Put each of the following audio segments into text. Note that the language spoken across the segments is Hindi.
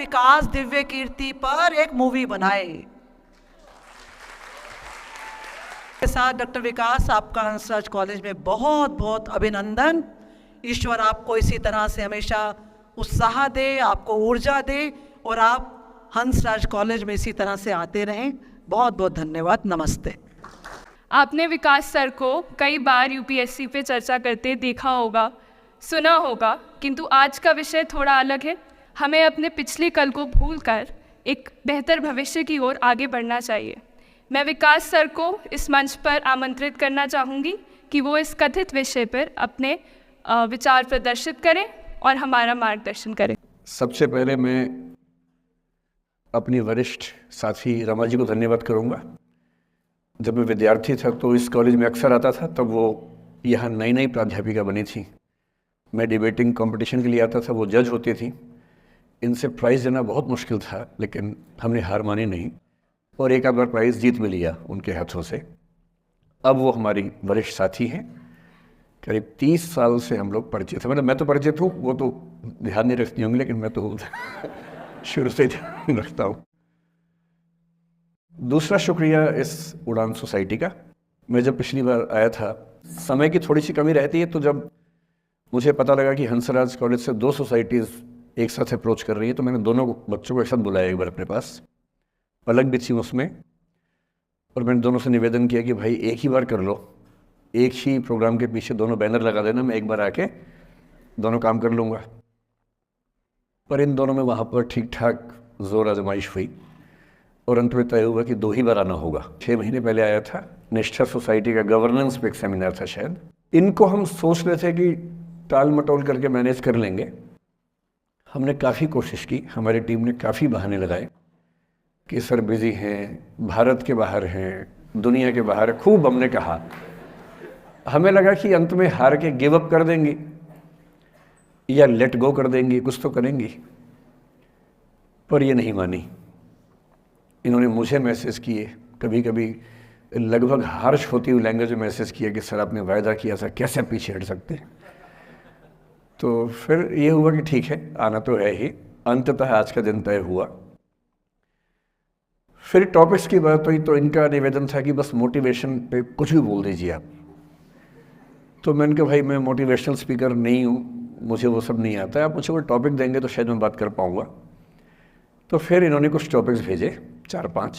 विकास दिव्य कीर्ति पर एक मूवी बनाए। के साथ डॉक्टर विकास, आपका हंसराज कॉलेज में बहुत बहुत अभिनंदन। ईश्वर आपको इसी तरह से हमेशा उत्साह दे, आपको ऊर्जा दे और आप हंसराज कॉलेज में इसी तरह से आते रहें। बहुत बहुत धन्यवाद। नमस्ते। आपने विकास सर को कई बार यूपीएससी पे चर्चा करते देखा होगा, सुना होगा, किंतु आज का विषय थोड़ा अलग है। हमें अपने पिछले कल को भूलकर एक बेहतर भविष्य की ओर आगे बढ़ना चाहिए। मैं विकास सर को इस मंच पर आमंत्रित करना चाहूँगी कि वो इस कथित विषय पर अपने विचार प्रदर्शित करें और हमारा मार्गदर्शन करें। सबसे पहले मैं अपनी वरिष्ठ साथी रमा जी को धन्यवाद करूँगा। जब मैं विद्यार्थी था तो इस कॉलेज में अक्सर आता था, तब वो यहाँ नई नई प्राध्यापिका बनी थी। मैं डिबेटिंग कंपटीशन के लिए आता था, वो जज होती थी। इनसे प्राइज़ देना बहुत मुश्किल था, लेकिन हमने हार मानी नहीं और एक आध बार प्राइज़ जीत भी लिया उनके हाथों से। अब वो हमारी वरिष्ठ साथी हैं। करीब 30 साल से हम लोग परिचित हैं। मतलब मैं तो परिचित हूँ, वो तो ध्यान नहीं रखती होंगी, लेकिन मैं तो शुरू से ध्यान रखता हूँ। दूसरा शुक्रिया इस उड़ान सोसाइटी का। मैं जब पिछली बार आया था, समय की थोड़ी सी कमी रहती है, तो जब मुझे पता लगा कि हंसराज कॉलेज से 2 सोसाइटीज़ एक साथ अप्रोच कर रही है, तो मैंने दोनों बच्चों को एक साथ बुलाया एक बार अपने पास। पलक भी थी उसमें, और मैंने दोनों से निवेदन किया कि भाई एक ही बार कर लो, एक ही प्रोग्राम के पीछे दोनों बैनर लगा देना, मैं एक बार आके दोनों काम कर लूँगा। पर इन दोनों में वहाँ पर ठीक ठाक जोर आजमाइश हुई और अंत में तय हुआ कि 2 ही बार आना होगा। 6 महीने पहले आया था, निष्ठा सोसाइटी का गवर्नेंस पे एक सेमिनार था शायद। इनको हम सोच रहे थे कि टाल मटोल करके मैनेज कर लेंगे। हमने काफ़ी कोशिश की, हमारी टीम ने काफ़ी बहाने लगाए कि सर बिज़ी हैं, भारत के बाहर हैं, दुनिया के बाहर। खूब हमने कहा। हमें लगा कि अंत में हार के गिव अप कर देंगी या लेट गो कर देंगी, कुछ तो करेंगी। पर ये नहीं मानी। इन्होंने मुझे मैसेज किए, कभी कभी लगभग हार्श होती हुई लैंग्वेज में मैसेज किया कि सर आपने वायदा किया था, कैसे पीछे हट सकते हैं। तो फिर ये हुआ कि ठीक है, आना तो है ही। अंततः आज का दिन तय हुआ। फिर टॉपिक्स की बात हुई तो इनका निवेदन था कि बस मोटिवेशन पे कुछ भी बोल दीजिए आप। तो मैंने कहा भाई मैं मोटिवेशनल स्पीकर नहीं हूँ, मुझे वो सब नहीं आता है, आप मुझे वो टॉपिक देंगे तो शायद मैं बात कर पाऊँगा। तो फिर इन्होंने कुछ टॉपिक्स भेजे 4-5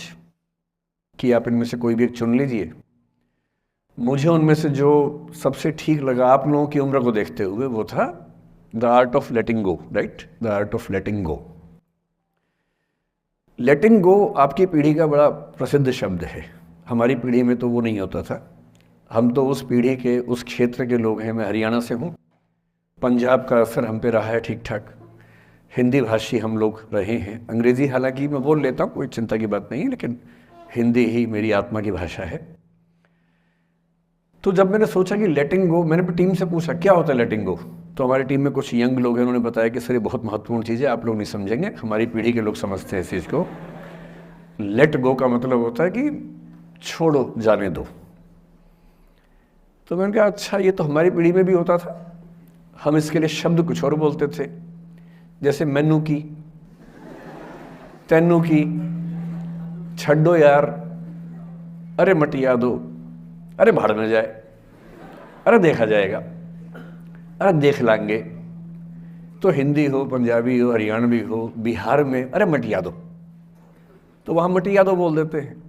कि आप इनमें से कोई भी एक चुन लीजिए। मुझे उनमें से जो सबसे ठीक लगा आप लोगों की उम्र को देखते हुए, वो था the art of letting go. Right, the art of letting go. Letting go आपकी पीढ़ी का बड़ा प्रसिद्ध शब्द है। हमारी पीढ़ी में तो वो नहीं होता था। हम तो उस पीढ़ी के, उस क्षेत्र के लोग हैं। मैं हरियाणा से हूँ। पंजाब का असर हम पे रहा है ठीक ठाक। हिंदी भाषी हम लोग रहे हैं। अंग्रेज़ी हालांकि मैं बोल लेता हूँ, कोई चिंता की बात नहीं है, लेकिन हिंदी ही मेरी आत्मा की भाषा है। तो जब मैंने सोचा कि लेटिंग गो, मैंने टीम से पूछा क्या होता है लेटिंग गो। तो हमारी टीम में कुछ यंग लोग हैं, उन्होंने बताया कि सर ये बहुत महत्वपूर्ण चीज़ है, आप लोग नहीं समझेंगे, हमारी पीढ़ी के लोग समझते हैं इस चीज़ को। लेट गो का मतलब होता है कि छोड़ो, जाने दो। तो मैंने कहा अच्छा, ये तो हमारी पीढ़ी में भी होता था। हम इसके लिए शब्द कुछ और बोलते थे, जैसे मैनू की, तैनू की, छड्डो यार, अरे मटिया दो, अरे भाड़ में जाए, अरे देखा जाएगा, अरे देख लाएंगे। तो हिंदी हो, पंजाबी हो, हरियाणवी हो, बिहार में अरे मटिया दो, तो वहाँ मटिया दो बोल देते हैं।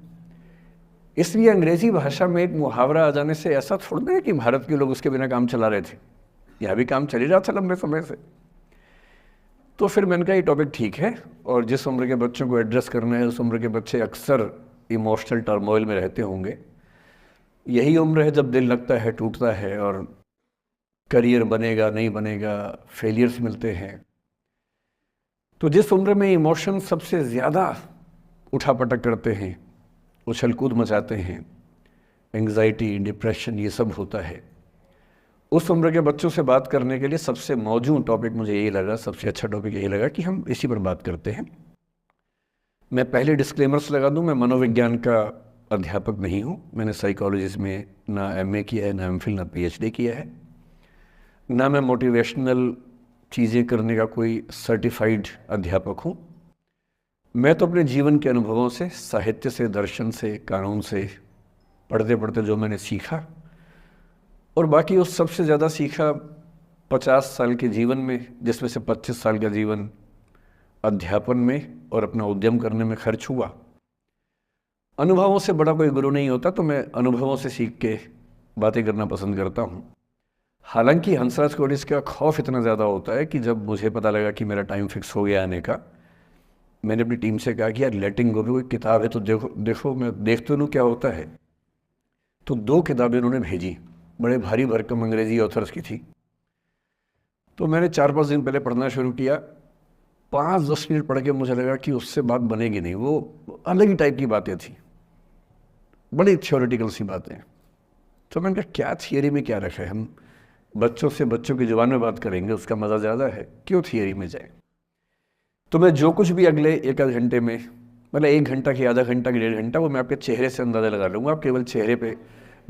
इसलिए अंग्रेजी भाषा में एक मुहावरा आ जाने से ऐसा थोड़ा है कि भारत के लोग उसके बिना काम चला रहे थे। यहाँ भी काम चल ही रहा था लंबे समय से। तो फिर मैंने कहा ये टॉपिक ठीक है, और जिस उम्र के बच्चों को एड्रेस करना है, उस उम्र के बच्चे अक्सर इमोशनल टर्मोइल में रहते होंगे। यही उम्र है जब दिल लगता है, टूटता है, और करियर बनेगा नहीं बनेगा, फेलियर्स मिलते हैं। तो जिस उम्र में इमोशन सबसे ज़्यादा उठापटक करते हैं, उछल कूद मचाते हैं, एंग्जाइटी, डिप्रेशन, ये सब होता है, उस उम्र के बच्चों से बात करने के लिए सबसे मौजूद टॉपिक मुझे यही लगा, सबसे अच्छा टॉपिक यही लगा कि हम इसी पर बात करते हैं। मैं पहले डिस्क्लेमर्स लगा दूं, मैं मनोविज्ञान का अध्यापक नहीं हूं। मैंने साइकोलॉजी में ना एमए किया है, ना एमफिल, ना पीएचडी किया है, ना मैं मोटिवेशनल चीज़ें करने का कोई सर्टिफाइड अध्यापक हूं। मैं तो अपने जीवन के अनुभवों से, साहित्य से, दर्शन से, कानून से, पढ़ते पढ़ते जो मैंने सीखा, और बाकी उस सबसे ज़्यादा सीखा 50 साल के जीवन में, जिसमें से 25 साल का जीवन अध्यापन में और अपना उद्यम करने में खर्च हुआ। अनुभवों से बड़ा कोई गुरु नहीं होता, तो मैं अनुभवों से सीख के बातें करना पसंद करता हूँ। हालांकि हंसराज कॉलेज का खौफ इतना ज़्यादा होता है कि जब मुझे पता लगा कि मेरा टाइम फिक्स हो गया आने का, मैंने अपनी टीम से कहा कि यार लेटिंग गो भी कोई किताब है तो देखो मैं देख तो लूँ क्या होता है। तो 2 किताबें उन्होंने भेजी, बड़े भारी भरकम अंग्रेजी ऑथर्स की थी। तो मैंने 4-5 दिन पहले पढ़ना शुरू किया। 5-10 मिनट पढ़ के मुझे लगा कि उससे बात बनेगी नहीं, वो अलग ही टाइप की बातें थी, बड़ी थ्योरेटिकल सी बातें। तो मैंने कहा क्या थियरी में क्या रखा है, हम बच्चों से बच्चों की ज़ुबान में बात करेंगे, उसका मज़ा ज़्यादा है, क्यों थियरी में जाए। तो मैं जो कुछ भी अगले 1 आध घंटे में, मतलब 1 घंटा की, आधा घंटा की, 1.5 घंटा, वो मैं आपके चेहरे से अंदाज़ा लगा लूँगा। आप केवल चेहरे पे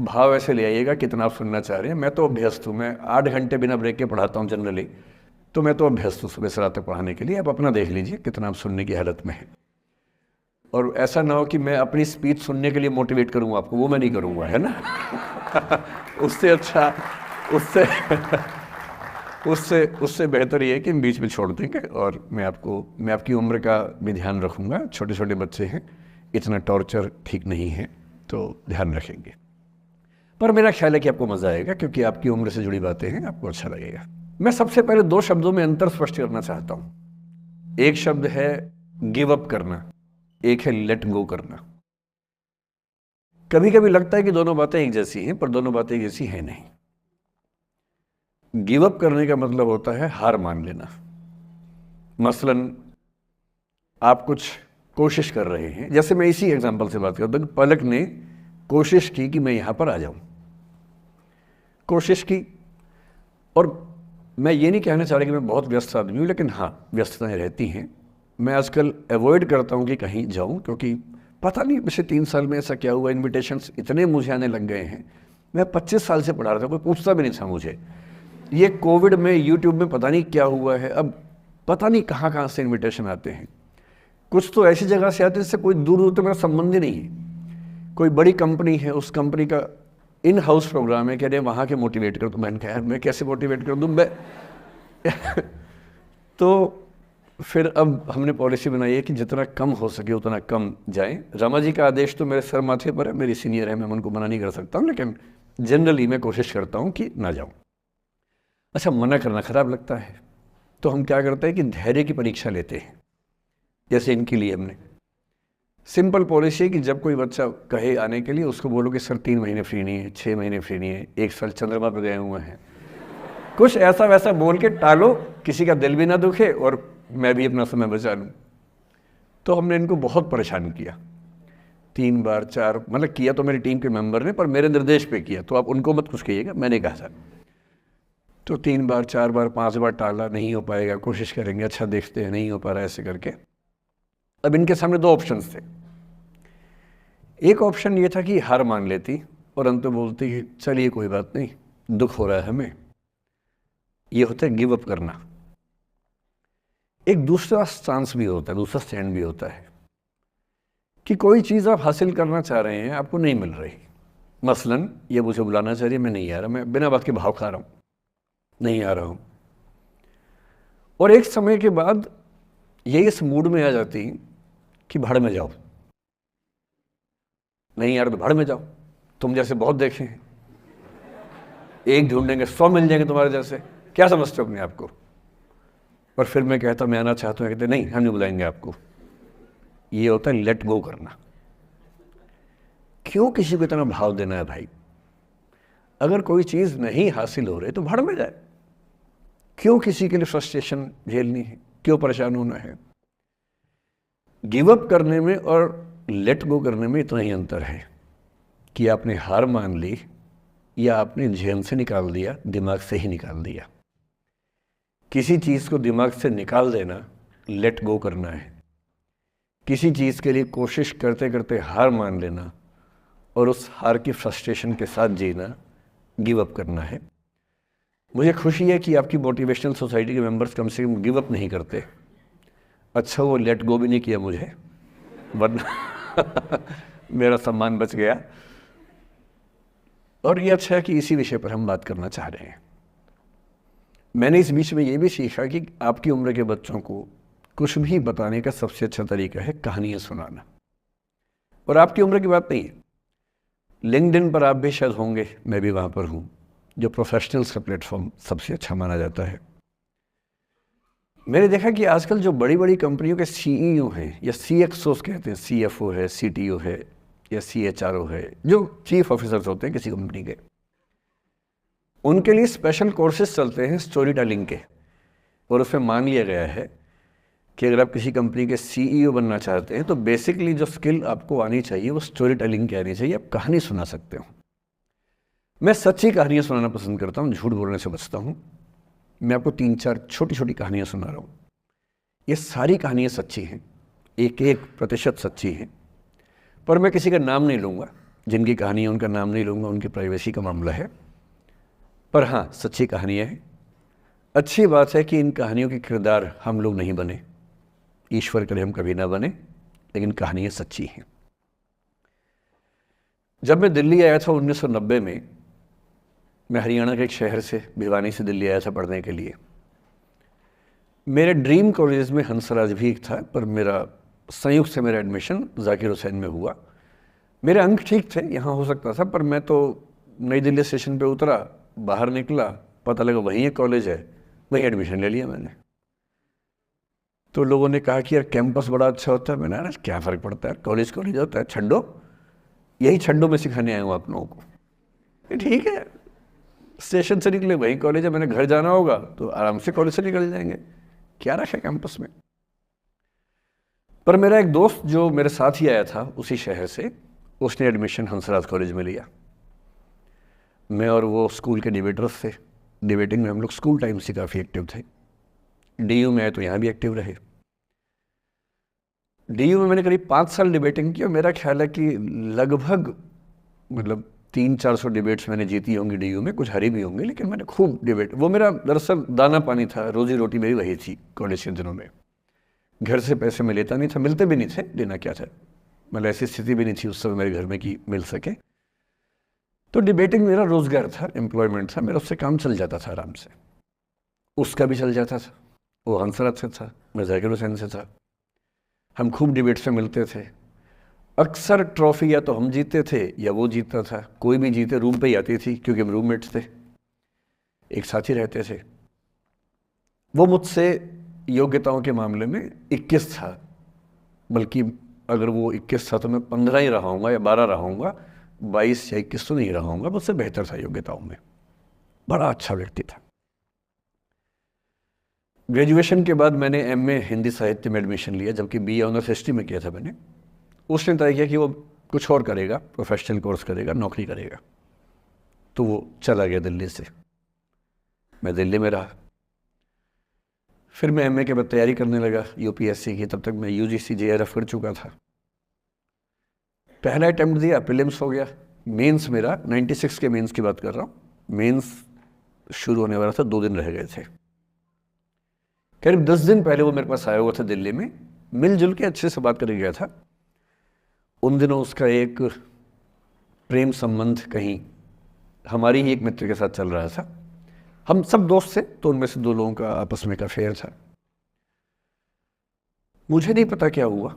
भाव ऐसे ले आइएगा कितना आप सुनना चाह रहे हैं। मैं तो अभ्यस्त हूँ, मैं 8 घंटे बिना ब्रेक के पढ़ाता हूँ जनरली, तो मैं तो अभ्यस्त हूँ सुबह से रात तक पढ़ाने के लिए। आप अपना देख लीजिए कितना आप सुनने की हालत में है। और ऐसा ना हो कि मैं अपनी स्पीच सुनने के लिए मोटिवेट करूँगा आपको, वो मैं नहीं करूँगा, है ना। उससे अच्छा, उससे बेहतर ये है कि हम बीच में छोड़ देंगे। और मैं आपकी उम्र का भी ध्यान रखूँगा, छोटे छोटे बच्चे हैं, इतना टॉर्चर ठीक नहीं है, तो ध्यान रखेंगे। पर मेरा ख्याल है कि आपको मज़ा आएगा, क्योंकि आपकी उम्र से जुड़ी बातें हैं, आपको अच्छा लगेगा। मैं सबसे पहले 2 शब्दों में अंतर स्पष्ट करना चाहता हूँ। एक शब्द है गिव अप करना, एक है लेट गो करना। कभी कभी लगता है कि दोनों बातें एक जैसी हैं, पर दोनों बातें एक जैसी हैं नहीं। गिव अप करने का मतलब होता है हार मान लेना। मसलन आप कुछ कोशिश कर रहे हैं, जैसे मैं इसी एग्जांपल से बात करता हूँ। पलक ने कोशिश की कि मैं यहाँ पर आ जाऊँ, कोशिश की। और मैं ये नहीं कहना चाह रहा कि मैं बहुत व्यस्त आदमी हूँ, लेकिन हाँ, व्यस्तताएं रहती हैं। मैं आजकल अवॉइड करता हूँ कि कहीं जाऊँ, क्योंकि पता नहीं पिछले 3 साल में ऐसा क्या हुआ, इन्विटेशंस इतने मुझे आने लग गए हैं। मैं 25 साल से पढ़ा रहा था, कोई पूछता भी नहीं था मुझे। ये कोविड में यूट्यूब में पता नहीं क्या हुआ है, अब पता नहीं कहाँ से इन्विटेशन आते हैं। कुछ तो ऐसी जगह से आते हैं जिससे कोई दूर दूर तक मेरा संबंध ही नहीं है। कोई बड़ी कंपनी है, उस कंपनी का इन हाउस प्रोग्राम है, कह रहे वहाँ के मोटिवेट कर। तो मैंने कहा यार मैं कैसे मोटिवेट कर दूँ मैं तो फिर अब हमने पॉलिसी बनाई है कि जितना कम हो सके उतना कम जाएं। रमा जी का आदेश तो मेरे सर माथे पर है, मेरी सीनियर है, मैं उनको मना नहीं कर सकता हूँ, लेकिन जनरली मैं कोशिश करता हूँ कि ना जाऊँ। अच्छा, मना करना खराब लगता है, तो हम क्या करते हैं कि धैर्य की परीक्षा लेते हैं। जैसे इनके लिए हमने सिंपल पॉलिसी है कि जब कोई बच्चा कहे आने के लिए, उसको बोलो कि सर 3 महीने फ्री नहीं है, 6 महीने फ्री नहीं है, 1 साल चंद्रमा पर गए हुए हैं। कुछ ऐसा वैसा बोल के टालो, किसी का दिल भी ना दुखे और मैं भी अपना समय बचा लूँ। तो हमने इनको बहुत परेशान किया, 3 बार 4, मतलब किया तो मेरी टीम के मेंबर ने, पर मेरे निर्देश पे किया, तो आप उनको मत कुछ कहिएगा, मैंने कहा था। तो 3 बार 4 बार 5 बार टाला, नहीं हो पाएगा, कोशिश करेंगे, अच्छा देखते हैं, नहीं हो पा रहा, ऐसे करके। अब इनके सामने 2 ऑप्शंस थे। एक ऑप्शन ये था कि हार मान लेती और अंत में बोलती कि चलिए कोई बात नहीं, दुख हो रहा है हमें। ये होता है गिव अप करना। एक दूसरा चांस भी होता है, दूसरा स्टैंड भी होता है कि कोई चीज़ आप हासिल करना चाह रहे हैं, आपको नहीं मिल रही। मसलन ये मुझे बुलाना चाह रही है, मैं नहीं आ रहा, मैं बिना बात के भाव खा रहा हूँ, नहीं आ रहा हूँ। और एक समय के बाद ये इस मूड में आ जाती कि भाड़ में जाओ, नहीं यार तो भाड़ में जाओ, तुम जैसे बहुत देखे हैं, एक ढूंढेंगे 100 मिल जाएंगे तुम्हारे जैसे, क्या समझते हो अपने आप को। और फिर मैं कहता मैं आना चाहता हूँ, कहते नहीं हम नहीं बुलाएंगे आपको। ये होता है लेट गो करना। क्यों किसी को इतना भाव देना है भाई? अगर कोई चीज़ नहीं हासिल हो रही तो भाड़ में जाए। क्यों किसी के लिए फ्रस्ट्रेशन झेलनी है, क्यों परेशान होना है? गिव अप करने में और लेट गो करने में इतना ही अंतर है कि आपने हार मान ली या आपने जेहन से निकाल दिया, दिमाग से ही निकाल दिया। किसी चीज़ को दिमाग से निकाल देना लेट गो करना है। किसी चीज़ के लिए कोशिश करते करते हार मान लेना और उस हार की फ्रस्ट्रेशन के साथ जीना गिव अप करना है। मुझे खुशी है कि आपकी मोटिवेशनल सोसाइटी के मेंबर्स कम से कम गिव अप नहीं करते, अच्छा वो लेट गो भी नहीं किया मुझे, वरना मेरा सम्मान बच गया। और ये अच्छा है कि इसी विषय पर हम बात करना चाह रहे हैं। मैंने इस बीच में ये भी सीखा कि आपकी उम्र के बच्चों को कुछ भी बताने का सबसे अच्छा तरीका है कहानियाँ सुनाना। और आपकी उम्र की बात नहीं है, लिंक्डइन पर आप भी शायद होंगे, मैं भी वहाँ पर हूँ, जो प्रोफेशनल्स का प्लेटफॉर्म सबसे अच्छा माना जाता है। मैंने देखा कि आजकल जो बड़ी बड़ी कंपनियों के सीईओ हैं या CXOs कहते हैं, CFO है, CTO है या CHRO है, जो चीफ ऑफिसर्स होते हैं किसी कंपनी के, उनके लिए स्पेशल कोर्सेज चलते हैं स्टोरी टेलिंग के। और उसमें मान लिया गया है कि अगर आप किसी कंपनी के CEO बनना चाहते हैं तो बेसिकली जो स्किल आपको आनी चाहिए वो स्टोरी टेलिंग की आनी चाहिए। आप कहानी सुना सकते हो। मैं सच्ची कहानियाँ सुनाना पसंद करता हूँ, झूठ बोलने से बचता हूँ। मैं आपको 3-4 छोटी छोटी कहानियाँ सुना रहा हूँ। ये सारी कहानियाँ सच्ची हैं, 1-1% सच्ची हैं, पर मैं किसी का नाम नहीं लूँगा। जिनकी कहानी है उनका नाम नहीं लूँगा, उनकी प्राइवेसी का मामला है। पर हाँ, सच्ची कहानियाँ हैं। अच्छी बात है कि इन कहानियों के किरदार हम लोग नहीं बने, ईश्वर करे हम कभी ना बने, लेकिन कहानियाँ सच्ची हैं। जब मैं दिल्ली आया था 1990 में, मैं हरियाणा के एक शहर से, भिवानी से दिल्ली आया था पढ़ने के लिए। मेरे ड्रीम कॉलेज में हंसराज भी एक था, पर मेरा संयुक्त से मेरा एडमिशन जाकिर हुसैन में हुआ। मेरे अंक ठीक थे, यहाँ हो सकता था, पर मैं तो नई दिल्ली स्टेशन पे उतरा, बाहर निकला, पता लगा वहीं एक कॉलेज है, वहीं एडमिशन ले लिया मैंने। तो लोगों ने कहा कि यार कैंपस बड़ा अच्छा होता है। मैंने कहा क्या फ़र्क पड़ता है, कॉलेज कॉलेज होता है, छड्डो, यही छड्डो में सिखाने आया हूँ आप लोगों को। ठीक है, स्टेशन से निकले वहीं कॉलेज है, मैंने घर जाना होगा तो आराम से कॉलेज से निकल जाएंगे, क्या रखा है कैंपस में। पर मेरा एक दोस्त जो मेरे साथ ही आया था उसी शहर से, उसने एडमिशन हंसराज कॉलेज में लिया। मैं और वो स्कूल के डिबेटर्स थे। डिबेटिंग में हम लोग स्कूल टाइम से काफ़ी एक्टिव थे। DU में आए तो यहाँ भी एक्टिव रहे। DU में मैंने करीब 5 साल डिबेटिंग की और मेरा ख्याल है कि लगभग 300-400 डिबेट्स मैंने जीती होंगी DU में, कुछ हारी भी होंगी, लेकिन मैंने खूब डिबेट, वो मेरा दरअसल दाना पानी था, रोजी रोटी मेरी वही थी कॉलेज के दिनों में। घर से पैसे मैं लेता नहीं था, मिलते भी नहीं थे, लेना क्या था, मतलब ऐसी स्थिति भी नहीं थी उस समय मेरे घर में कि मिल सके। तो डिबेटिंग मेरा रोजगार था, एम्प्लॉयमेंट था, मेरा उससे काम चल जाता था आराम से। उसका भी चल जाता था, वो हंसराज से था, मैं जाकिर हुसैन से था। हम खूब डिबेट्स में मिलते थे। अक्सर ट्रॉफी या तो हम जीतते थे या वो जीतता था, कोई भी जीते रूम पे ही आती थी क्योंकि हम रूममेट्स थे, एक साथ ही रहते थे। वो मुझसे योग्यताओं के मामले में 21 था, बल्कि अगर वो 21 था तो मैं 15 ही रहा हूँगा या 12 रहा हूँगा, 22 या 21 तो नहीं रहा हूँगा। मुझसे बेहतर था योग्यताओं में, बड़ा अच्छा व्यक्ति था। ग्रेजुएशन के बाद मैंने MA हिंदी साहित्य में एडमिशन लिया, जबकि BA ऑनर्स हिस्ट्री में किया था मैंने। उसने तय किया कि वो कुछ और करेगा, प्रोफेशनल कोर्स करेगा, नौकरी करेगा, तो वो चला गया दिल्ली से। मैं दिल्ली में रहा। फिर मैं MA के बाद तैयारी करने लगा UPSC की। तब तक मैं UGC JRF कर चुका था। पहला अटैम्प्ट दिया, प्रीलिम्स हो गया। मेंस मेरा 96 के मेंस की बात कर रहा हूँ, मेंस शुरू होने वाला था, 2 दिन रह गए थे। करीब 10 दिन पहले वो मेरे पास आया हुआ था दिल्ली में, मिलजुल के अच्छे से बात कर गया था। उन दिनों उसका एक प्रेम संबंध कहीं हमारी ही एक मित्र के साथ चल रहा था। हम सब दोस्त थे, तो उनमें से 2 लोगों का आपस में का अफेयर था। मुझे नहीं पता क्या हुआ,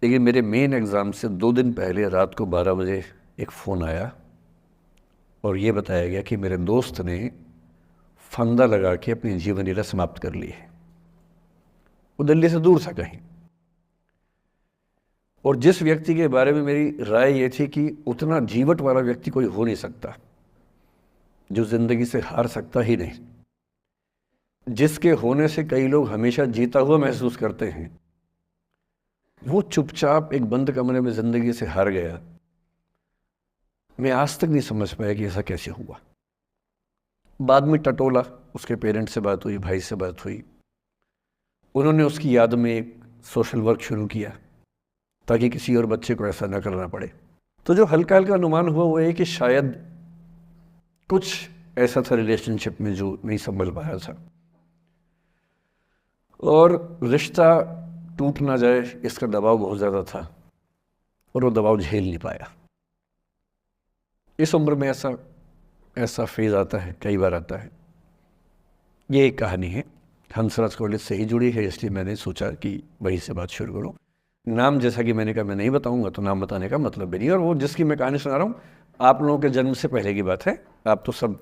लेकिन मेरे मेन एग्ज़ाम से 2 दिन पहले रात को 12 बजे एक फ़ोन आया और ये बताया गया कि मेरे दोस्त ने फंदा लगा के अपनी जीवन लीला समाप्त कर ली है। वो दिल्ली से दूर था कहीं, और जिस व्यक्ति के बारे में मेरी राय ये थी कि उतना जीवट वाला व्यक्ति कोई हो नहीं सकता, जो ज़िंदगी से हार सकता ही नहीं, जिसके होने से कई लोग हमेशा जीता हुआ महसूस करते हैं, वो चुपचाप एक बंद कमरे में ज़िंदगी से हार गया। मैं आज तक नहीं समझ पाया कि ऐसा कैसे हुआ। बाद में टटोला, उसके पेरेंट्स से बात हुई, भाई से बात हुई। उन्होंने उसकी याद में एक सोशल वर्क शुरू किया ताकि किसी और बच्चे को ऐसा ना करना पड़े। तो जो हल्का हल्का अनुमान हुआ वो है कि शायद कुछ ऐसा था रिलेशनशिप में जो नहीं संभल पाया था। और रिश्ता टूट ना जाए इसका दबाव बहुत ज़्यादा था और वो दबाव झेल नहीं पाया। इस उम्र में ऐसा फेज़ आता है, कई बार आता है। ये एक कहानी है, हंसराज कॉलेज से ही जुड़ी है, इसलिए मैंने सोचा कि वहीं से बात शुरू करूँ। नाम जैसा कि मैंने कहा मैं नहीं बताऊंगा, तो नाम बताने का मतलब भी नहीं। और वो जिसकी मैं कहानी सुना रहा हूँ आप लोगों के जन्म से पहले की बात है। आप तो सब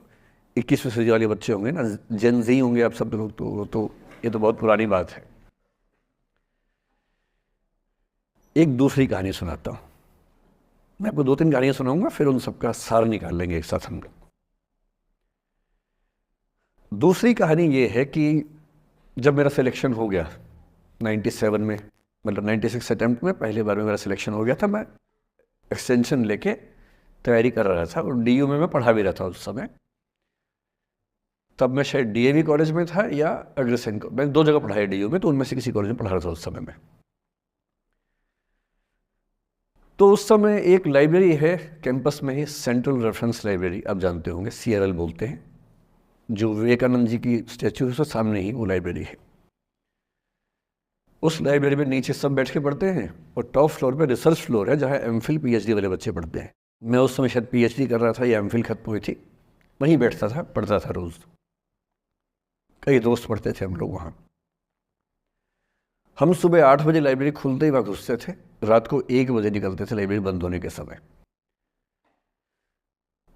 21वीं सदी वाले बच्चे होंगे ना, जेन ज़ी होंगे आप सब लोग, तो ये तो बहुत पुरानी बात है। एक दूसरी कहानी सुनाता हूँ। मैं आपको 2-3 कहानियाँ सुनाऊंगा, फिर उन सबका सार निकाल लेंगे एक साथ हम लोग। दूसरी कहानी ये है कि जब मेरा सिलेक्शन हो गया 97 में, मतलब 96 अटेम्प्ट में पहली बार में मेरा सिलेक्शन हो गया था, मैं एक्सटेंशन लेके तैयारी कर रहा था और DU में मैं पढ़ा भी रहा था उस समय। तब मैं शायद DAV कॉलेज में था या अग्रसेन को, मैं 2 जगह पढ़ा है DU में, तो उनमें से किसी कॉलेज में पढ़ा रहा था उस समय में। तो उस समय एक लाइब्रेरी है कैंपस में ही, सेंट्रल रेफरेंस लाइब्रेरी, आप जानते होंगे, CRL बोलते हैं, जो विवेकानंद जी की स्टैचू है उसके सामने ही वो लाइब्रेरी है। उस लाइब्रेरी में नीचे सब बैठ के पढ़ते हैं और टॉप फ्लोर पे रिसर्च फ्लोर है जहाँ MPhil PhD वाले बच्चे पढ़ते हैं। मैं उस समय शायद PhD कर रहा था या MPhil खत्म हुई थी, वहीं बैठता था, पढ़ता था रोज़। कई दोस्त पढ़ते थे हम लोग वहाँ। हम सुबह 8 बजे लाइब्रेरी खुलते ही वहाँ घुसते थे, रात को 1 बजे निकलते थे लाइब्रेरी बंद होने के समय।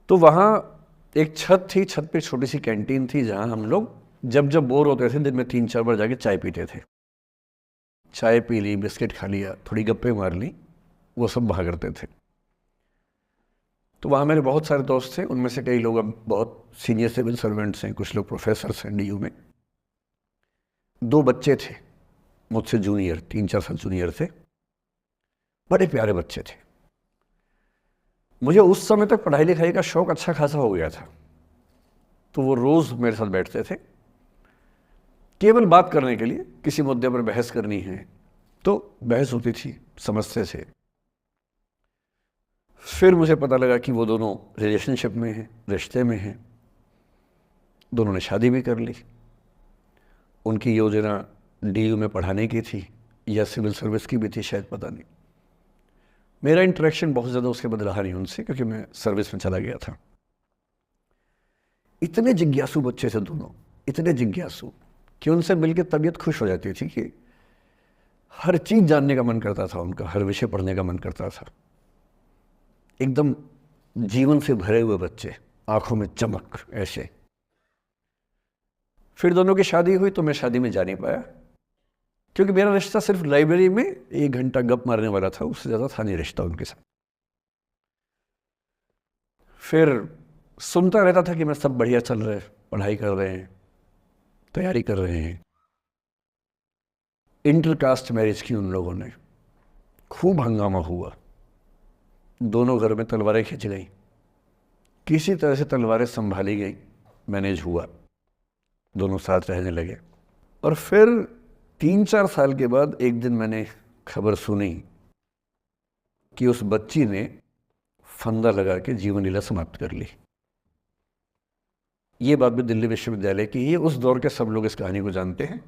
तो वहाँ एक छत थी, छत पे छोटी सी कैंटीन थी जहाँ हम लोग जब जब बोर होते थे दिन में 3-4 बार जाके चाय पीते थे। चाय पी ली, बिस्किट खा लिया, थोड़ी गप्पे मार ली, वो सब वहाँ करते थे। तो वहाँ मेरे बहुत सारे दोस्त थे, उनमें से कई लोग अब बहुत सीनियर सिविल सर्वेंट्स हैं, कुछ लोग प्रोफेसर्स हैं DU में। 2 बच्चे थे मुझसे जूनियर, 3-4 साल जूनियर थे, बड़े प्यारे बच्चे थे। मुझे उस समय तक पढ़ाई लिखाई का शौक अच्छा खासा हो गया था, तो वो रोज़ मेरे साथ बैठते थे केवल बात करने के लिए। किसी मुद्दे पर बहस करनी है तो बहस होती थी, समझते थे। फिर मुझे पता लगा कि वो दोनों रिलेशनशिप में हैं, रिश्ते में हैं, दोनों ने शादी भी कर ली। उनकी योजना DU में पढ़ाने की थी या सिविल सर्विस की भी थी, शायद पता नहीं। मेरा इंटरेक्शन बहुत ज़्यादा उसके बाद रहा नहीं उनसे, क्योंकि मैं सर्विस में चला गया था। इतने जिज्ञासु बच्चे थे दोनों, इतने जिज्ञासु कि उनसे मिलकर तबीयत खुश हो जाती थी, कि हर चीज़ जानने का मन करता था उनका, हर विषय पढ़ने का मन करता था। एकदम जीवन से भरे हुए बच्चे, आंखों में चमक ऐसे। फिर दोनों की शादी हुई तो मैं शादी में जा नहीं पाया, क्योंकि मेरा रिश्ता सिर्फ लाइब्रेरी में 1 घंटा गप मारने वाला था, उससे ज़्यादा था नहीं रिश्ता उनके साथ। फिर सुनता रहता था कि मैं सब बढ़िया चल रहे, पढ़ाई कर रहे हैं, तैयारी कर रहे हैं। इंटरकास्ट मैरिज की उन लोगों ने, खूब हंगामा हुआ, दोनों घर में तलवारें खिंच गई, किसी तरह से तलवारें संभाली गई, मैनेज हुआ, दोनों साथ रहने लगे। और फिर 3-4 साल के बाद एक दिन मैंने खबर सुनी कि उस बच्ची ने फंदा लगा के जीवन लीला समाप्त कर ली। ये बात भी दिल्ली विश्वविद्यालय की है, उस दौर के सब लोग इस कहानी को जानते हैं।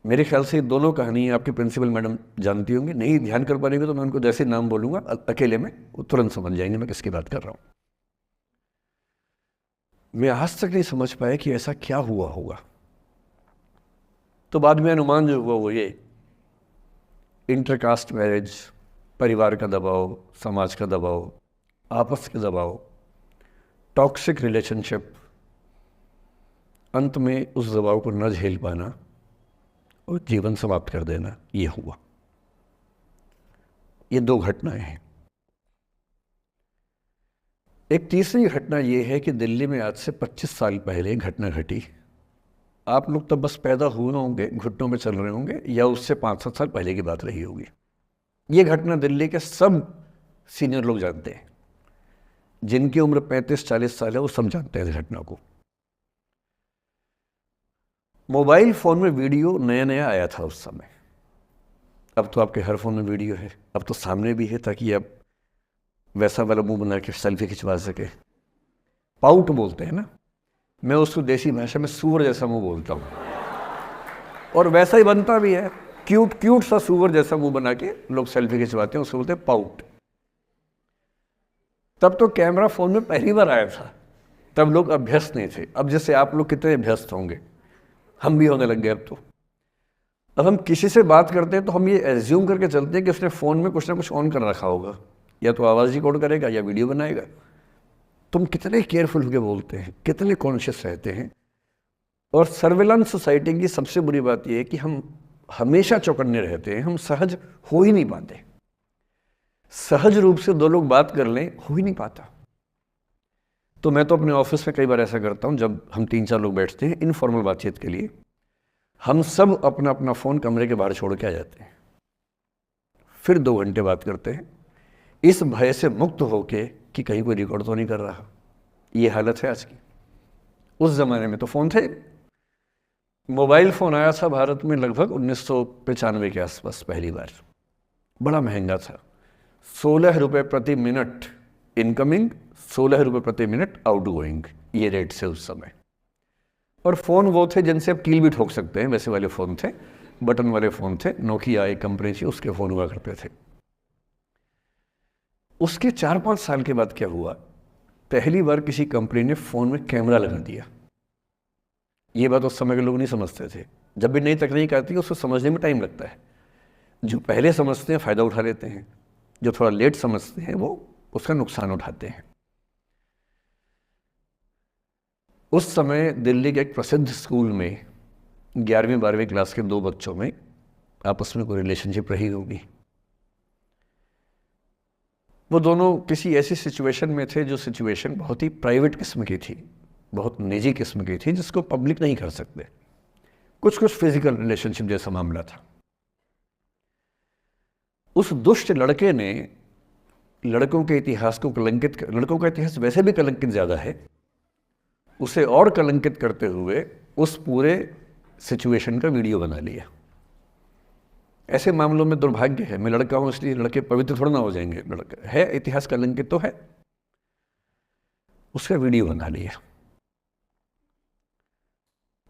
मेरे ख्याल से ये दोनों कहानी आपकी प्रिंसिपल मैडम जानती होंगी, नहीं ध्यान कर पाएंगे तो मैं उनको जैसे नाम बोलूँगा अकेले में वो तुरंत समझ जाएंगे मैं किसकी बात कर रहा हूँ। मैं आज तक नहीं समझ पाया कि ऐसा क्या हुआ होगा। तो बाद में अनुमान जो हुआ वो ये, इंटरकास्ट मैरिज, परिवार का दबाव, समाज का दबाव, आपस के दबाव, टॉक्सिक रिलेशनशिप, अंत में उस दबाव को न झेल पाना और जीवन समाप्त कर देना, ये हुआ। ये 2 घटनाएं हैं। एक तीसरी घटना ये है कि दिल्ली में आज से 25 साल पहले घटना घटी। आप लोग तब बस पैदा हुए होंगे, घुटनों में चल रहे होंगे, या उससे 5-7 साल पहले की बात रही होगी। ये घटना दिल्ली के सब सीनियर लोग जानते हैं, जिनकी उम्र 35-40 साल है वो सब जानते हैं इस घटना को। मोबाइल फ़ोन में वीडियो नया नया आया था उस समय। अब तो आपके हर फ़ोन में वीडियो है, अब तो सामने भी है, ताकि आप वैसा वाला मुंह बना के सेल्फी खिंचवा सके। पाउट बोलते हैं ना, मैं उसको देसी भाषा में सूअर जैसा मुंह बोलता हूँ। और वैसा ही बनता भी है, क्यूट क्यूट सा सुअर जैसा मुंह बना के लोग सेल्फी खिंचवाते हैं, उसको बोलते हैं पाउट। तब तो कैमरा फोन में पहली बार आया था, तब लोग अभ्यस्त नहीं थे। अब जैसे आप लोग कितने अभ्यस्त होंगे, हम भी होने लग गए अब तो। अब हम किसी से बात करते हैं तो हम ये एज्यूम करके चलते हैं कि उसने फ़ोन में कुछ ना कुछ ऑन कर रखा होगा, या तो आवाज़ रिकॉर्ड करेगा या वीडियो बनाएगा। तुम कितने केयरफुल होकर बोलते हैं, कितने कॉन्शियस रहते हैं। और सर्विलांस सोसाइटी की सबसे बुरी बात यह है कि हम हमेशा चौकन्ने रहते हैं, हम सहज हो ही नहीं पाते। सहज रूप से दो लोग बात कर लें, हो ही नहीं पाता। तो मैं तो अपने ऑफिस में कई बार ऐसा करता हूँ, जब हम 3-4 लोग बैठते हैं इनफॉर्मल बातचीत के लिए, हम सब अपना अपना फ़ोन कमरे के बाहर छोड़ के आ जाते हैं, फिर 2 घंटे बात करते हैं, इस भय से मुक्त होके कि कहीं कोई रिकॉर्ड तो नहीं कर रहा। ये हालत है आज की। उस ज़माने में तो फ़ोन थे। मोबाइल फ़ोन आया था भारत में लगभग 1995 के आसपास पहली बार। बड़ा महंगा था, 16 रुपये प्रति मिनट इनकमिंग, 16 रुपये प्रति मिनट आउटगोइंग, ये रेट से उस समय। और फ़ोन वो थे जिनसे आप कील भी ठोक सकते हैं, वैसे वाले फ़ोन थे, बटन वाले फ़ोन थे। नोकिया एक कंपनी थी, उसके फ़ोन हुआ करते थे। उसके 4-5 साल के बाद क्या हुआ, पहली बार किसी कंपनी ने फ़ोन में कैमरा लगा दिया। ये बात उस समय के लोग नहीं समझते थे। जब भी नई तकनीक आती है उसको समझने में टाइम लगता है। जो पहले समझते हैं फ़ायदा उठा लेते हैं, जो थोड़ा लेट समझते हैं वो उसका नुकसान उठाते हैं। उस समय दिल्ली के एक प्रसिद्ध स्कूल में 11वीं-12वीं क्लास के 2 बच्चों में आपस में कोई रिलेशनशिप रही होगी। वो दोनों किसी ऐसी सिचुएशन में थे जो सिचुएशन बहुत ही प्राइवेट किस्म की थी, बहुत निजी किस्म की थी, जिसको पब्लिक नहीं कर सकते। कुछ फिजिकल रिलेशनशिप जैसा मामला था। उस दुष्ट लड़के ने लड़कों के इतिहास को कलंकित, लड़कों का इतिहास वैसे भी कलंकित ज़्यादा है, उसे और कलंकित करते हुए उस पूरे सिचुएशन का वीडियो बना लिया। ऐसे मामलों में दुर्भाग्य है, मैं लड़का हूं इसलिए लड़के पवित्र थोड़ा ना हो जाएंगे। लड़का है, इतिहास कलंकित तो है, उसका वीडियो बना लिया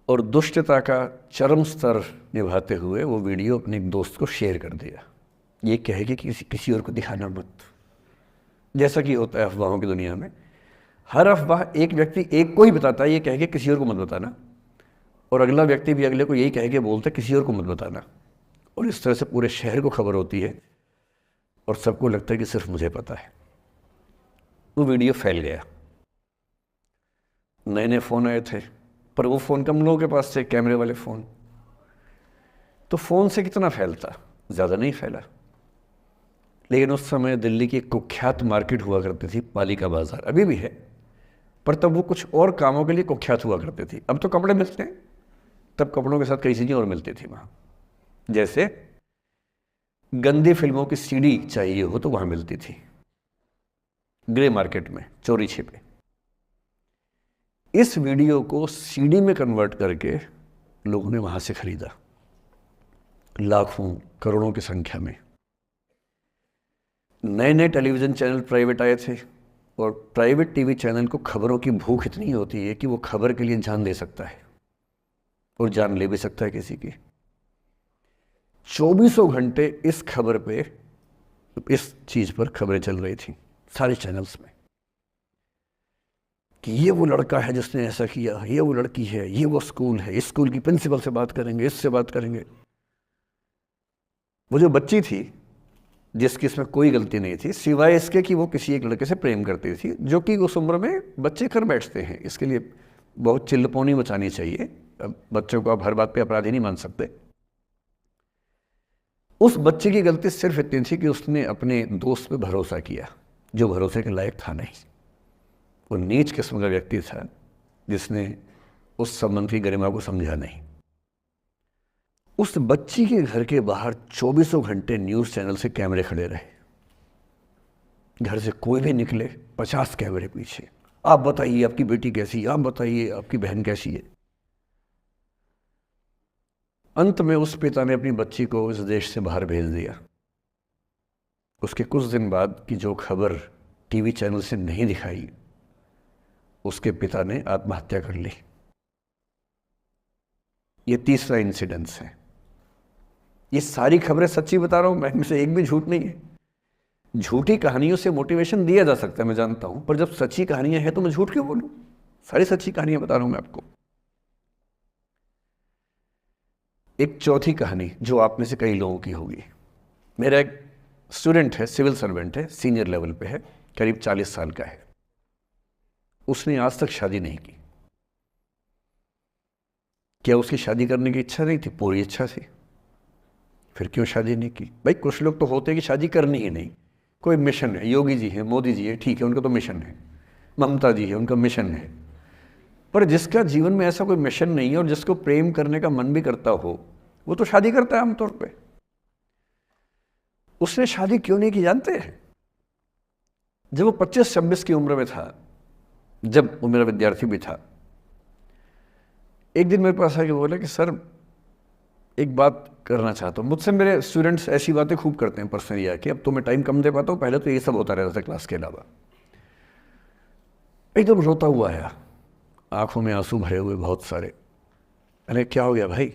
और दुष्टता का चरम स्तर निभाते हुए वो वीडियो अपने एक दोस्त को शेयर कर दिया। ये कहे कि किसी और को दिखाना मत, जैसा कि होता है अफवाहों की दुनिया में। हर अफवाह एक व्यक्ति एक को ही बताता है, ये कह के किसी और को मत बताना, और अगला व्यक्ति भी अगले को यही कह के बोलता है किसी और को मत बताना। और इस तरह से पूरे शहर को खबर होती है और सबको लगता है कि सिर्फ मुझे पता है। वो वीडियो फैल गया। नए नए फ़ोन आए थे, पर वो फ़ोन कम लोगों के पास थे, कैमरे वाले फ़ोन। तो फ़ोन से कितना फैलता, ज़्यादा नहीं फैला। लेकिन उस समय दिल्ली की एक कुख्यात मार्केट हुआ करती थी, पालिका बाज़ार, अभी भी है, पर तब वो कुछ और कामों के लिए कुख्यात हुआ करती थी। अब तो कपड़े मिलते हैं, तब कपड़ों के साथ कई चीज़ें और मिलती थी वहाँ। जैसे गंदी फिल्मों की सीडी चाहिए हो तो वहाँ मिलती थी, ग्रे मार्केट में चोरी छिपे। इस वीडियो को सीडी में कन्वर्ट करके लोगों ने वहाँ से खरीदा, लाखों करोड़ों की संख्या में। नए नए टेलीविज़न चैनल प्राइवेट आए थे, और प्राइवेट टीवी चैनल को खबरों की भूख इतनी होती है कि वो खबर के लिए जान दे सकता है और जान ले भी सकता है किसी की। 24 घंटे इस खबर पे, इस चीज़ पर खबरें चल रही थी सारे चैनल्स में कि ये वो लड़का है जिसने ऐसा किया, ये वो लड़की है, ये वो स्कूल है, इस स्कूल की प्रिंसिपल से बात करेंगे, इससे बात करेंगे। वो जो बच्ची थी जिसकी इसमें कोई गलती नहीं थी, सिवाय इसके कि वो किसी एक लड़के से प्रेम करती थी, जो कि उस उम्र में बच्चे कर बैठते हैं। इसके लिए बहुत चिल्लपौनी मचानी चाहिए। बच्चों को आप हर बात पे अपराधी नहीं मान सकते। उस बच्चे की गलती सिर्फ इतनी थी कि उसने अपने दोस्त पे भरोसा किया, जो भरोसे के लायक था नहीं। वो नीच किस्म का व्यक्ति था जिसने उस संबंध की गरिमा को समझा नहीं। उस बच्ची के घर के बाहर 24 घंटे न्यूज़ चैनल से कैमरे खड़े रहे। घर से कोई भी निकले 50 कैमरे पीछे, आप बताइए आपकी बेटी कैसी है, आप बताइए आपकी बहन कैसी है। अंत में उस पिता ने अपनी बच्ची को इस देश से बाहर भेज दिया। उसके कुछ दिन बाद की जो खबर टीवी चैनल से नहीं दिखाई, उसके पिता ने आत्महत्या कर ली। ये तीसरा इंसिडेंस है। ये सारी खबरें सच्ची बता रहा हूँ मैं, इनमें से एक भी झूठ नहीं है। झूठी कहानियों से मोटिवेशन दिया जा सकता है, मैं जानता हूँ, पर जब सच्ची कहानियां हैं तो मैं झूठ क्यों बोलूँ? सारी सच्ची कहानियां बता रहा हूँ मैं आपको। एक चौथी कहानी जो आप में से कई लोगों की होगी। मेरा एक स्टूडेंट है, सिविल सर्वेंट है, सीनियर लेवल पे है, करीब 40 साल का है। उसने आज तक शादी नहीं की। क्या उसकी शादी करने की इच्छा नहीं थी? पूरी इच्छा थी। फिर क्यों शादी नहीं की? भाई कुछ लोग तो होते हैं कि शादी करनी ही नहीं, कोई मिशन है। योगी जी हैं, मोदी जी है, ठीक है, उनका तो मिशन है। ममता जी है, उनका मिशन है। पर जिसका जीवन में ऐसा कोई मिशन नहीं है और जिसको प्रेम करने का मन भी करता हो, वो तो शादी करता है आमतौर पे। उसने शादी क्यों नहीं की जानते हैं? जब वो 25-26 की उम्र में था, जब वो मेरा विद्यार्थी भी था, एक दिन मेरे पास आके बोला कि सर एक बात करना चाहता हूँ। मुझसे मेरे स्टूडेंट्स ऐसी बातें खूब करते हैं पर्सनली आके, अब तो मैं टाइम कम दे पाता हूँ, पहले तो ये सब होता रहता था क्लास के अलावा। एकदम रोता हुआ आया, आंखों में आंसू भरे हुए बहुत सारे। अरे क्या हो गया भाई?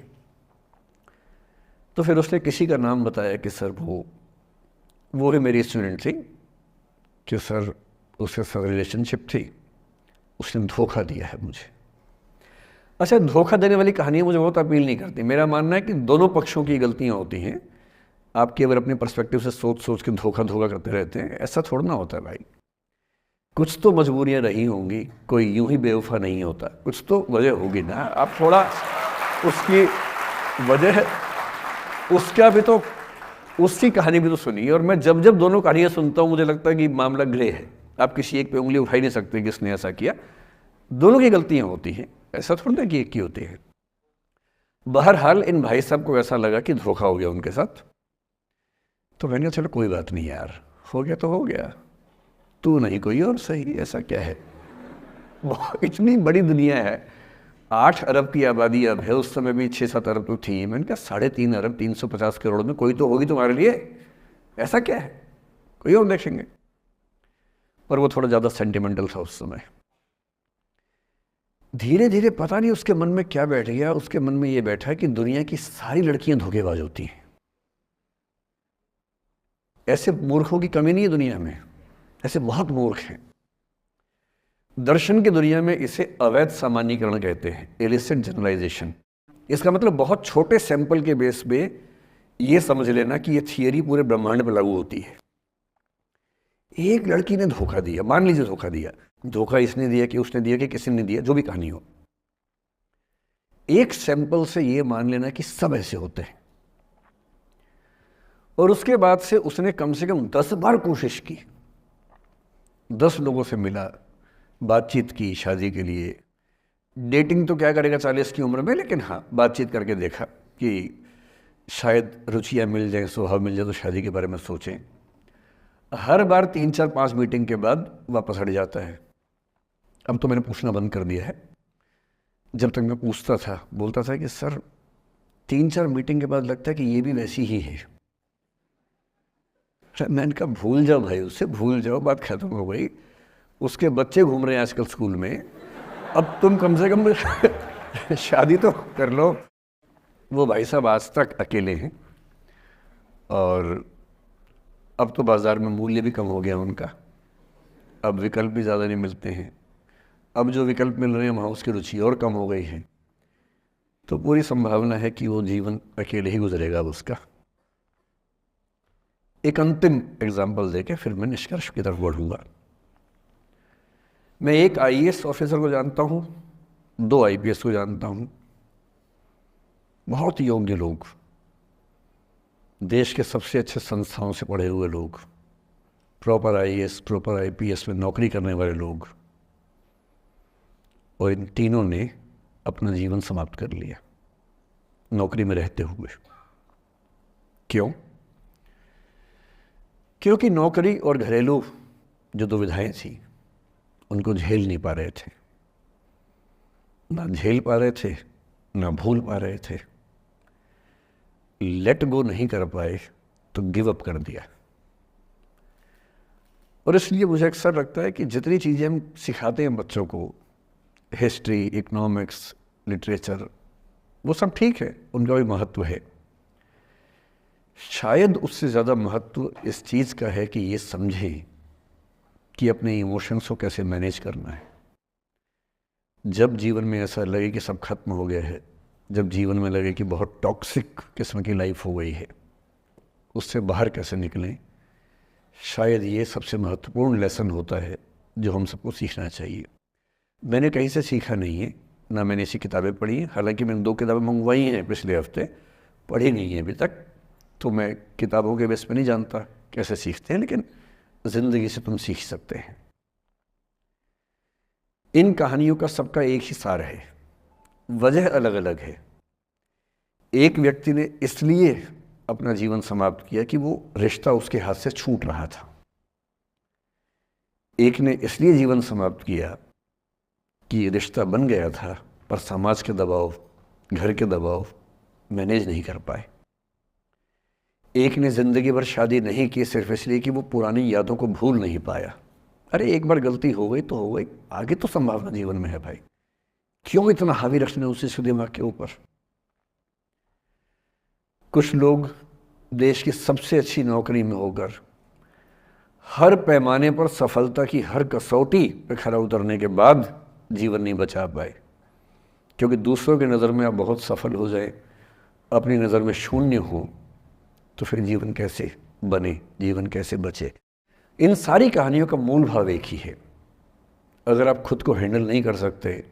तो फिर उसने किसी का नाम बताया कि सर वो भी मेरी स्टूडेंट थी, कि सर उसके साथ रिलेशनशिप थी, उसने धोखा दिया है मुझे। अच्छा, धोखा देने वाली कहानियाँ मुझे बहुत अपील नहीं करती। मेरा मानना है कि दोनों पक्षों की गलतियाँ होती हैं। आप केवल अपने पर्सपेक्टिव से सोच सोच के धोखा करते रहते हैं, ऐसा थोड़ा ना होता है भाई। कुछ तो मजबूरियाँ रही होंगी, कोई यूं ही बेवफा नहीं होता, कुछ तो वजह होगी ना। आप थोड़ा उसकी वजह, उसका भी तो, उसकी कहानी भी तो सुनिए। और मैं जब जब दोनों कहानियाँ सुनता हूँ मुझे लगता है कि मामला ग्रे है। आप किसी एक पे उंगली उठा ही नहीं सकते कि इसने ऐसा किया। दोनों की गलतियाँ होती हैं, ऐसा थोड़ा ना कि एक की होती है। बहरहाल इन भाई साहब को ऐसा लगा कि धोखा हो गया उनके साथ। तो मैंने कहा चलो कोई बात नहीं यार, हो गया तो हो गया, तू नहीं कोई और सही, ऐसा क्या है। इतनी बड़ी दुनिया है, 8 अरब की आबादी अब है, उस समय भी 6-7 अरब तो थी। मैंने कहा 3.5 अरब 350 करोड़ में कोई तो होगी तुम्हारे लिए, ऐसा क्या है, कोई और देखेंगे। पर वो थोड़ा ज़्यादा सेंटिमेंटल था उस समय। धीरे धीरे पता नहीं उसके मन में क्या बैठ गया, उसके मन में ये बैठा कि दुनिया की सारी लड़कियां धोखेबाज होती हैं। ऐसे मूर्खों की कमी नहीं है दुनिया में, ऐसे बहुत मूर्ख हैं। दर्शन की दुनिया में इसे अवैध सामान्यीकरण कहते हैं, इलिसिट जनरलाइजेशन। इसका मतलब बहुत छोटे सैंपल के बेस पे ये समझ लेना कि ये थियरी पूरे ब्रह्मांड पर लागू होती है। एक लड़की ने धोखा दिया, मान लीजिए धोखा दिया, धोखा इसने दिया कि उसने दिया कि किसी ने दिया, जो भी कहानी हो, एक सैंपल से ये मान लेना कि सब ऐसे होते हैं। और उसके बाद से उसने कम से कम 10 बार कोशिश की, 10 लोगों से मिला, बातचीत की शादी के लिए। डेटिंग तो क्या करेगा 40 की उम्र में, लेकिन हाँ बातचीत करके देखा कि शायद रुचियाँ मिल जाएं, स्वभाव मिल जाए तो शादी के बारे में सोचें। हर बार 3-4-5 मीटिंग के बाद वापस हट जाता है। अब तो मैंने पूछना बंद कर दिया है। जब तक मैं पूछता था, बोलता था कि सर 3-4 मीटिंग के बाद लगता है कि ये भी वैसी ही है। मैंने कहा भूल जाओ भाई, उससे भूल जाओ, बात खत्म हो गई। उसके बच्चे घूम रहे हैं आजकल स्कूल में, अब तुम कम से कम शादी तो कर लो। वो भाई साहब आज तक अकेले हैं और अब तो बाज़ार में मूल्य भी कम हो गया उनका, अब विकल्प भी ज़्यादा नहीं मिलते हैं। अब जो विकल्प मिल रहे हैं वहाँ उसकी रुचि और कम हो गई है। तो पूरी संभावना है कि वो जीवन अकेले ही गुजरेगा अब उसका। एक अंतिम एग्जाम्पल देके फिर मैं निष्कर्ष की तरफ बढ़ूँगा। मैं एक IAS ऑफिसर को जानता हूँ, 2 IPS को जानता हूँ, बहुत योग्य लोग, देश के सबसे अच्छे संस्थाओं से पढ़े हुए लोग, प्रॉपर IAS प्रॉपर IPS में नौकरी करने वाले लोग, और इन तीनों ने अपना जीवन समाप्त कर लिया नौकरी में रहते हुए। क्यों? क्योंकि नौकरी और घरेलू जो दुविधाएं थी उनको झेल नहीं पा रहे थे, ना झेल पा रहे थे, ना भूल पा रहे थे। लेट गो नहीं कर पाए तो गिव अप कर दिया। और इसलिए मुझे अक्सर लगता है कि जितनी चीज़ें हम सिखाते हैं बच्चों को, हिस्ट्री, इकोनॉमिक्स, लिटरेचर, वो सब ठीक है, उनका भी महत्व है। शायद उससे ज़्यादा महत्व इस चीज़ का है कि ये समझें कि अपने इमोशंस को कैसे मैनेज करना है। जब जीवन में ऐसा लगे कि सब खत्म हो गया है, जब जीवन में लगे कि बहुत टॉक्सिक किस्म की लाइफ हो गई है, उससे बाहर कैसे निकलें, शायद ये सबसे महत्वपूर्ण लेसन होता है जो हम सबको सीखना चाहिए। मैंने कहीं से सीखा नहीं है, ना मैंने ऐसी किताबें पढ़ी हैं। हालांकि मैंने 2 किताबें मंगवाई हैं पिछले हफ्ते, पढ़ी नहीं है अभी तक, तो मैं किताबों के बेस पे नहीं जानता कैसे सीखते हैं, लेकिन ज़िंदगी से तुम सीख सकते हैं। इन कहानियों का सबका एक ही सार है, वजह अलग अलग है। एक व्यक्ति ने इसलिए अपना जीवन समाप्त किया कि वो रिश्ता उसके हाथ से छूट रहा था। एक ने इसलिए जीवन समाप्त किया कि रिश्ता बन गया था, पर समाज के दबाव, घर के दबाव मैनेज नहीं कर पाए। एक ने ज़िंदगी भर शादी नहीं की सिर्फ इसलिए कि वो पुरानी यादों को भूल नहीं पाया। अरे एक बार गलती हो गई तो हो गई, आगे तो संभावना जीवन में है भाई, क्यों इतना हावी रखने उसी से दिमाग के ऊपर। कुछ लोग देश की सबसे अच्छी नौकरी में होकर हर पैमाने पर सफलता की हर कसौटी पे खरा उतरने के बाद जीवन नहीं बचा पाए, क्योंकि दूसरों की नज़र में आप बहुत सफल हो जाए, अपनी नज़र में शून्य हो, तो फिर जीवन कैसे बने, जीवन कैसे बचे। इन सारी कहानियों का मूल भाव एक ही है। अगर आप खुद को हैंडल नहीं कर सकते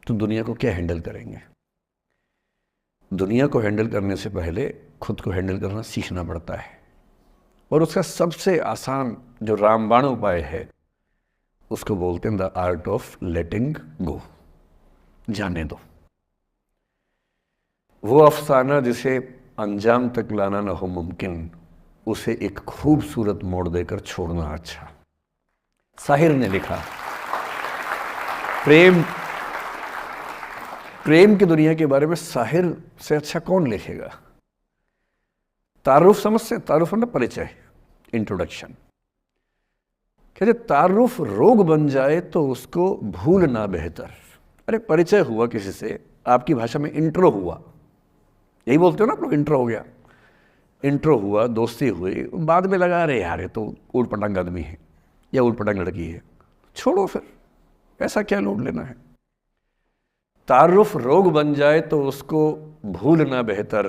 तो दुनिया को क्या हैंडल करेंगे। दुनिया को हैंडल करने से पहले खुद को हैंडल करना सीखना पड़ता है, और उसका सबसे आसान जो रामबाण उपाय है उसको बोलते हैं द आर्ट ऑफ लेटिंग गो, जाने दो। वो अफसाना जिसे अंजाम तक लाना ना हो मुमकिन, उसे एक खूबसूरत मोड़ देकर छोड़ना अच्छा। साहिर ने लिखा, प्रेम की दुनिया के बारे में साहिर से अच्छा कौन लिखेगा। तारुफ समझते हैं, तारुफ मतलब परिचय, इंट्रोडक्शन। कहते तारुफ रोग बन जाए तो उसको भूलना बेहतर। अरे परिचय हुआ किसी से, आपकी भाषा में इंट्रो हुआ, यही बोलते हो ना आप लोग, इंट्रो हो गया, इंट्रो हुआ, दोस्ती हुई, बाद में लगा रहे यार ये तो ऊट पटांग आदमी है या ऊट पटांग लड़की है, छोड़ो फिर, ऐसा क्या लोड लेना है। तारुफ रोग बन जाए तो उसको भूलना बेहतर,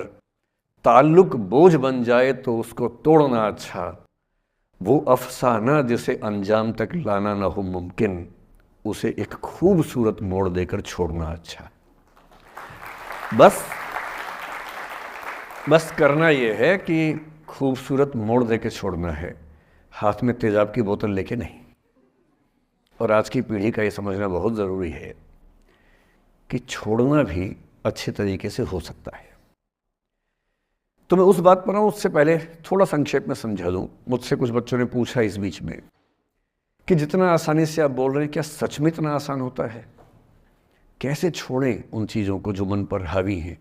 ताल्लुक बोझ बन जाए तो उसको तोड़ना अच्छा। वो अफसाना जिसे अंजाम तक लाना ना हो मुमकिन, उसे एक खूबसूरत मोड़ देकर छोड़ना अच्छा। बस करना यह है कि खूबसूरत मोड़ देकर छोड़ना है, हाथ में तेजाब की बोतल लेके नहीं। और आज की पीढ़ी का ये समझना बहुत ज़रूरी है कि छोड़ना भी अच्छे तरीके से हो सकता है। तो मैं उस बात पर आऊँ उससे पहले थोड़ा संक्षेप में समझा दूँ। मुझसे कुछ बच्चों ने पूछा इस बीच में कि जितना आसानी से आप बोल रहे हैं, क्या सच में इतना आसान होता है? कैसे छोड़ें उन चीज़ों को जो मन पर हावी हैं,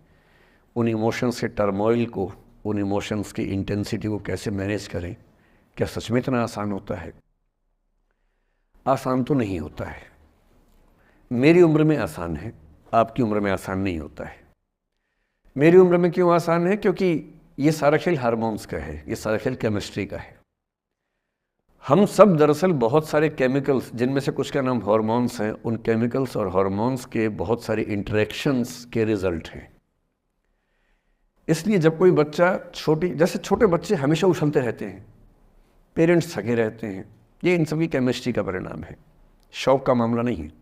उन इमोशंस के टर्मोइल को, उन इमोशंस की इंटेंसिटी को कैसे मैनेज करें? क्या सच में इतना आसान होता है? आसान तो नहीं होता है। मेरी उम्र में आसान है, आपकी उम्र में आसान नहीं होता है। मेरी उम्र में क्यों आसान है? क्योंकि ये सारा खेल हार्मोन्स का है, ये सारा खेल केमिस्ट्री का है। हम सब दरअसल बहुत सारे केमिकल्स, जिनमें से कुछ का नाम हार्मोन्स हैं, उन केमिकल्स और हार्मोन्स के बहुत सारे इंटरेक्शंस के रिजल्ट हैं। इसलिए जब कोई बच्चा जैसे छोटे बच्चे हमेशा उछलते रहते हैं, पेरेंट्स थके रहते हैं, ये इन सभी केमिस्ट्री का परिणाम है, शौक का मामला नहीं है।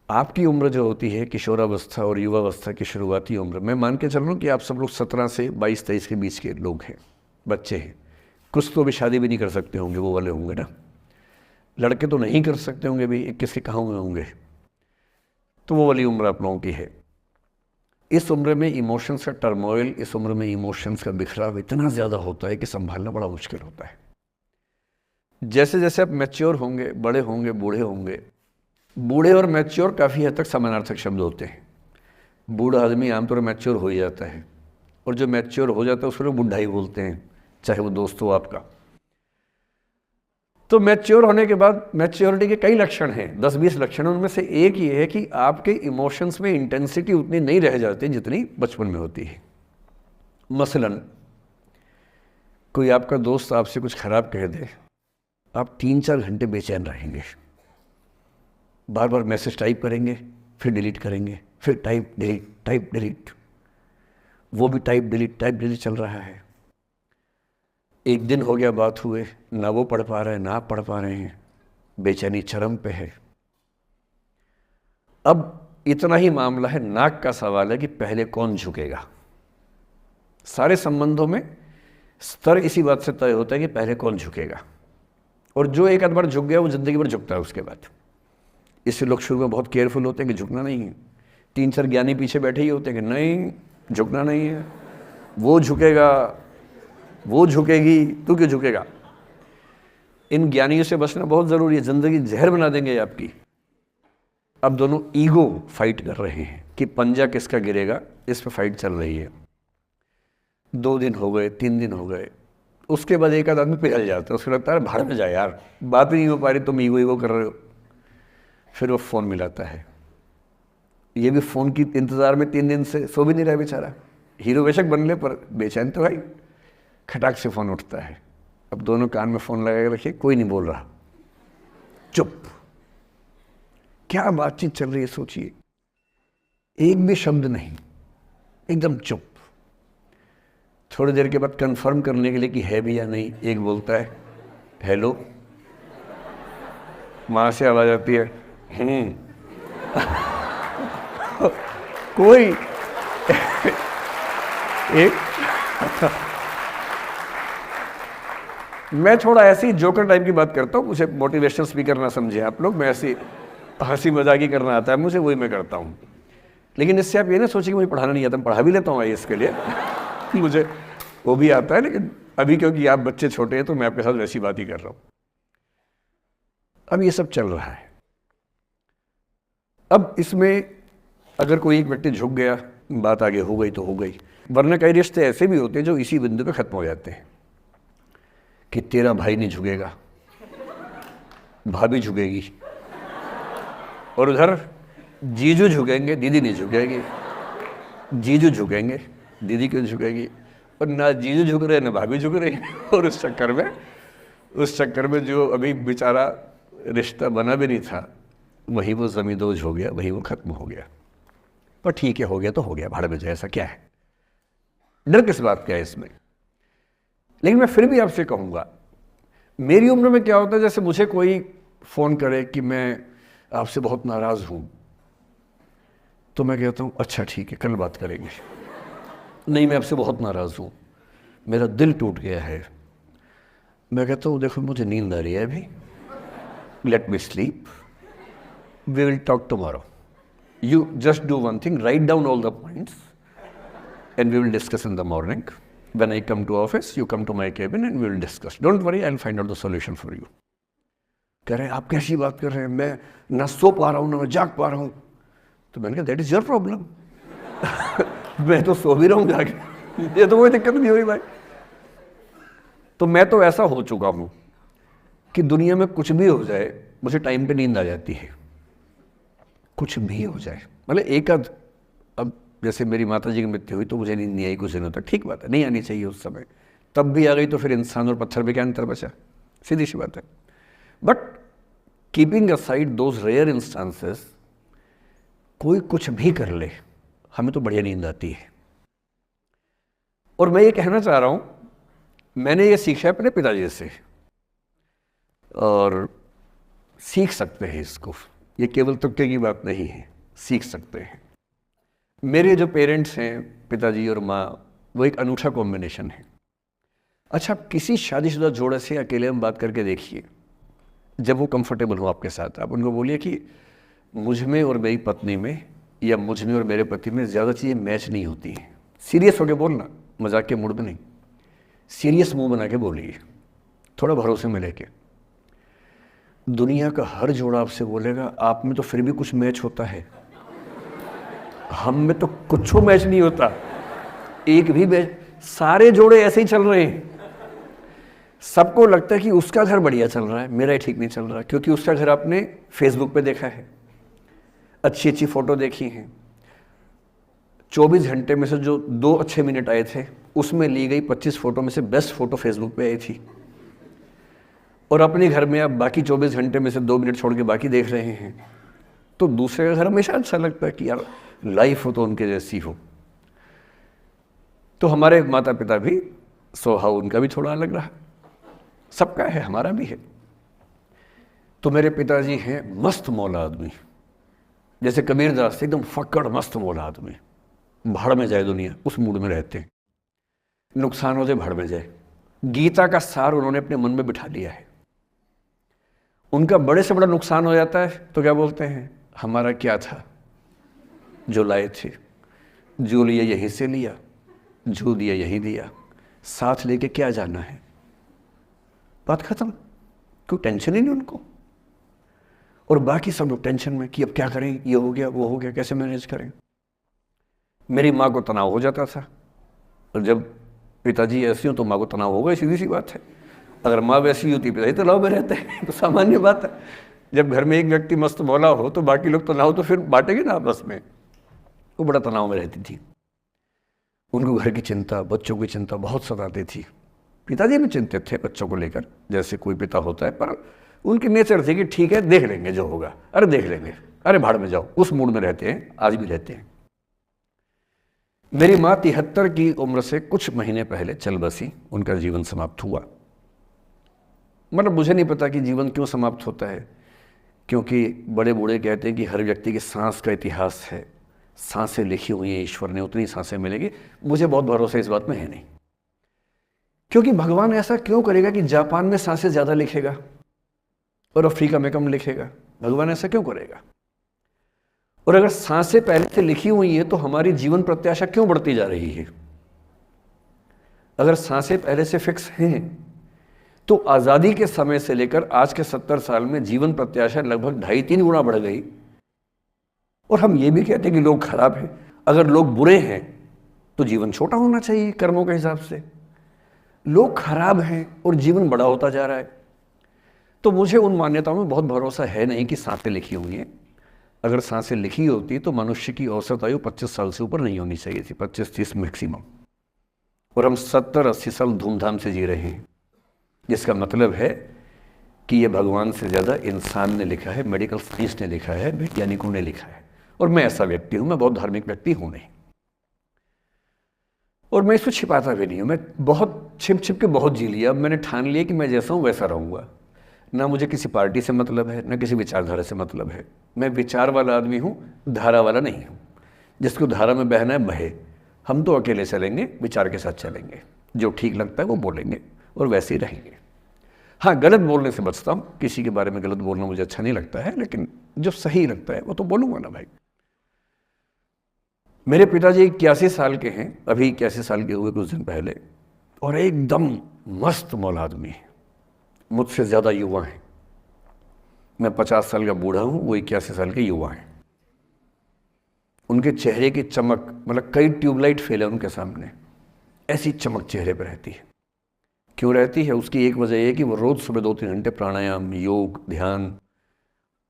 आपकी उम्र जो होती है, किशोरावस्था और युवावस्था की शुरुआती उम्र, मैं मान के चल रहा हूँ कि आप सब लोग 17 से 22-23 के बीच के लोग हैं, बच्चे हैं। कुछ तो अभी शादी भी नहीं कर सकते होंगे, वो वाले होंगे ना। लड़के तो नहीं कर सकते होंगे भी, 21 के कहाँ हुए होंगे, तो वो वाली उम्र आप लोगों की है। इस उम्र में इमोशंस का टर्मोइल, इस उम्र में इमोशंस का बिखराव इतना ज़्यादा होता है कि संभालना बड़ा मुश्किल होता है। जैसे जैसे आप मैच्योर होंगे, बड़े होंगे, बूढ़े होंगे, बूढ़े और मैच्योर काफ़ी हद तक समानार्थक शब्द होते हैं। बूढ़ा आदमी आमतौर पर मैच्योर हो ही जाता है, और जो मैच्योर हो जाता है उसको लोग बुढ़ा ही बोलते हैं, चाहे वो दोस्त हो आपका। तो मैच्योर होने के बाद मैच्योरिटी के कई लक्षण हैं, 10-20 लक्षण, उनमें से एक ये है कि आपके इमोशंस में इंटेंसिटी उतनी नहीं रह जाती जितनी बचपन में होती है। मसलन कोई आपका दोस्त आपसे कुछ खराब कह दे, आप 3-4 घंटे बेचैन रहेंगे, बार बार मैसेज टाइप करेंगे, फिर डिलीट करेंगे, फिर टाइप डिलीट, वो भी टाइप डिलीट चल रहा है। एक दिन हो गया बात हुए, ना वो पढ़ पा रहे हैं ना आप पढ़ पा रहे हैं, बेचैनी चरम पे है। अब इतना ही मामला है, नाक का सवाल है कि पहले कौन झुकेगा। सारे संबंधों में स्तर इसी बात से तय होता है कि पहले कौन झुकेगा, और जो एक आध बार झुक गया वो जिंदगी भर झुकता है उसके बाद। इससे लोग शुरू में बहुत केयरफुल होते हैं कि झुकना नहीं है। 3-4 ज्ञानी पीछे बैठे ही होते हैं कि नहीं झुकना नहीं है, वो झुकेगा, वो झुकेगी, तू क्यों झुकेगा। इन ज्ञानियों से बचना बहुत ज़रूरी है, ज़िंदगी जहर बना देंगे आपकी। अब दोनों ईगो फाइट कर रहे हैं कि पंजा किसका गिरेगा, इस पर फाइट चल रही है। 2 दिन हो गए, 3 दिन हो गए, उसके बाद एक आध आदमी पिघल जाता है, उसको लगता है भाड़ में जाए यार, बात ही नहीं हो पा रही, तुम ईगो कर रहे हो। फिर वो फ़ोन मिलाता है, ये भी फ़ोन की इंतज़ार में 3 दिन से सो भी नहीं रहा बेचारा, हीरो बेशक बन ले पर बेचैन तो भाई। खटाक से फ़ोन उठता है, अब दोनों कान में फ़ोन लगा के रखिए, कोई नहीं बोल रहा, चुप। क्या बातचीत चल रही है सोचिए, एक भी शब्द नहीं, एकदम चुप। थोड़ी देर के बाद कंफर्म करने के लिए कि है भी या नहीं, एक बोलता है हेलो, वहाँ से आवाज़ आती है कोई एक मैं थोड़ा ऐसी जोकर टाइप की बात करता हूँ, मुझे मोटिवेशनल स्पीकर ना समझे आप लोग, मैं ऐसी हंसी मजाक ही करना आता है मुझे, वही मैं करता हूँ। लेकिन इससे आप ये ना सोचिए कि मुझे पढ़ाना नहीं आता, मैं पढ़ा भी लेता हूँ इसके लिए मुझे वो भी आता है, लेकिन अभी क्योंकि आप बच्चे छोटे हैं तो मैं आपके साथ वैसी बात ही कर रहा हूँ। अब ये सब चल रहा है। अब इसमें अगर कोई एक व्यक्ति झुक गया, बात आगे हो गई तो हो गई, वरना कई रिश्ते ऐसे भी होते हैं जो इसी बिंदु पे खत्म हो जाते हैं कि तेरा भाई नहीं झुकेगा, भाभी झुकेगी, और उधर जीजू झुकेंगे, दीदी नहीं झुकेगी, जीजू झुकेंगे, दीदी क्यों झुकेगी, और ना जीजू झुक रहे ना भाभी झुक रही और उस चक्कर में जो अभी बेचारा रिश्ता बना भी नहीं था, वही वो ज़मींदोज़ हो गया, वही वो ख़त्म हो गया। पर ठीक है, हो गया तो हो गया, भाड़ में जाए, ऐसा क्या है, डर किस बात का है इसमें। लेकिन मैं फिर भी आपसे कहूँगा, मेरी उम्र में क्या होता है, जैसे मुझे कोई फ़ोन करे कि मैं आपसे बहुत नाराज़ हूँ, तो मैं कहता हूँ अच्छा ठीक है, कल बात करेंगे। नहीं, मैं आपसे बहुत नाराज़ हूँ, मेरा दिल टूट गया है। मैं कहता हूँ देखो मुझे नींद आ रही है अभी, let me sleep, we will talk tomorrow, you just do one thing, write down all the points and we will discuss in the morning. When I come to office, you come to my cabin and we will discuss. Don't worry, I'll find out the solution for you. कह रहे हैं आप कैसी बात कर रहे हैं, मैं ना सो पा रहा हूँ ना मैं जाग पा रहा हूँ। तो मैंने कहा that is your problem. मैं तो सो भी रहा हूँ जाके, ये तो कोई दिक्कत नहीं हुई भाई। तो मैं तो ऐसा हो चुका हूँ कि दुनिया में कुछ भी हो जाए मुझे टाइम पे नींद आ जाती है, कुछ भी हो जाए। मतलब एक आध, अब जैसे मेरी माता जी की मृत्यु हुई तो मुझे नींद नहीं आई कुछ दिनों तक, ठीक बात है, नहीं आनी चाहिए उस समय, तब भी आ गई तो फिर इंसान और पत्थर में क्या अंतर बचा, सीधी सी बात है। But keeping aside those rare instances, कोई कुछ भी कर ले हमें तो बढ़िया नींद आती है। और मैं ये कहना चाह रहा हूँ, मैंने ये सीखा है अपने पिताजी से, और सीख सकते हैं इसको, ये केवल तुक्के की बात नहीं है, सीख सकते हैं। मेरे जो पेरेंट्स हैं, पिताजी और माँ, वो एक अनूठा कॉम्बिनेशन है। अच्छा, किसी शादीशुदा जोड़े से अकेले में बात करके देखिए, जब वो कंफर्टेबल हो आपके साथ, आप उनको बोलिए कि मुझ में और मेरी पत्नी में, या मुझ में और मेरे पति में ज़्यादा चीज़ें मैच नहीं होती हैं। सीरियस होकर बोलना, मजाक के मूड में नहीं, सीरियस मुंह बना के बोलिए, थोड़ा भरोसे में लेके। दुनिया का हर जोड़ा आपसे बोलेगा आप में तो फिर भी कुछ मैच होता है, हम में तो कुछ मैच नहीं होता, एक भी मैच, सारे जोड़े ऐसे ही चल रहे हैं, सबको लगता है कि उसका घर बढ़िया चल रहा है, मेरा ही ठीक नहीं चल रहा, क्योंकि उसका घर आपने फेसबुक पे देखा है, अच्छी अच्छी फोटो देखी हैं। 24 घंटे में से जो 2 अच्छे मिनट आए थे, उसमें ली गई 25 फोटो में से बेस्ट फोटो फेसबुक पे आई थी। और अपने घर में आप बाकी 24 घंटे में से 2 मिनट छोड़ के बाकी देख रहे हैं, तो दूसरे का घर हमेशा अच्छा लगता है कि यार लाइफ हो तो उनके जैसी हो। तो हमारे माता पिता भी स्वभाव उनका भी थोड़ा अलग रहा, सबका है, हमारा भी है। तो मेरे पिताजी हैं मस्त मौला आदमी, जैसे कबीरदास एकदम फक्कड़ मस्त मौला आदमी, भाड़ में जाए दुनिया उस मूड में रहते हैं, नुकसान हो जाए भाड़ में जाए। गीता का सार उन्होंने अपने मन में बिठा लिया है। उनका बड़े से बड़ा नुकसान हो जाता है तो क्या बोलते हैं, हमारा क्या था जो लाए थे, जो लिया यहीं से लिया, जो दिया यहीं दिया, साथ लेके क्या जाना है, बात खत्म। कोई टेंशन ही नहीं उनको। और बाकी सब लोग टेंशन में कि अब क्या करें, ये हो गया वो हो गया, कैसे मैनेज करें। मेरी माँ को तनाव हो जाता था, और जब पिताजी ऐसे हो तो माँ को तनाव होगा, सीधी सी बात है। अगर माँ वैसी होती पिताजी तनाव में रहते हैं, तो सामान्य बात है। जब घर में एक व्यक्ति मस्त मौला हो तो बाकी लोग तनाव तो फिर बांटेंगे ना आपस में। वो बड़ा तनाव में रहती थी, उनको घर की चिंता, बच्चों की चिंता बहुत सताती थी। पिताजी भी चिंतित थे बच्चों को लेकर, जैसे कोई पिता होता है, पर उनकी नेचर थी कि ठीक है देख लेंगे जो होगा, अरे देख लेंगे, अरे भाड़ में जाओ, उस मूड में रहते हैं, आज भी रहते हैं। मेरी माँ 73 की उम्र से कुछ महीने पहले चल बसी, उनका जीवन समाप्त हुआ। मतलब मुझे नहीं पता कि जीवन क्यों समाप्त होता है, क्योंकि बड़े बूढ़े कहते हैं कि हर व्यक्ति के सांस का इतिहास है, सांसें लिखी हुई हैं ईश्वर ने, उतनी सांसें मिलेंगी। मुझे बहुत भरोसा इस बात में है नहीं, क्योंकि भगवान ऐसा क्यों करेगा कि जापान में सांसें ज़्यादा लिखेगा और अफ्रीका में कम लिखेगा? भगवान ऐसा क्यों करेगा? और अगर सांसें पहले से लिखी हुई हैं तो हमारी जीवन प्रत्याशा क्यों बढ़ती जा रही है? अगर सांसें पहले से फिक्स हैं तो आज़ादी के समय से लेकर आज के 70 साल में जीवन प्रत्याशा लगभग 2.5-3 गुना बढ़ गई। और हम ये भी कहते हैं कि लोग खराब हैं। अगर लोग बुरे हैं तो जीवन छोटा होना चाहिए कर्मों के हिसाब से। लोग खराब हैं और जीवन बड़ा होता जा रहा है। तो मुझे उन मान्यताओं में बहुत भरोसा है नहीं कि सांसें लिखी हुई हैं। अगर सांसें लिखी होती तो मनुष्य की औसत आयु 25 साल से ऊपर नहीं होनी चाहिए थी, 25-30 मैक्सिमम। और हम 70-80 साल धूमधाम से जी रहे हैं, जिसका मतलब है कि ये भगवान से ज़्यादा इंसान ने लिखा है, मेडिकल साइंस ने लिखा है, वैज्ञानिकों ने लिखा है। और मैं ऐसा व्यक्ति हूँ, मैं बहुत धार्मिक व्यक्ति हूँ नहीं, और मैं इसको छिपाता भी नहीं हूँ। मैं बहुत छिप छिप के बहुत जी लिया। अब मैंने ठान लिया कि मैं जैसा हूँ वैसा रहूँगा। ना मुझे किसी पार्टी से मतलब है, ना किसी विचारधारा से मतलब है। मैं विचार वाला आदमी हूँ, धारा वाला नहीं हूँ। जिसको धारा में बहना है बहे, हम तो अकेले चलेंगे, विचार के साथ चलेंगे। जो ठीक लगता है वो बोलेंगे और वैसे ही रहेंगे। हाँ, गलत बोलने से बचता हूँ, किसी के बारे में गलत बोलना मुझे अच्छा नहीं लगता है, लेकिन जो सही लगता है वो तो बोलूँगा ना भाई। मेरे पिताजी 81 साल के हैं, अभी 81 साल के हुए कुछ दिन पहले, और एकदम मस्त मौला आदमी है। मुझसे ज़्यादा युवा हैं। मैं 50 साल का बूढ़ा हूँ, वो 81 साल के युवा हैं। उनके चेहरे की चमक, मतलब कई ट्यूबलाइट फेल है उनके सामने, ऐसी चमक चेहरे पर रहती है। क्यों रहती है? उसकी एक वजह यह कि वो रोज़ सुबह 2-3 घंटे प्राणायाम, योग, ध्यान,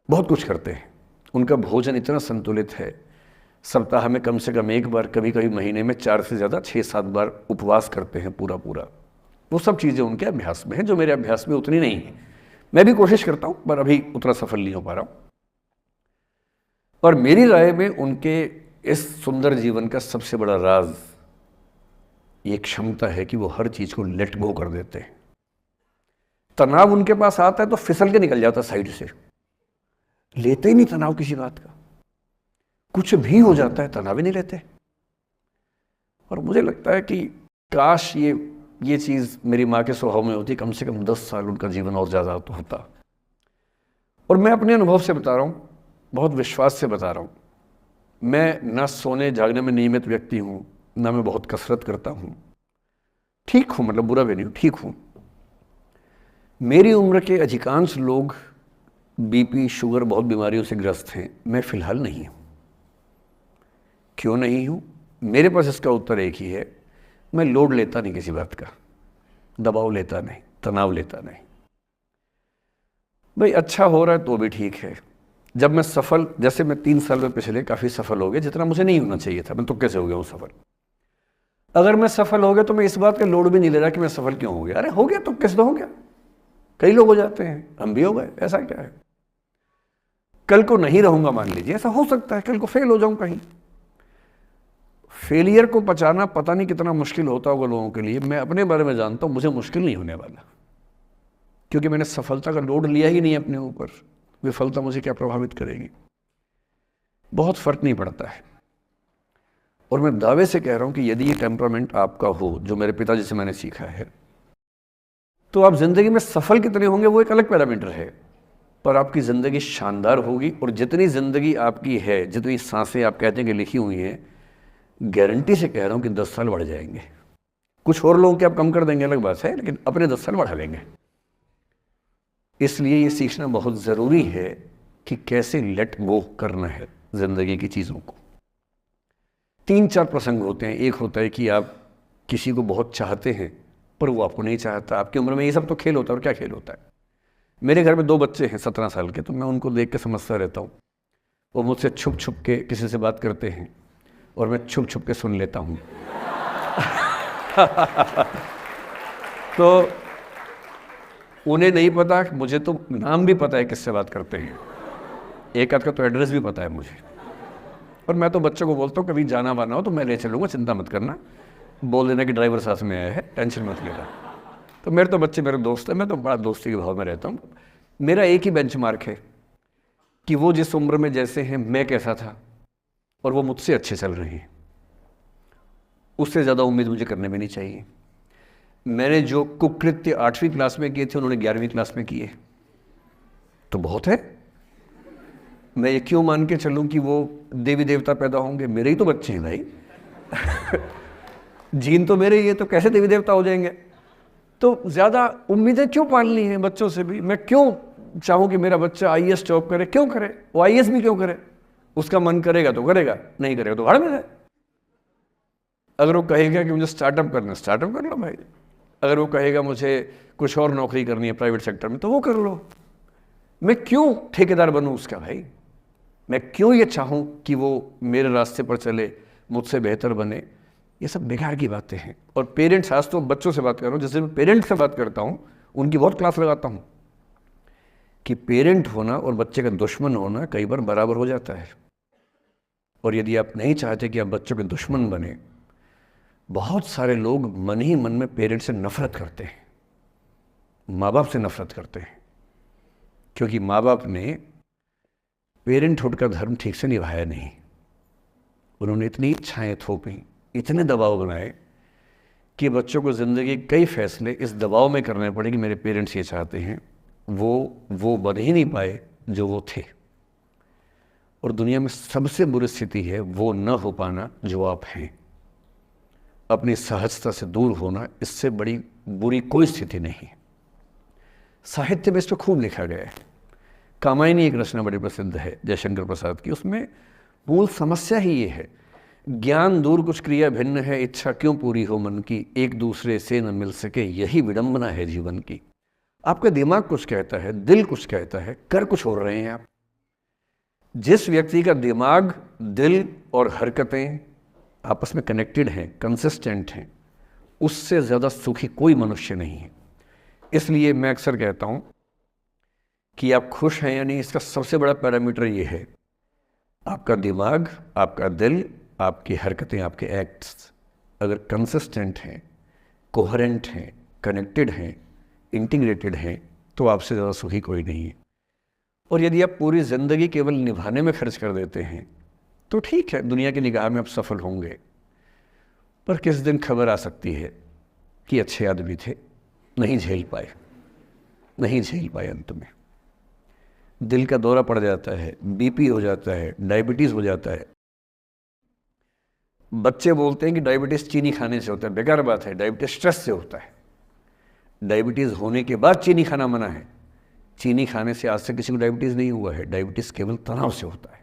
बहुत कुछ करते हैं। उनका भोजन इतना संतुलित है, सप्ताह में कम से कम 1 बार, कभी कभी महीने में 4 से ज़्यादा 6-7 बार उपवास करते हैं पूरा। वो सब चीज़ें उनके अभ्यास में हैं, जो मेरे अभ्यास में उतनी नहीं है। मैं भी कोशिश करता हूँ, पर अभी उतना सफल नहीं हो पा रहा हूँ। और मेरी राय में उनके इस सुंदर जीवन का सबसे बड़ा राज ये क्षमता है कि वो हर चीज़ को लेट गो कर देते हैं। तनाव उनके पास आता है तो फिसल के निकल जाता साइड से, लेते ही नहीं तनाव किसी बात का। कुछ भी हो जाता है तनाव ही नहीं लेते। और मुझे लगता है कि काश ये चीज़ मेरी माँ के स्वभाव में होती, कम से कम 10 साल उनका जीवन और ज़्यादा तो होता। और मैं अपने अनुभव से बता रहा हूँ, बहुत विश्वास से बता रहा हूँ। मैं ना सोने जागने में नियमित व्यक्ति हूँ, ना मैं बहुत कसरत करता हूँ। ठीक हूँ, मतलब बुरा भी नहीं हूँ, ठीक हूँ। मेरी उम्र के अधिकांश लोग बीपी, शुगर, बहुत बीमारियों से ग्रस्त हैं। मैं फिलहाल नहीं हूँ। क्यों नहीं हूँ? मेरे पास इसका उत्तर एक ही है, मैं लोड लेता नहीं किसी बात का, दबाव लेता नहीं। तनाव लेता नहीं। भाई अच्छा हो रहा है तो भी ठीक है। जब मैं सफल, जैसे मैं 3 साल में पिछले काफ़ी सफल हो गया, जितना मुझे नहीं होना चाहिए था, मैं तो कैसे हो गया हूँ सफल। अगर मैं सफल हो गया तो मैं इस बात का लोड भी नहीं ले रहा कि मैं सफल क्यों हो गया। अरे हो गया तो कैसे तो हो गया, कई लोग हो जाते हैं, हम भी हो गए, ऐसा क्या है। कल को नहीं रहूंगा, मान लीजिए, ऐसा हो सकता है, कल को फेल हो जाऊं कहीं। फेलियर को पचाना पता नहीं कितना मुश्किल होता होगा लोगों के लिए। मैं अपने बारे में जानता हूं, मुझे मुश्किल नहीं होने वाला, क्योंकि मैंने सफलता का लोड लिया ही नहीं अपने ऊपर। विफलता मुझे क्या प्रभावित करेगी, बहुत फर्क नहीं पड़ता है। और मैं दावे से कह रहा हूं कि यदि ये टेम्परामेंट आपका हो, जो मेरे पिताजी से मैंने सीखा है, तो आप जिंदगी में सफल कितने होंगे वो एक अलग पैरामीटर है, पर आपकी ज़िंदगी शानदार होगी। और जितनी ज़िंदगी आपकी है, जितनी सांसें आप कहते हैं कि लिखी हुई हैं, गारंटी से कह रहा हूँ कि 10 साल बढ़ जाएंगे। कुछ और लोगों के आप कम कर देंगे अलग बात है, लेकिन अपने 10 साल बढ़ा लेंगे। इसलिए ये सीखना बहुत ज़रूरी है कि कैसे लेट गो करना है ज़िंदगी की चीज़ों को। 3-4 प्रसंग होते हैं। एक होता है कि आप किसी को बहुत चाहते हैं पर वो आपको नहीं चाहता। आपकी उम्र में ये सब तो खेल होता है, और क्या खेल होता है। मेरे घर में 2 बच्चे हैं 17 साल के, तो मैं उनको देख के समझता रहता हूँ। वो मुझसे छुप छुप के किसी से बात करते हैं और मैं छुप छुप के सुन लेता हूँ। तो उन्हें नहीं पता, मुझे तो नाम भी पता है किससे बात करते हैं, एक आध का तो एड्रेस भी पता है मुझे। और मैं तो बच्चों को बोलता हूँ कभी जाना वाना हो तो मैं ले चलूँगा, चिंता मत करना, बोल देना कि ड्राइवर साथ में आया है, टेंशन मत लेना। तो मेरे तो बच्चे मेरे दोस्त हैं, मैं तो बड़ा दोस्ती के भाव में रहता हूँ। मेरा एक ही बेंचमार्क है कि वो जिस उम्र में जैसे हैं मैं कैसा था, और वो मुझसे अच्छे चल रहे हैं। उससे ज़्यादा उम्मीद मुझे करने में नहीं चाहिए। मैंने जो कुकृत्य 8वीं क्लास में किए थे उन्होंने 11वीं क्लास में किए, तो बहुत है। मैं ये क्यों मान के चलूँ कि वो देवी देवता पैदा होंगे, मेरे ही तो बच्चे हैं भाई। जीन तो मेरे ही है, तो कैसे देवी देवता हो जाएंगे। तो ज़्यादा उम्मीदें क्यों पालनी है बच्चों से भी। मैं क्यों चाहूँ कि मेरा बच्चा IAS जॉब करे, क्यों करे, वो IAS भी क्यों करे। उसका मन करेगा तो करेगा, नहीं करेगा तो भाड़ में जाए। अगर वो कहेगा कि मुझे स्टार्टअप करना है, स्टार्टअप कर लो भाई। अगर वो कहेगा मुझे कुछ और नौकरी करनी है प्राइवेट सेक्टर में, तो वो कर लो। मैं क्यों ठेकेदार बनूं उसका भाई। मैं क्यों ये चाहूँ कि वो मेरे रास्ते पर चले, मुझसे बेहतर बने। ये सब बेकार की बातें हैं। और पेरेंट्स, आज तो बच्चों से बात कर रहा हूँ, जैसे मैं पेरेंट्स से बात करता हूँ उनकी बहुत क्लास लगाता हूँ कि पेरेंट होना और बच्चे का दुश्मन होना कई बार बराबर हो जाता है। और यदि आप नहीं चाहते कि आप बच्चों के दुश्मन बने, बहुत सारे लोग मन ही मन में पेरेंट्स से नफरत करते हैं, माँ बाप से नफरत करते हैं, क्योंकि माँ बाप ने पेरेंटहुड का धर्म ठीक से निभाया नहीं। उन्होंने इतनी इच्छाएं थोपी, इतने दबाव बनाए कि बच्चों को ज़िंदगी कई फैसले इस दबाव में करने पड़े कि मेरे पेरेंट्स ये चाहते हैं, वो बन ही नहीं पाए जो वो थे। और दुनिया में सबसे बुरी स्थिति है वो न हो पाना जो आप हैं। अपनी सहजता से दूर होना, इससे बड़ी बुरी कोई स्थिति नहीं। साहित्य में इस पर खूब लिखा गया है। कामायनी एक रचना बड़ी प्रसिद्ध है जयशंकर प्रसाद की, उसमें मूल समस्या ही ये है, ज्ञान दूर कुछ क्रिया भिन्न है, इच्छा क्यों पूरी हो मन की, एक दूसरे से न मिल सके यही विडंबना है जीवन की। आपका दिमाग कुछ कहता है, दिल कुछ कहता है, कर कुछ हो रहे हैं आप। जिस व्यक्ति का दिमाग, दिल और हरकतें आपस में कनेक्टेड हैं, कंसिस्टेंट हैं, उससे ज़्यादा सुखी कोई मनुष्य नहीं है। इसलिए मैं अक्सर कहता हूँ कि आप खुश हैं या नहीं, इसका सबसे बड़ा पैरामीटर ये है, आपका दिमाग, आपका दिल, आपकी हरकतें, आपके एक्ट्स अगर कंसिस्टेंट हैं, कोहेरेंट हैं, कनेक्टेड हैं, इंटीग्रेटेड हैं, तो आपसे ज़्यादा सुखी कोई नहीं है। और यदि आप पूरी ज़िंदगी केवल निभाने में खर्च कर देते हैं तो ठीक है, दुनिया की निगाह में आप सफल होंगे, पर किस दिन खबर आ सकती है कि अच्छे आदमी थे, नहीं झेल पाए, अंत में दिल का दौरा पड़ जाता है, BP हो जाता है, डायबिटीज़ हो जाता है। बच्चे बोलते हैं कि डायबिटीज़ चीनी खाने से होता है, बेकार बात है, डायबिटीज़ स्ट्रेस से होता है। डायबिटीज़ होने के बाद चीनी खाना मना है। चीनी खाने से आज से किसी को डायबिटीज़ नहीं हुआ है, डायबिटीज़ केवल तनाव से होता है।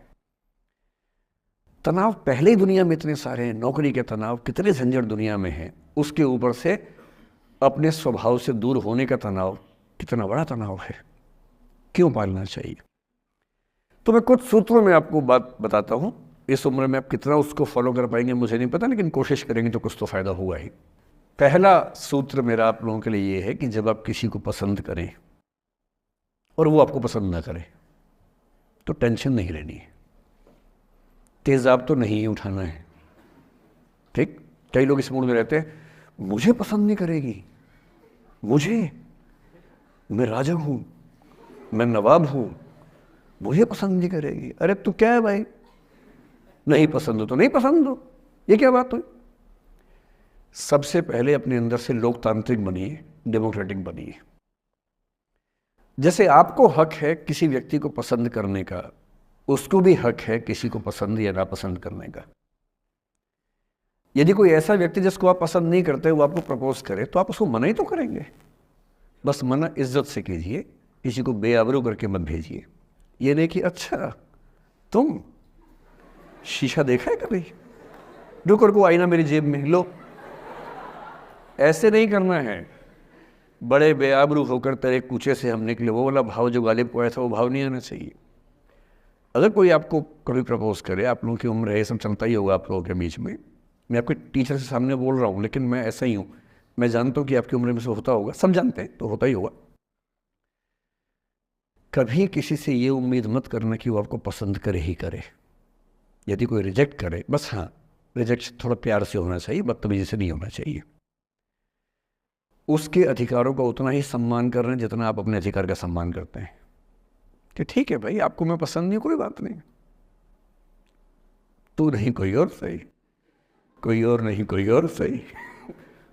तनाव पहले ही दुनिया में इतने सारे हैं, नौकरी के तनाव, कितने झंझट दुनिया में हैं, उसके ऊपर से अपने स्वभाव से दूर होने का तनाव कितना बड़ा तनाव है, क्यों पालना चाहिए? तो मैं कुछ सूत्रों में आपको बात बताता हूँ। इस उम्र में आप कितना उसको फॉलो कर पाएंगे मुझे नहीं पता, लेकिन कोशिश करेंगे तो कुछ तो फ़ायदा होगा ही। पहला सूत्र मेरा आप लोगों के लिए ये है कि जब आप किसी को पसंद करें और वो आपको पसंद ना करे तो टेंशन नहीं लेनी है, तेज़ाब तो नहीं उठाना है। ठीक, कई लोग इस मूड में रहते हैं, मुझे पसंद नहीं करेगी, मैं राजा हूँ, मैं नवाब हूँ, मुझे पसंद नहीं करेगी। अरे तू क्या है भाई, नहीं पसंद हो तो नहीं पसंद हो, ये क्या बात हुई? सबसे पहले अपने अंदर से लोकतांत्रिक बनिए, डेमोक्रेटिक बनिए। जैसे आपको हक है किसी व्यक्ति को पसंद करने का, उसको भी हक है किसी को पसंद या नापसंद करने का। यदि कोई ऐसा व्यक्ति जिसको आप पसंद नहीं करते वो आपको प्रपोज करे तो आप उसको मना ही तो करेंगे। बस मना इज्जत से कीजिए, किसी को बेआबरू करके मत भेजिए। ये नहीं कि अच्छा तुम शीशा देखा है कभी, रुको रुको आईना मेरी जेब में लो, ऐसे नहीं करना है। बड़े बेआबरू होकर तेरे कूचे से हम निकले, वो वाला भाव जो गालिब को आया था वो भाव नहीं आना चाहिए। अगर कोई आपको कभी प्रपोज करे, आप लोगों की उम्र है, ये सब चलता ही होगा आप लोगों के बीच में, मैं आपके टीचर से सामने बोल रहा हूँ लेकिन मैं ऐसा ही हूँ, मैं जानता हूँ कि आपकी उम्र में से होता होगा, सब जानते हैं तो होता ही होगा। कभी किसी से ये उम्मीद मत करना कि वो आपको पसंद करे ही करे। यदि कोई रिजेक्ट करे, बस हाँ रिजेक्शन थोड़ा प्यार से होना चाहिए, बदतमीजी से नहीं होना चाहिए। उसके अधिकारों का उतना ही सम्मान कर रहे हैं जितना आप अपने अधिकार का सम्मान करते हैं कि ठीक है भाई आपको मैं पसंद नहीं, कोई बात नहीं, तू नहीं कोई और सही, कोई और नहीं कोई और सही,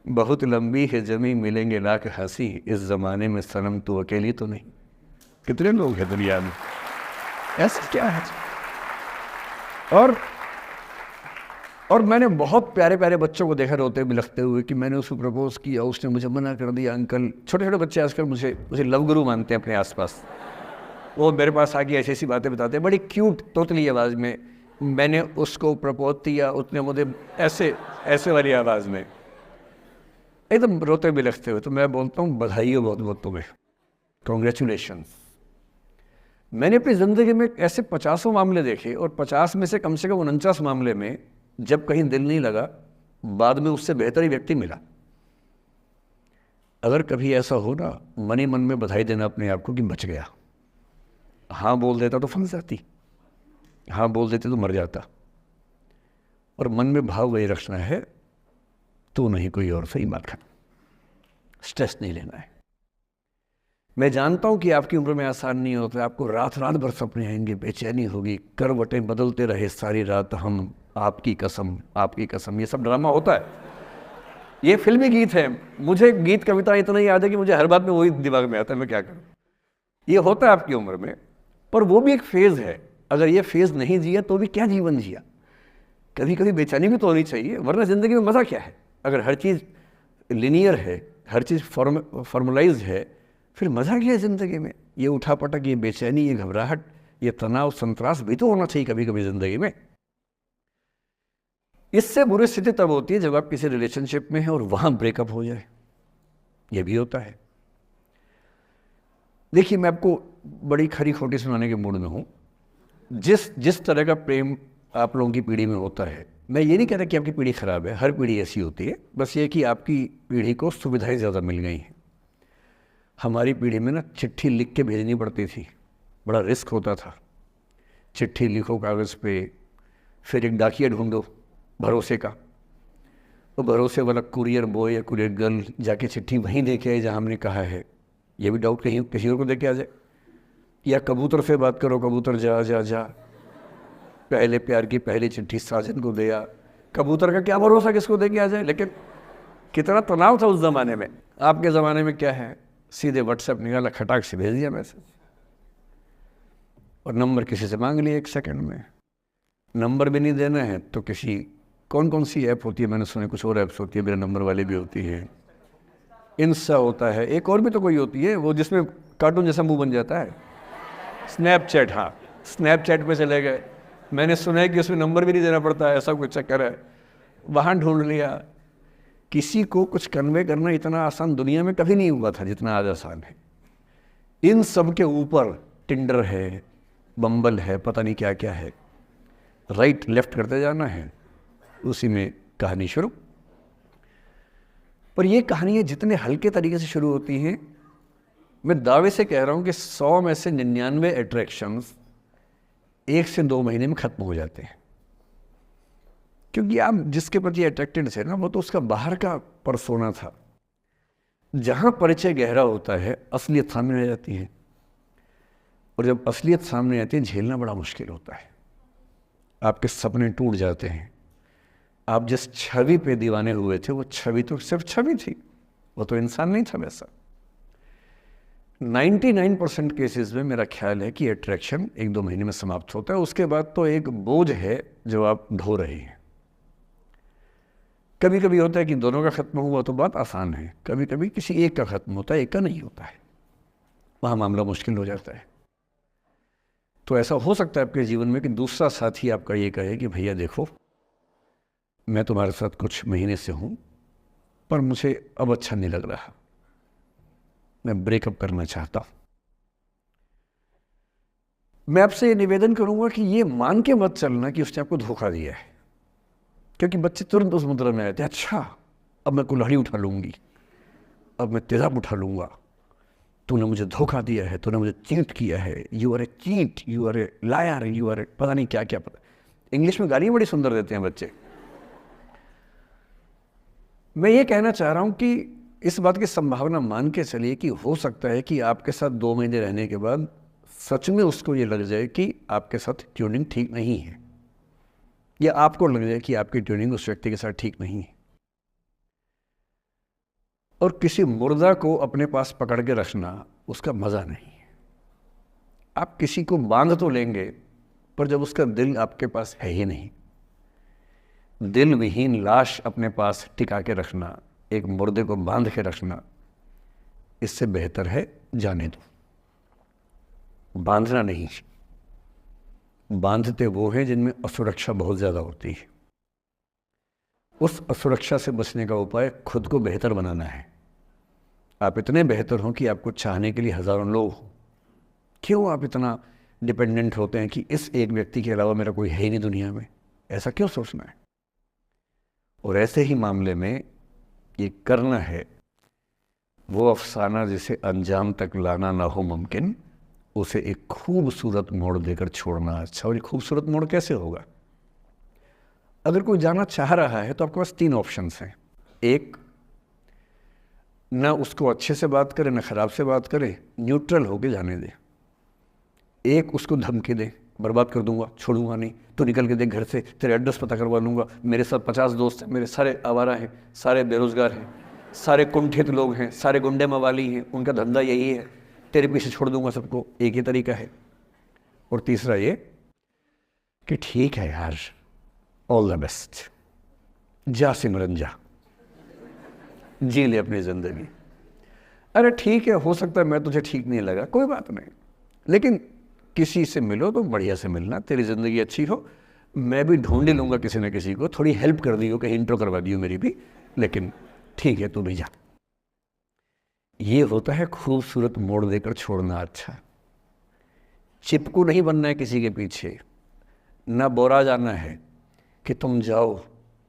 बहुत लंबी है जमी मिलेंगे लाख हंसी, इस ज़माने में सनम तू अकेली तो नहीं। कितने लोग हैं दुनिया में, ऐसा क्या है? और मैंने बहुत प्यारे प्यारे बच्चों को देखा रोते बिलखते हुए कि मैंने उसको प्रपोज किया, उसने मुझे मना कर दिया। अंकल, छोटे छोटे बच्चे आजकल मुझे लव गुरु मानते हैं अपने आसपास, वो मेरे पास आके ऐसी ऐसी बातें बताते हैं बड़ी क्यूट तोतली आवाज़ में, मैंने उसको प्रपोज किया, उसने मुझे ऐसे वाली आवाज़ में एकदम रोते बिलखते हुए। तो मैं बोलता हूँ बधाई हो बहुत बहुत तुम्हें, कॉन्ग्रेचुलेशंस। मैंने अपनी ज़िंदगी में ऐसे 50 मामले देखे और 50 में से कम 49 मामले में जब कहीं दिल नहीं लगा, बाद में उससे बेहतर ही व्यक्ति मिला। अगर कभी ऐसा हो ना, मन ही मन में बधाई देना अपने आप को कि बच गया। हाँ बोल देता तो फंस जाती, हाँ बोल देते तो मर जाता। और मन में भाव वही रखना है, तो नहीं कोई और सही बात है, स्ट्रेस नहीं लेना है। मैं जानता हूँ कि आपकी उम्र में आसान नहीं होता, आपको रात रात भर सपने आएंगे, बेचैनी होगी, करवटें बदलते रहे सारी रात हम, आपकी कसम, ये सब ड्रामा होता है। ये फिल्मी गीत है, मुझे गीत कविता इतना याद है कि मुझे हर बात में वही दिमाग में आता है, मैं क्या करूँ। ये होता है आपकी उम्र में, पर वो भी एक फेज़ है। अगर ये फेज़ नहीं जिया तो भी क्या जीवन जिया। कभी कभी बेचैनी भी तो होनी चाहिए, वरना ज़िंदगी में मज़ा क्या है। अगर हर चीज़ लिनियर है, हर चीज़ फॉर्मुलाइज्ड है, फिर मज़ा क्या है ज़िंदगी में। ये उठापटक, ये बेचैनी, ये घबराहट, ये तनाव, संतरास भी तो होना चाहिए कभी कभी ज़िंदगी में। इससे बुरी स्थिति तब होती है जब आप किसी रिलेशनशिप में हैं और वहाँ ब्रेकअप हो जाए, ये भी होता है। देखिए, मैं आपको बड़ी खरी खोटी सुनाने के मूड में हूँ। जिस तरह का प्रेम आप लोगों की पीढ़ी में होता है, मैं ये नहीं कह रहा कि आपकी पीढ़ी ख़राब है, हर पीढ़ी ऐसी होती है, बस ये कि आपकी पीढ़ी को सुविधाएं ज़्यादा मिल गई हैं। हमारी पीढ़ी में ना चिट्ठी लिख के भेजनी पड़ती थी, बड़ा रिस्क होता था। चिट्ठी लिखो कागज़ पे, फिर एक डाकिया ढूंढो भरोसे का, तो भरोसे वाला कुरियर बॉय या कुरियर गर्ल जाके चिट्ठी वहीं दे के आए जहाँ हमने कहा है। ये भी डाउट कहीं किसी और को दे के आ जाए। या कबूतर से बात करो, कबूतर जा जा जा, पहले प्यार की पहली चिट्ठी साजन को दिया। कबूतर का क्या भरोसा किसको दे के आ जाए। लेकिन कितना तनाव था उस ज़माने में। आपके ज़माने में क्या है, सीधे व्हाट्सएप निकाला, खटाक से भेज दिया मैसेज, और नंबर किसी से मांग लिया 1 सेकंड में। नंबर भी नहीं देना है तो किसी कौन सी ऐप होती है, मैंने सुना कुछ और ऐप्स होती है, मेरा नंबर वाली भी होती है, इंस्टा होता है, एक और भी तो कोई होती है वो जिसमें कार्टून जैसा मुंह बन जाता है, स्नैपचैट। हाँ, स्नैपचैट पे चले गए, मैंने सुना है कि उसमें नंबर भी नहीं देना पड़ता है, ऐसा कुछ चक्कर है, वहाँ ढूंढ लिया। किसी को कुछ कन्वे करना इतना आसान दुनिया में कभी नहीं हुआ था जितना आज आसान है। इन सब के ऊपर टिंडर है, बम्बल है, पता नहीं क्या क्या है, राइट लेफ्ट करते जाना है, उसी में कहानी शुरू। पर ये कहानियाँ जितने हल्के तरीके से शुरू होती हैं, मैं दावे से कह रहा हूँ कि 100 में से 99 अट्रैक्शंस 1 से 2 महीने में ख़त्म हो जाते हैं। क्योंकि आप जिसके प्रति अट्रैक्टेड थे ना, वो तो उसका बाहर का परसोना था। जहाँ परिचय गहरा होता है, असलियत सामने आ जाती है, और जब असलियत सामने आती है झेलना बड़ा मुश्किल होता है। आपके सपने टूट जाते हैं। आप जिस छवि पे दीवाने हुए थे, वो छवि तो सिर्फ छवि थी, वो तो इंसान नहीं था वैसा। 99% केसेस में मेरा ख्याल है कि अट्रैक्शन 1-2 महीने में समाप्त होता है। उसके बाद तो एक बोझ है जो आप ढो रहे हैं। कभी कभी होता है कि दोनों का ख़त्म हुआ तो बात आसान है, कभी कभी किसी एक का ख़त्म होता है, एक का नहीं होता है, वहाँ मामला मुश्किल हो जाता है। तो ऐसा हो सकता है आपके जीवन में कि दूसरा साथी आपका ये कहे कि भैया देखो, मैं तुम्हारे साथ कुछ महीने से हूँ, पर मुझे अब अच्छा नहीं लग रहा, मैं ब्रेकअप करना चाहता हूँ। मैं आपसे ये निवेदन करूँगा कि ये मान के मत चलना कि उसने आपको धोखा दिया है, क्योंकि बच्चे तुरंत उस मुद्रा में आते हैं, अच्छा अब मैं कुल्हाड़ी उठा लूँगी, अब मैं तेज़ाब उठा लूँगा, तूने मुझे धोखा दिया है, तूने मुझे चीट किया है, you are a cheat, you are a liar, you are a पता नहीं क्या क्या। पता इंग्लिश में गालियाँ बड़ी सुंदर देते हैं बच्चे। मैं ये कहना चाह रहा हूँ कि इस बात की संभावना मान के चलिए कि हो सकता है कि आपके साथ 2 महीने रहने के बाद सच में उसको ये लग जाए कि आपके साथ ट्यूनिंग ठीक नहीं है, या आपको लग जाए कि आपकी ट्यूनिंग उस व्यक्ति के साथ ठीक नहीं है। और किसी मुर्दा को अपने पास पकड़ के रखना उसका मज़ा नहीं है। आप किसी को बांध तो लेंगे, पर जब उसका दिल आपके पास है ही नहीं, दिल विहीन लाश अपने पास टिका के रखना, एक मुर्दे को बांध के रखना, इससे बेहतर है जाने दो। बांधना नहीं, बांधते वो हैं जिनमें असुरक्षा बहुत ज़्यादा होती है। उस असुरक्षा से बचने का उपाय खुद को बेहतर बनाना है। आप इतने बेहतर हों कि आपको चाहने के लिए हज़ारों लोग हों। क्यों आप इतना डिपेंडेंट होते हैं कि इस एक व्यक्ति के अलावा मेरा कोई है ही नहीं दुनिया में? ऐसा क्यों सोचना है? और ऐसे ही मामले में ये करना है वो अफसाना जिसे अंजाम तक लाना ना हो मुमकिन, उसे एक खूबसूरत मोड़ देकर छोड़ना अच्छा। और ये खूबसूरत मोड़ कैसे होगा? अगर कोई जाना चाह रहा है तो आपके पास 3 ऑप्शंस हैं। एक, ना उसको अच्छे से बात करे, ना ख़राब से बात करे, न्यूट्रल होके जाने दे। एक, उसको धमकी दे, बर्बाद कर दूंगा, छोड़ूंगा नहीं, तो निकल के देख घर से, तेरे एड्रेस पता करवा लूँगा, मेरे साथ 50 दोस्त हैं, मेरे सारे आवारा हैं, सारे बेरोज़गार हैं, सारे कुंठित लोग हैं, सारे गुंडे मवाली हैं, उनका धंधा यही है, तेरे पीछे छोड़ दूंगा सबको। एक ही तरीका है। और तीसरा ये कि ठीक है यार, ऑल द बेस्ट, जा सिमरन जा, जी ले अपनी ज़िंदगी। अरे ठीक है, हो सकता है मैं तुझे ठीक नहीं लगा, कोई बात नहीं, लेकिन किसी से मिलो तो बढ़िया से मिलना, तेरी ज़िंदगी अच्छी हो। मैं भी ढूंढ लूँगा किसी न किसी को, थोड़ी हेल्प कर दियो, कहीं इंट्रो करवा दियो मेरी भी, लेकिन ठीक है तू भी जा। ये होता है खूबसूरत मोड़ देकर छोड़ना अच्छा। चिपकू नहीं बनना है किसी के पीछे, ना बोरा जाना है कि तुम जाओ,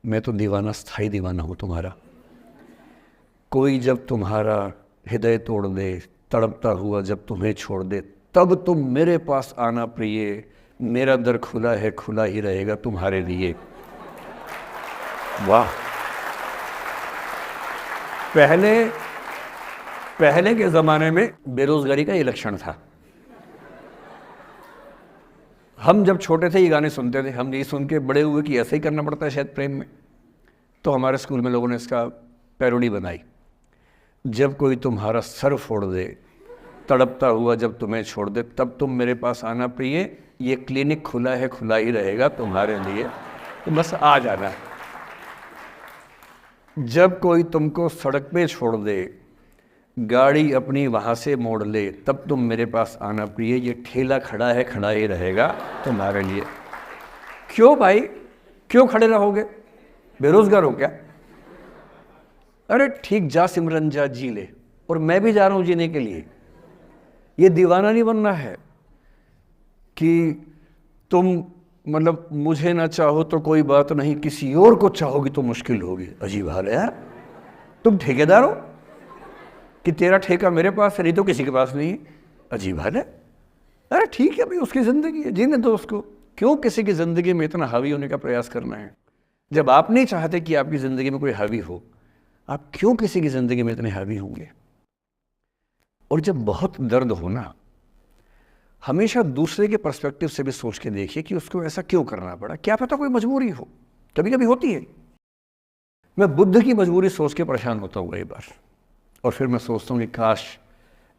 मैं तो दीवाना, स्थाई दीवाना हूँ तुम्हारा। कोई जब तुम्हारा हृदय तोड़ दे, तड़पता हुआ जब तुम्हें छोड़ दे, तब तुम मेरे पास आना प्रिय, मेरा दर खुला है, खुला ही रहेगा तुम्हारे लिए। वाह! पहले के ज़माने में बेरोज़गारी का ये लक्षण था। हम जब छोटे थे ये गाने सुनते थे, हम ये सुन के बड़े हुए कि ऐसे ही करना पड़ता है शायद प्रेम में। तो हमारे स्कूल में लोगों ने इसका पैरोडी बनाई, जब कोई तुम्हारा सर फोड़ दे, तड़पता हुआ जब तुम्हें छोड़ दे, तब तुम मेरे पास आना प्रिय, ये क्लिनिक खुला है, खुला ही रहेगा तुम्हारे लिए, तो बस आ जाना। जब कोई तुमको सड़क पे छोड़ दे, गाड़ी अपनी वहाँ से मोड़ ले, तब तुम मेरे पास आना प्रिय, ये ठेला खड़ा है, खड़ा ही रहेगा तुम्हारे लिए। क्यों भाई, क्यों खड़े रहोगे? बेरोजगार हो क्या? अरे ठीक, जा सिमरन जा, जी ले, और मैं भी जा रहा हूं जीने के लिए। ये दीवाना नहीं बनना है कि तुम मतलब मुझे ना चाहो तो कोई बात नहीं, किसी और को चाहोगी तो मुश्किल होगी। अजीब हाल है यार। तुम ठेकेदार हो कि तेरा ठेका मेरे पास है, नहीं तो किसी के पास नहीं है। अजीब हाल है। अरे ठीक है भाई, उसकी ज़िंदगी है, जीने दो उसको। क्यों किसी की ज़िंदगी में इतना हावी होने का प्रयास करना है? जब आप नहीं चाहते कि आपकी ज़िंदगी में कोई हावी हो, आप क्यों किसी की ज़िंदगी में इतने हावी होंगे? और जब बहुत दर्द हो ना, हमेशा दूसरे के पर्सपेक्टिव से भी सोच के देखिए कि उसको ऐसा क्यों करना पड़ा। क्या पता कोई मजबूरी हो, कभी कभी होती है। मैं बुद्ध की मजबूरी सोच के परेशान होता हूँ कई बार, और फिर मैं सोचता हूँ कि काश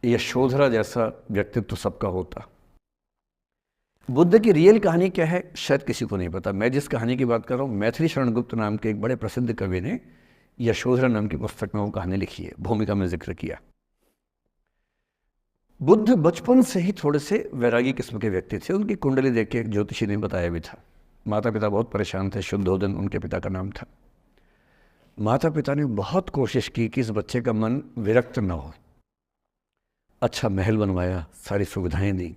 यशोधरा जैसा व्यक्तित्व सबका होता। बुद्ध की रियल कहानी क्या है शायद किसी को नहीं पता। मैं जिस कहानी की बात कर रहा हूँ, मैथिली शरण गुप्त नाम के एक बड़े प्रसिद्ध कवि ने यशोधरा नाम की पुस्तक में वो कहानी लिखी है, भूमिका में जिक्र किया। बुद्ध बचपन से ही थोड़े से वैरागी किस्म के व्यक्ति थे। उनकी कुंडली देख के एक ज्योतिषी ने बताया भी था। माता पिता बहुत परेशान थे, शुद्धोदन उनके पिता का नाम था। माता पिता ने बहुत कोशिश की कि इस बच्चे का मन विरक्त न हो। अच्छा महल बनवाया, सारी सुविधाएं दी।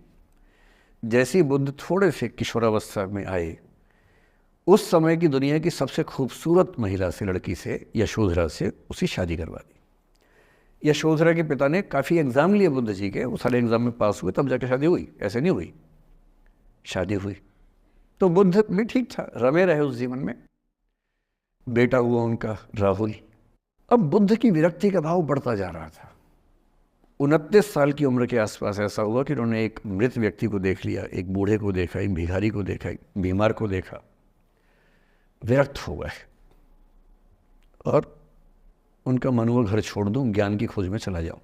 जैसे ही बुद्ध थोड़े से किशोरावस्था में आए, उस समय की दुनिया की सबसे खूबसूरत महिला से, लड़की से, यशोधरा से उसकी शादी करवा दी। यशोधरा के पिता ने काफ़ी एग्ज़ाम लिए बुद्ध जी के, वो सारे एग्ज़ाम में पास हुए, तब जाके शादी हुई। ऐसे नहीं हुई, शादी हुई। तो बुद्ध भी ठीक था, रमे रहे उस जीवन में। बेटा हुआ उनका राहुल। अब बुद्ध की विरक्ति का भाव बढ़ता जा रहा था। 29 साल की उम्र के आसपास ऐसा हुआ कि उन्होंने एक मृत व्यक्ति को देख लिया, एक बूढ़े को देखा, एक भिखारी को देखा, एक बीमार को देखा। विरक्त हो गए और उनका मन हुआ घर छोड़ दूं, ज्ञान की खोज में चला जाऊं।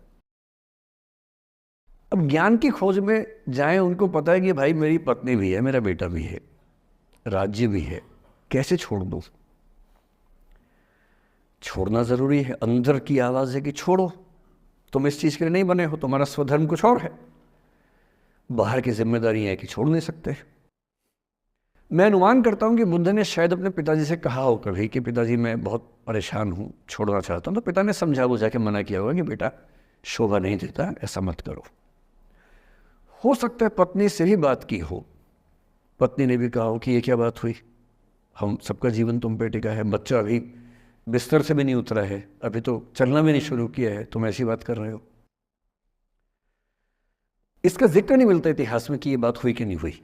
अब ज्ञान की खोज में जाएं, उनको पता है कि भाई मेरी पत्नी भी है, मेरा बेटा भी है, राज्य भी है, कैसे छोड़ दूं? छोड़ना जरूरी है। अंदर की आवाज है कि छोड़ो, तुम इस चीज के लिए नहीं बने हो, तुम्हारा स्वधर्म कुछ और है। बाहर की जिम्मेदारी है कि छोड़ नहीं सकते। मैं अनुमान करता हूं कि बुद्ध ने शायद अपने पिताजी से कहा हो कभी कि पिताजी मैं बहुत परेशान हूं, छोड़ना चाहता हूं। तो पिता ने समझा बुझा के मना किया होगा कि बेटा शोभा नहीं देता, ऐसा मत करो। हो सकता है पत्नी से भी बात की हो, पत्नी ने भी कहा हो कि ये क्या बात हुई, हम सबका जीवन तुम पे टिका है, बच्चा अभी बिस्तर से भी नहीं उतरा है, अभी तो चलना भी नहीं शुरू किया है, तुम ऐसी बात कर रहे हो। इसका जिक्र नहीं मिलता इतिहास में कि ये बात हुई कि नहीं हुई।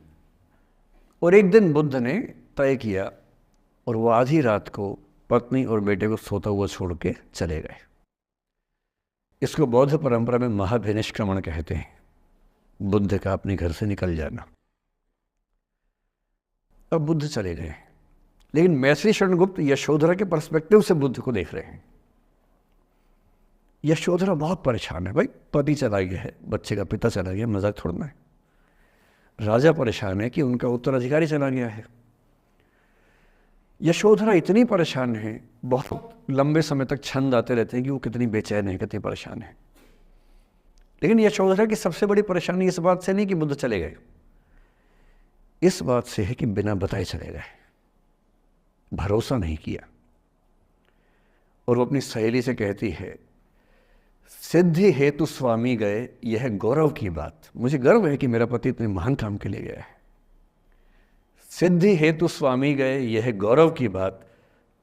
और एक दिन बुद्ध ने तय किया और वो आधी रात को पत्नी और बेटे को सोता हुआ छोड़ के चले गए। इसको बौद्ध परंपरा में महाभिनिष्क्रमण कहते हैं, बुद्ध का अपने घर से निकल जाना। अब बुद्ध चले गए, लेकिन मैथिली शरण गुप्त यशोधरा के पर्सपेक्टिव से बुद्ध को देख रहे हैं। यशोधरा बहुत परेशान है, भाई पति चला गया है, बच्चे का पिता चला गया, मजाक छोड़ना है। राजा परेशान है कि उनका उत्तराधिकारी चला गया है। यशोधरा इतनी परेशान है, बहुत लंबे समय तक छंद आते रहते हैं कि वो कितनी बेचैन है, कितनी परेशान है। लेकिन यशोधरा की सबसे बड़ी परेशानी इस बात से नहीं कि बुद्ध चले गए, इस बात से है कि बिना बताए चले गए, भरोसा नहीं किया। और वो अपनी सहेली से कहती है, सिद्धि हेतु स्वामी गए, यह गौरव की बात। मुझे गर्व है कि मेरा पति इतने महान काम के लिए गया है। सिद्धि हेतु स्वामी गए, यह गौरव की बात,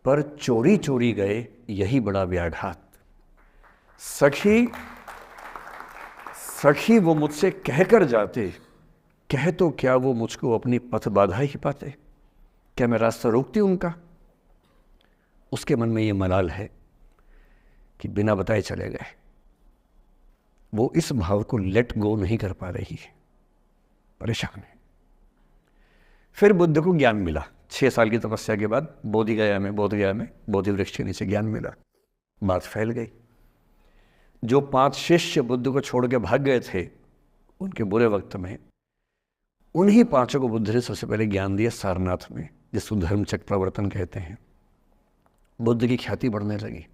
पर चोरी चोरी गए, यही बड़ा व्याघात। सखी वो मुझसे कहकर जाते, कह तो क्या वो मुझको अपनी पथ बाधा ही पाते, क्या मैं रास्ता रोकती उनका? उसके मन में ये मलाल है कि बिना बताए चले गए। वो इस भाव को लेट गो नहीं कर पा रही है, परेशान है। फिर बुद्ध को ज्ञान मिला 6 साल की तपस्या के बाद, बोधगया में बोधि वृक्ष के नीचे ज्ञान मिला। बात फैल गई। जो 5 शिष्य बुद्ध को छोड़ के भाग गए थे उनके बुरे वक्त में, उन्हीं 5 को बुद्ध ने सबसे पहले ज्ञान दिया सारनाथ में, जिसको धर्मचक्र प्रवर्तन कहते हैं। बुद्ध की ख्याति बढ़ने लगी।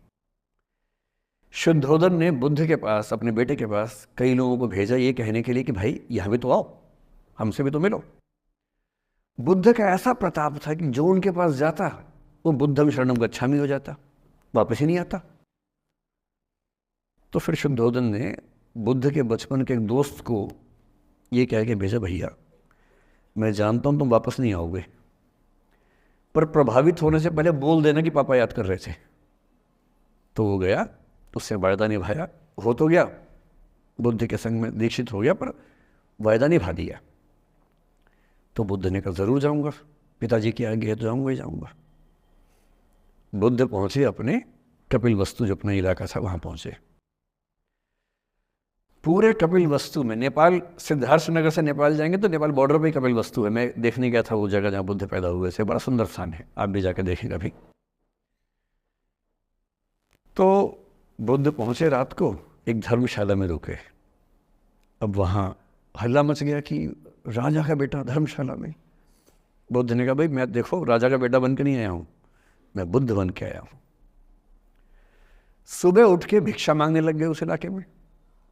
शुद्धोदन ने बुद्ध के पास, अपने बेटे के पास कई लोगों को भेजा ये कहने के लिए कि भाई यहाँ भी तो आओ, हमसे भी तो मिलो। बुद्ध का ऐसा प्रताप था कि जो उनके पास जाता वो बुद्धम शरणम गच्छामि हो जाता, वापस ही नहीं आता। तो फिर शुद्धोधन ने बुद्ध के बचपन के एक दोस्त को ये कह के भेजा, भैया मैं जानता हूँ तुम वापस नहीं आओगे, पर प्रभावित होने से पहले बोल देना कि पापा याद कर रहे थे। तो वो गया, उससे वायदा निभाया, हो तो गया, बुद्ध के संग में दीक्षित हो गया, पर वायदा निभा दिया। तो बुद्ध ने कहा ज़रूर जाऊँगा, पिताजी की आज्ञा है तो जाऊँगा ही जाऊँगा। बुद्ध पहुँचे अपने कपिल वस्तु, जो अपना इलाका था वहाँ पहुँचे। पूरे कपिल वस्तु में, नेपाल सिद्धार्थ नगर से नेपाल जाएंगे तो नेपाल बॉर्डर पे ही कपिल वस्तु है। मैं देखने गया था वो जगह जहाँ बुद्ध पैदा हुए थे, बड़ा सुंदर स्थान है, आप भी जाकर देखें कभी। तो बुद्ध पहुँचे, रात को एक धर्मशाला में रुके। अब वहाँ हल्ला मच गया कि राजा का बेटा धर्मशाला में। बुद्ध ने कहा भाई मैं देखो राजा का बेटा बन के नहीं आया हूँ, मैं बुद्ध बन के आया हूँ। सुबह उठ के भिक्षा मांगने लग गए उस इलाके में,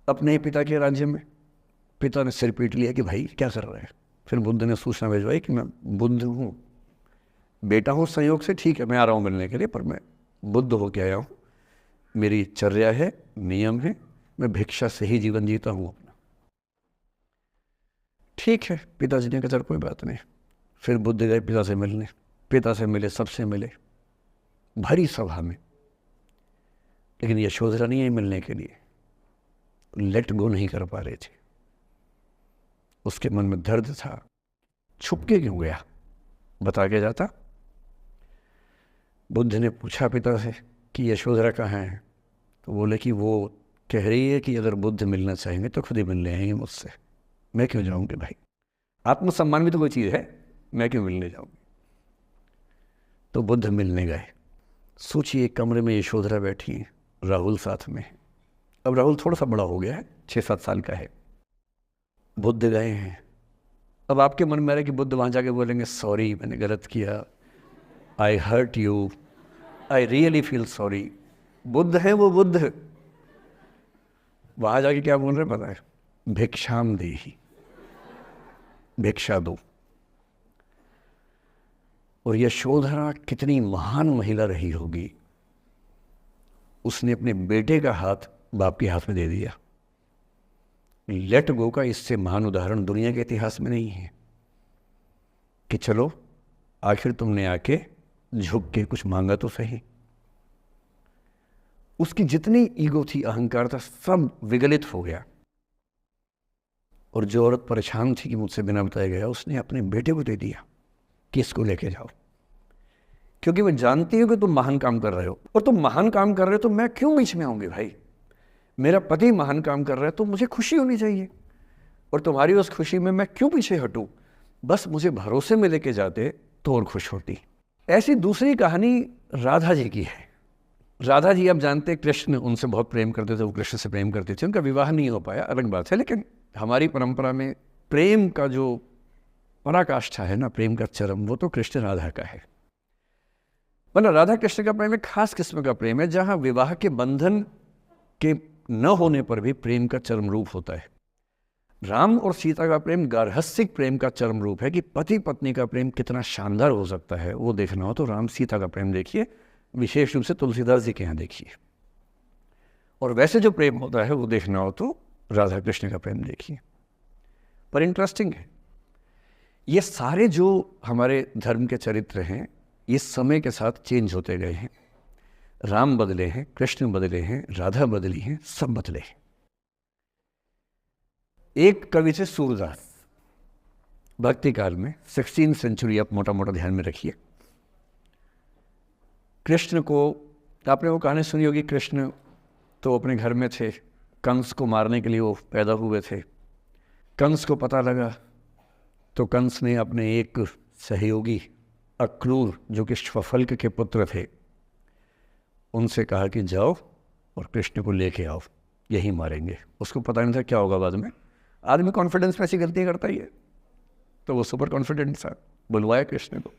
अपने ही पिता के राज्य में। पिता ने सिर पीट लिया कि भाई क्या कर रहे हैं। फिर बुद्ध ने सूचना भिजवाई कि मैं बुद्ध हूँ, बेटा हूँ संयोग से, ठीक है मैं आ रहा हूँ मिलने के लिए, पर मैं बुद्ध होके आया हूँ, मेरी चर्या है, नियम है, मैं भिक्षा से ही जीवन जीता हूँ अपना। ठीक है, पिताजी ने कहा चल कोई बात नहीं। फिर बुद्ध गए पिता से मिलने, पिता से मिले, सबसे मिले, भरी सभा में। लेकिन यशोधरा नहीं आई मिलने के लिए, लेट गो नहीं कर पा रहे थे। उसके मन में दर्द था, छुप के क्यों गया, बता के जाता। बुद्ध ने पूछा पिता से कि यशोधरा कहाँ है, तो बोले कि वो कह रही है कि अगर बुद्ध मिलना चाहेंगे तो खुद ही मिलने आएंगे मुझसे, मैं क्यों जाऊंगी भाई, आत्मसम्मान भी तो कोई चीज़ है, मैं क्यों मिलने जाऊंगी। तो बुद्ध मिलने गए। सोचिए कमरे में यशोधरा बैठी है, राहुल साथ में। अब राहुल थोड़ा सा बड़ा हो गया है, 6-7 साल का है। बुद्ध गए हैं। अब आपके मन में आ रहा है कि बुद्ध वहाँ जाके बोलेंगे सॉरी मैंने गलत किया, I hurt you, I really feel sorry. बुद्ध है वो बुद्ध, वहाँ जाके क्या बोल रहे पता है, भिक्षाम देहि, भिक्षा दो। और यशोधरा कितनी महान महिला रही होगी, उसने अपने बेटे का हाथ बाप के हाथ में दे दिया। लेट गो का इससे महान उदाहरण दुनिया के इतिहास में नहीं है कि चलो आखिर तुमने आके झुक के कुछ मांगा तो सही। उसकी जितनी ईगो थी, अहंकार था, सब विगलित हो गया। और जो औरत परेशान थी कि मुझसे बिना बताया गया, उसने अपने बेटे को दे दिया कि इसको लेके जाओ, क्योंकि मैं जानती हूँ कि तुम महान काम कर रहे हो, और तुम महान काम कर रहे हो तो मैं क्यों बीच में आऊँगी भाई। मेरा पति महान काम कर रहा है तो मुझे खुशी होनी चाहिए, और तुम्हारी उस खुशी में मैं क्यों पीछे हटूँ। बस मुझे भरोसे में लेके जाते तो और खुश होती। ऐसी दूसरी कहानी राधा जी की है। राधा जी आप जानते हैं कृष्ण उनसे बहुत प्रेम करते थे, वो कृष्ण से प्रेम करते थे, उनका विवाह नहीं हो पाया, अलग बात है। लेकिन हमारी परंपरा में प्रेम का जो पराकाष्ठा है ना, प्रेम का चरम, वो तो कृष्ण राधा का है। मतलब राधा कृष्ण का प्रेम एक खास किस्म का प्रेम है, जहाँ विवाह के बंधन के न होने पर भी प्रेम का चरम रूप होता है। राम और सीता का प्रेम गार्हस्थ्यिक प्रेम का चरम रूप है कि पति पत्नी का प्रेम कितना शानदार हो सकता है। वो देखना हो तो राम सीता का प्रेम देखिए, विशेष रूप से तुलसीदास जी के यहाँ देखिए। और वैसे जो प्रेम होता है वो देखना हो तो राधा कृष्ण का प्रेम देखिए। पर इंटरेस्टिंग है, ये सारे जो हमारे धर्म के चरित्र हैं, ये समय के साथ चेंज होते गए हैं। राम बदले हैं, कृष्ण बदले हैं, राधा बदली हैं, सब बदले हैं। एक कवि थे सूरदास, भक्ति काल में 16वीं सेंचुरी, आप मोटा मोटा ध्यान में रखिए। कृष्ण को आपने वो कहानी सुनी होगी, कृष्ण तो अपने घर में थे, कंस को मारने के लिए वो पैदा हुए थे। कंस को पता लगा तो कंस ने अपने एक सहयोगी अक्रूर, जो कि श्वफल्क के पुत्र थे, उनसे कहा कि जाओ और कृष्ण को लेके आओ, यही मारेंगे। उसको पता नहीं था क्या होगा बाद में। आदमी कॉन्फिडेंस में ऐसी गलतियाँ करता ही है, तो वो सुपर कॉन्फिडेंट था, बुलवाया कृष्ण को।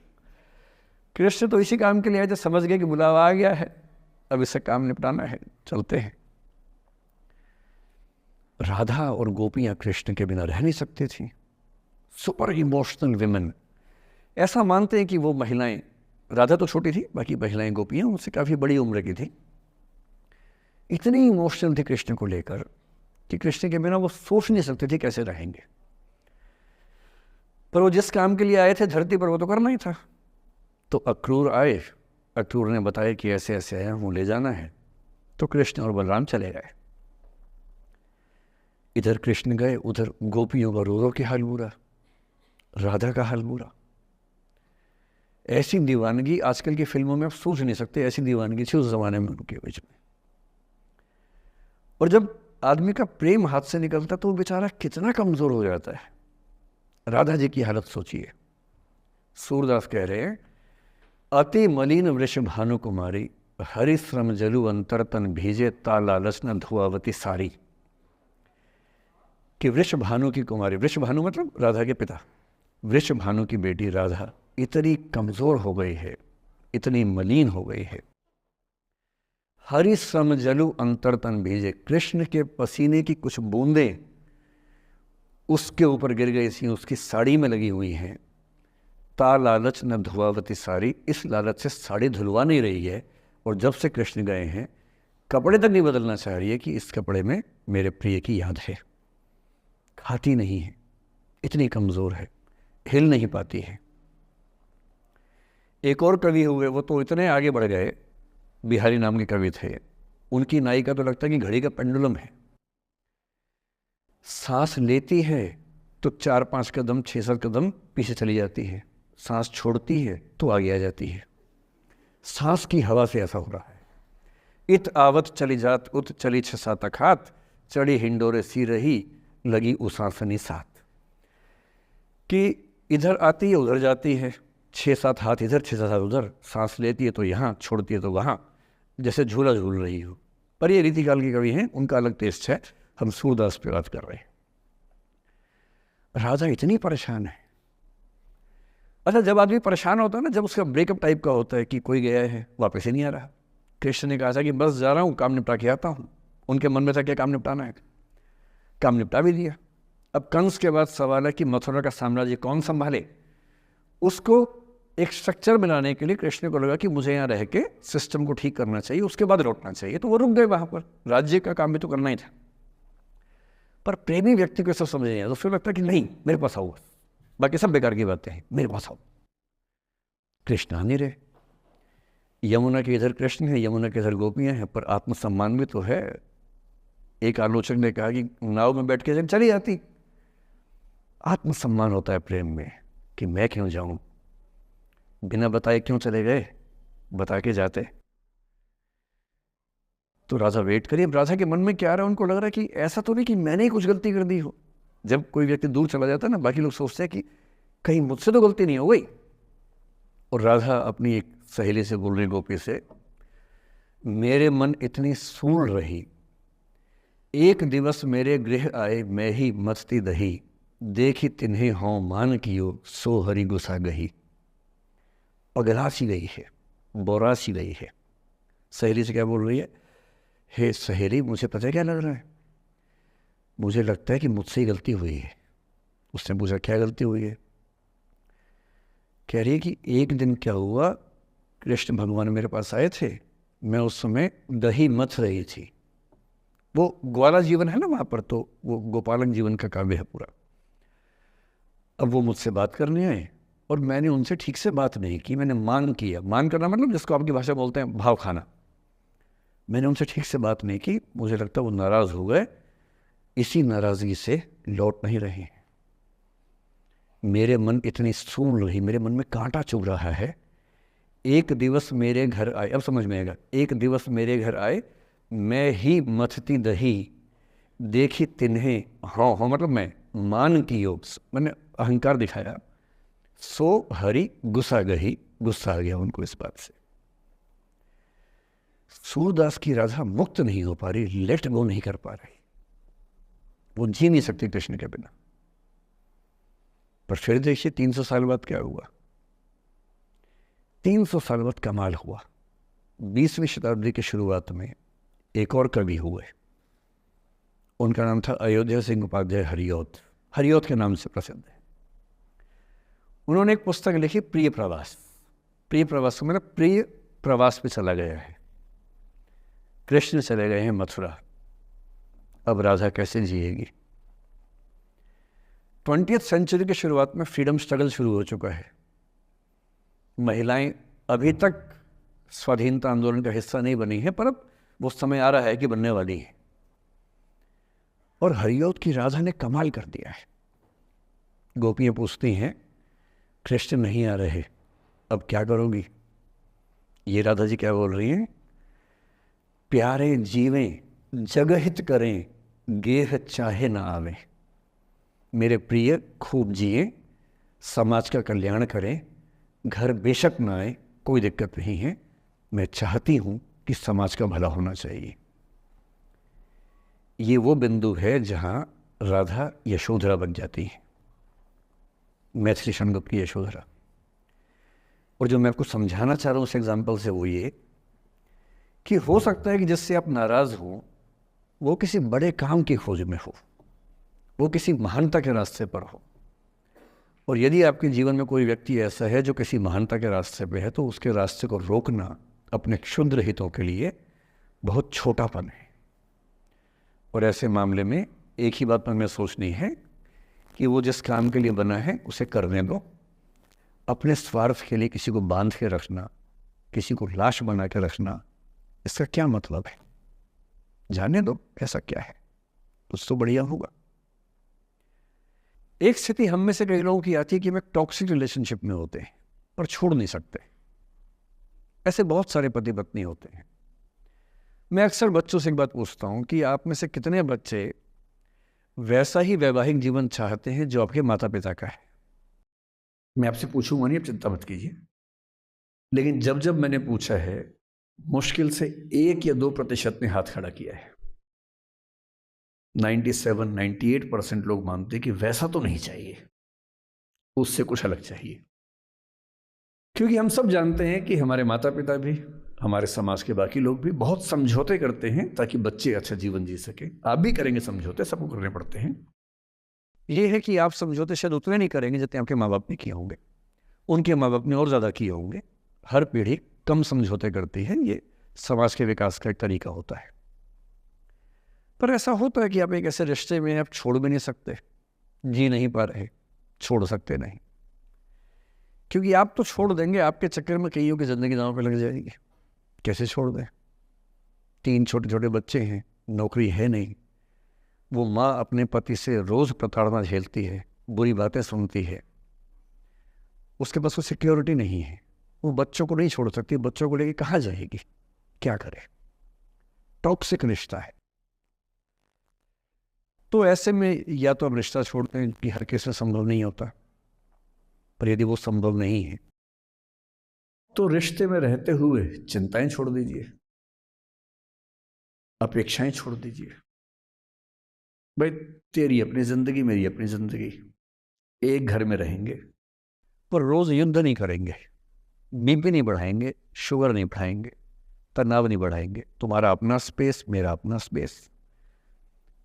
कृष्ण तो इसी काम के लिए आए थे, समझ गए कि बुलावा आ गया है, अब इससे काम निपटाना है, चलते हैं। राधा और गोपियाँ कृष्ण के बिना रह नहीं सकती थी। सुपर इमोशनल विमेन, ऐसा मानते हैं कि वो महिलाएं, राधा तो छोटी थी, बाकी महिलाएं गोपियाँ उनसे काफ़ी बड़ी उम्र की थी, इतनी इमोशनल थी कृष्ण को लेकर कि कृष्ण के बिना वो सोच नहीं सकते थे कैसे रहेंगे। पर वो जिस काम के लिए आए थे धरती पर वो तो करना ही था। तो अक्रूर आए, अक्रूर ने बताया कि ऐसे ऐसे आया हूँ, ले जाना है। तो कृष्ण और बलराम चले गए। इधर कृष्ण गए, उधर गोपियों का रो रो के हाल बुरा, राधा का हाल बुरा। ऐसी दीवानगी आजकल की फिल्मों में आप सोच नहीं सकते, ऐसी दीवानगी थी उस जमाने में उनके बीच में। और जब आदमी का प्रेम हाथ से निकलता तो वो बेचारा कितना कमजोर हो जाता है। राधा जी की हालत सोचिए। सूरदास कह रहे हैं, अति मलिन वृष भानु कुमारी, हरिश्रम जलु अंतर तन भीजे, ता लालच न धुआवती सारी। कि वृष भानु की कुमारी, वृष भानु मतलब राधा के पिता, वृष भानु की बेटी राधा इतनी कमजोर हो गई है, इतनी मलिन हो गई है। हरिश्रम जलु अंतर तन भीजे, कृष्ण के पसीने की कुछ बूंदें उसके ऊपर गिर गई थी, उसकी साड़ी में लगी हुई हैं। ता लालच न धुआवती साड़ी, इस लालच से साड़ी धुलवा नहीं रही है। और जब से कृष्ण गए हैं कपड़े तक नहीं बदलना चाह रही है कि इस कपड़े में मेरे प्रिय की याद है। खाती नहीं है, इतनी कमज़ोर है, हिल नहीं पाती है। एक और कवि हुए, वो तो इतने आगे बढ़ गए, बिहारी नाम के कवि थे। उनकी नायिका तो लगता है कि घड़ी का पेंडुलम है। सांस लेती है तो 4-5 कदम 6-7 कदम पीछे चली जाती है, सांस छोड़ती है तो आगे आ जाती है। सांस की हवा से ऐसा हो रहा है। इत आवत चली जात उत चली 6-7 अखात, चढ़ी हिंडोरे सी रही लगी उसासनी साथ। कि इधर आती है उधर जाती है, 6-7 हाथ इधर 6-7 हाथ उधर, सांस लेती है तो यहाँ, छोड़ती है तो वहाँ, जैसे झूला झूल रही हो। पर ये रीतिकाल के कवि हैं, उनका अलग टेस्ट है, हम सूरदास पे बात कर रहे हैं। राजा इतनी परेशान है। अच्छा, जब आदमी परेशान होता है ना, जब उसका ब्रेकअप टाइप का होता है कि कोई गया है वापस ही नहीं आ रहा, कृष्ण ने कहा था कि बस जा रहा हूँ, काम निपटा के आता हूँ। उनके मन में था क्या काम निपटाना है, काम निपटा भी दिया। अब कंस के बाद सवाल है कि मथुरा का साम्राज्य कौन संभाले। उसको एक स्ट्रक्चर बनाने के लिए कृष्ण को लगा कि मुझे यहाँ रह के सिस्टम को ठीक करना चाहिए, उसके बाद लौटना चाहिए। तो वो रुक गए वहाँ पर, राज्य का काम भी तो करना ही था। पर प्रेमी व्यक्ति को सब समझ नहीं आता, उसको लगता कि नहीं मेरे पास आओ, बाकी सब बेकार की बातें हैं, मेरे पास आओ। कृष्ण आ नहीं रहे। यमुना के इधर कृष्ण है, यमुना के इधर गोपियाँ हैं, पर आत्मसम्मान भी तो है। एक आलोचक ने कहा कि नाव में बैठ के चली जाती। आत्मसम्मान होता है प्रेम में कि मैं क्यों जाऊं, बिना बताए क्यों चले गए, बता के जाते। तो राजा वेट करिए। राजा के मन में क्या आ रहा है, उनको लग रहा है कि ऐसा तो नहीं कि मैंने ही कुछ गलती कर दी हो। जब कोई व्यक्ति दूर चला जाता है ना, बाकी लोग सोचते हैं कि कहीं मुझसे तो गलती नहीं हो गई। और राधा अपनी एक सहेली से बोल रही, गोपी से, मेरे मन इतनी सूल रही, एक दिवस मेरे गृह आए मैं ही मस्ती दही, देखी तिन्हें हों मान कियो सो हरि गुस्सा गही। पगला सी गई है, बोरा सी गई है। सहेली से क्या बोल रही है, हे सहेली, मुझे पता है क्या लग रहा है, मुझे लगता है कि मुझसे ही गलती हुई है। उसने पूछा क्या गलती हुई है। कह रही है कि एक दिन क्या हुआ, कृष्ण भगवान मेरे पास आए थे, मैं उस समय दही मथ रही थी। वो ग्वाला जीवन है ना वहाँ पर, तो वो गोपालन जीवन का काव्य है पूरा। अब वो मुझसे बात करने आए और मैंने उनसे ठीक से बात नहीं की, मैंने मान किया। मान करना मतलब जिसको आपकी भाषा बोलते हैं भाव खाना। मैंने उनसे ठीक से बात नहीं की, मुझे लगता वो नाराज़ हो गए, इसी नाराज़गी से लौट नहीं रहे हैं। मेरे मन इतनी सून रही, मेरे मन में कांटा चुभ रहा है। एक दिवस मेरे घर आए, अब समझ में आएगा, एक दिवस मेरे घर आए मैं ही मथती दही, देखी तिन्हें हाँ मतलब मैं मान की योग, मैंने अहंकार दिखाया, सो हरि गुस्सा गही, गुस्सा आ गया उनको इस बात से। सूरदास की राधा मुक्त नहीं हो पा रही, लेट गो नहीं कर पा रही, वो जी नहीं सकती कृष्ण के बिना। पर फिर देखिए 300 साल बाद क्या हुआ। 300 साल बाद कमाल हुआ। 20वीं शताब्दी की शुरुआत में एक और कवि हुए, उनका नाम था अयोध्या सिंह उपाध्याय हरिऔध। हरिऔध के नाम से प्रसिद्ध है। उन्होंने एक पुस्तक लिखी, प्रिय प्रवास। प्रिय प्रवास मतलब प्रिय प्रवास पे चला गया है। कृष्ण चले गए हैं मथुरा, अब राधा कैसे जिएगी? 20th सेंचुरी की शुरुआत में फ्रीडम स्ट्रगल शुरू हो चुका है। महिलाएं अभी तक स्वाधीनता आंदोलन का हिस्सा नहीं बनी है, पर अब वो समय आ रहा है कि बनने वाली है। और हरिऔध की राधा ने कमाल कर दिया है। गोपियां पूछती हैं, कृष्ण नहीं आ रहे, अब क्या करोगी? ये राधा जी क्या बोल रही हैं? प्यारे जीवें जगहित करें, गेह चाहे ना आवे। मेरे प्रिय खूब जिए, समाज का कल्याण करें, घर बेशक ना आए, कोई दिक्कत नहीं है, मैं चाहती हूं कि समाज का भला होना चाहिए। ये वो बिंदु है जहां राधा यशोधरा बन जाती है, मैथिली संगत की यशोधरा। और जो मैं आपको समझाना चाह रहा हूं उस एग्जाम्पल से वो ये कि हो सकता है कि जिससे आप नाराज हो वो किसी बड़े काम की खोज में हो, वो किसी महानता के रास्ते पर हो। और यदि आपके जीवन में कोई व्यक्ति ऐसा है जो किसी महानता के रास्ते पे है, तो उसके रास्ते को रोकना अपने क्षुद्र हितों के लिए बहुत छोटापन है। और ऐसे मामले में एक ही बात हमें सोचनी है कि वो जिस काम के लिए बना है उसे करने दो। अपने स्वार्थ के लिए किसी को बांध के रखना, किसी को लाश बना के रखना, इसका क्या मतलब है? जाने दो, ऐसा क्या है, कुछ तो बढ़िया होगा। एक स्थिति हम में से कई लोगों की आती है कि वे टॉक्सिक रिलेशनशिप में होते हैं पर छोड़ नहीं सकते। ऐसे बहुत सारे पति पत्नी होते हैं। मैं अक्सर बच्चों से एक बात पूछता हूं कि आप में से कितने बच्चे वैसा ही वैवाहिक जीवन चाहते हैं जो आपके माता पिता का है? मैं आपसे पूछूंगा नहीं, आप चिंता मत कीजिए, लेकिन जब जब मैंने पूछा है, मुश्किल से 1 या 2% ने हाथ खड़ा किया है। 97-98% लोग मानते कि वैसा तो नहीं चाहिए, उससे कुछ अलग चाहिए। क्योंकि हम सब जानते हैं कि हमारे माता पिता भी, हमारे समाज के बाकी लोग भी बहुत समझौते करते हैं ताकि बच्चे अच्छा जीवन जी सके। आप भी करेंगे समझौते, सबको करने पड़ते हैं। ये है कि आप समझौते शायद उतने नहीं करेंगे जितने आपके माँ बाप ने किए होंगे, उनके माँ बाप ने और ज़्यादा किए होंगे। हर पीढ़ी कम समझौते करती है, ये समाज के विकास का एक तरीका होता है। पर ऐसा होता है कि आप एक ऐसे रिश्ते में आप छोड़ भी नहीं सकते, जी नहीं पा रहे, छोड़ सकते नहीं, क्योंकि आप तो छोड़ देंगे, आपके चक्कर में कईयों की ज़िंदगी दांव पे लग जाएगी। कैसे छोड़ दें? 3 छोटे छोटे बच्चे हैं, नौकरी है नहीं, वो माँ अपने पति से रोज़ प्रताड़ना झेलती है, बुरी बातें सुनती है, उसके पास कोई सिक्योरिटी नहीं है, वो बच्चों को नहीं छोड़ सकती, बच्चों को लेके कहाँ जाएगी, क्या करे? टॉक्सिक रिश्ता है। तो ऐसे में या तो आप रिश्ता छोड़ते हैं कि हर किसी से संभव नहीं होता, पर यदि वो संभव नहीं है तो रिश्ते में रहते हुए चिंताएं छोड़ दीजिए, अपेक्षाएं छोड़ दीजिए। भाई तेरी अपनी जिंदगी, मेरी अपनी जिंदगी, एक घर में रहेंगे पर रोज युद्ध नहीं करेंगे, बीपी नहीं बढ़ाएंगे, शुगर नहीं बढ़ाएंगे, तनाव नहीं बढ़ाएंगे। तुम्हारा अपना स्पेस, मेरा अपना स्पेस,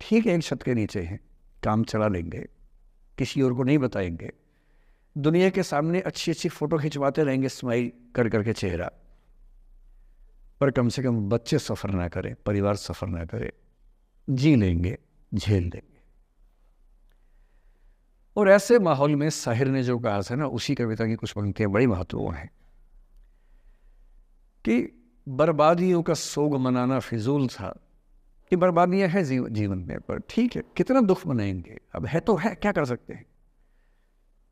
ठीक है, एक छत के नीचे हैं, काम चला लेंगे, किसी और को नहीं बताएंगे, दुनिया के सामने अच्छी अच्छी फोटो खिंचवाते रहेंगे स्माइल कर करके चेहरा, पर कम से कम बच्चे सफ़र ना करें, परिवार सफ़र ना करे, जी लेंगे, झेल लेंगे। और ऐसे माहौल में साहिर ने जो कहा था ना, उसी कविता की कुछ पंक्तियां बड़ी महत्वपूर्ण हैं कि बर्बादियों का सोग मनाना फिजूल था। कि बर्बादियां हैं जीवन में, पर ठीक है, कितना दुख मनाएंगे, अब है तो है, क्या कर सकते हैं।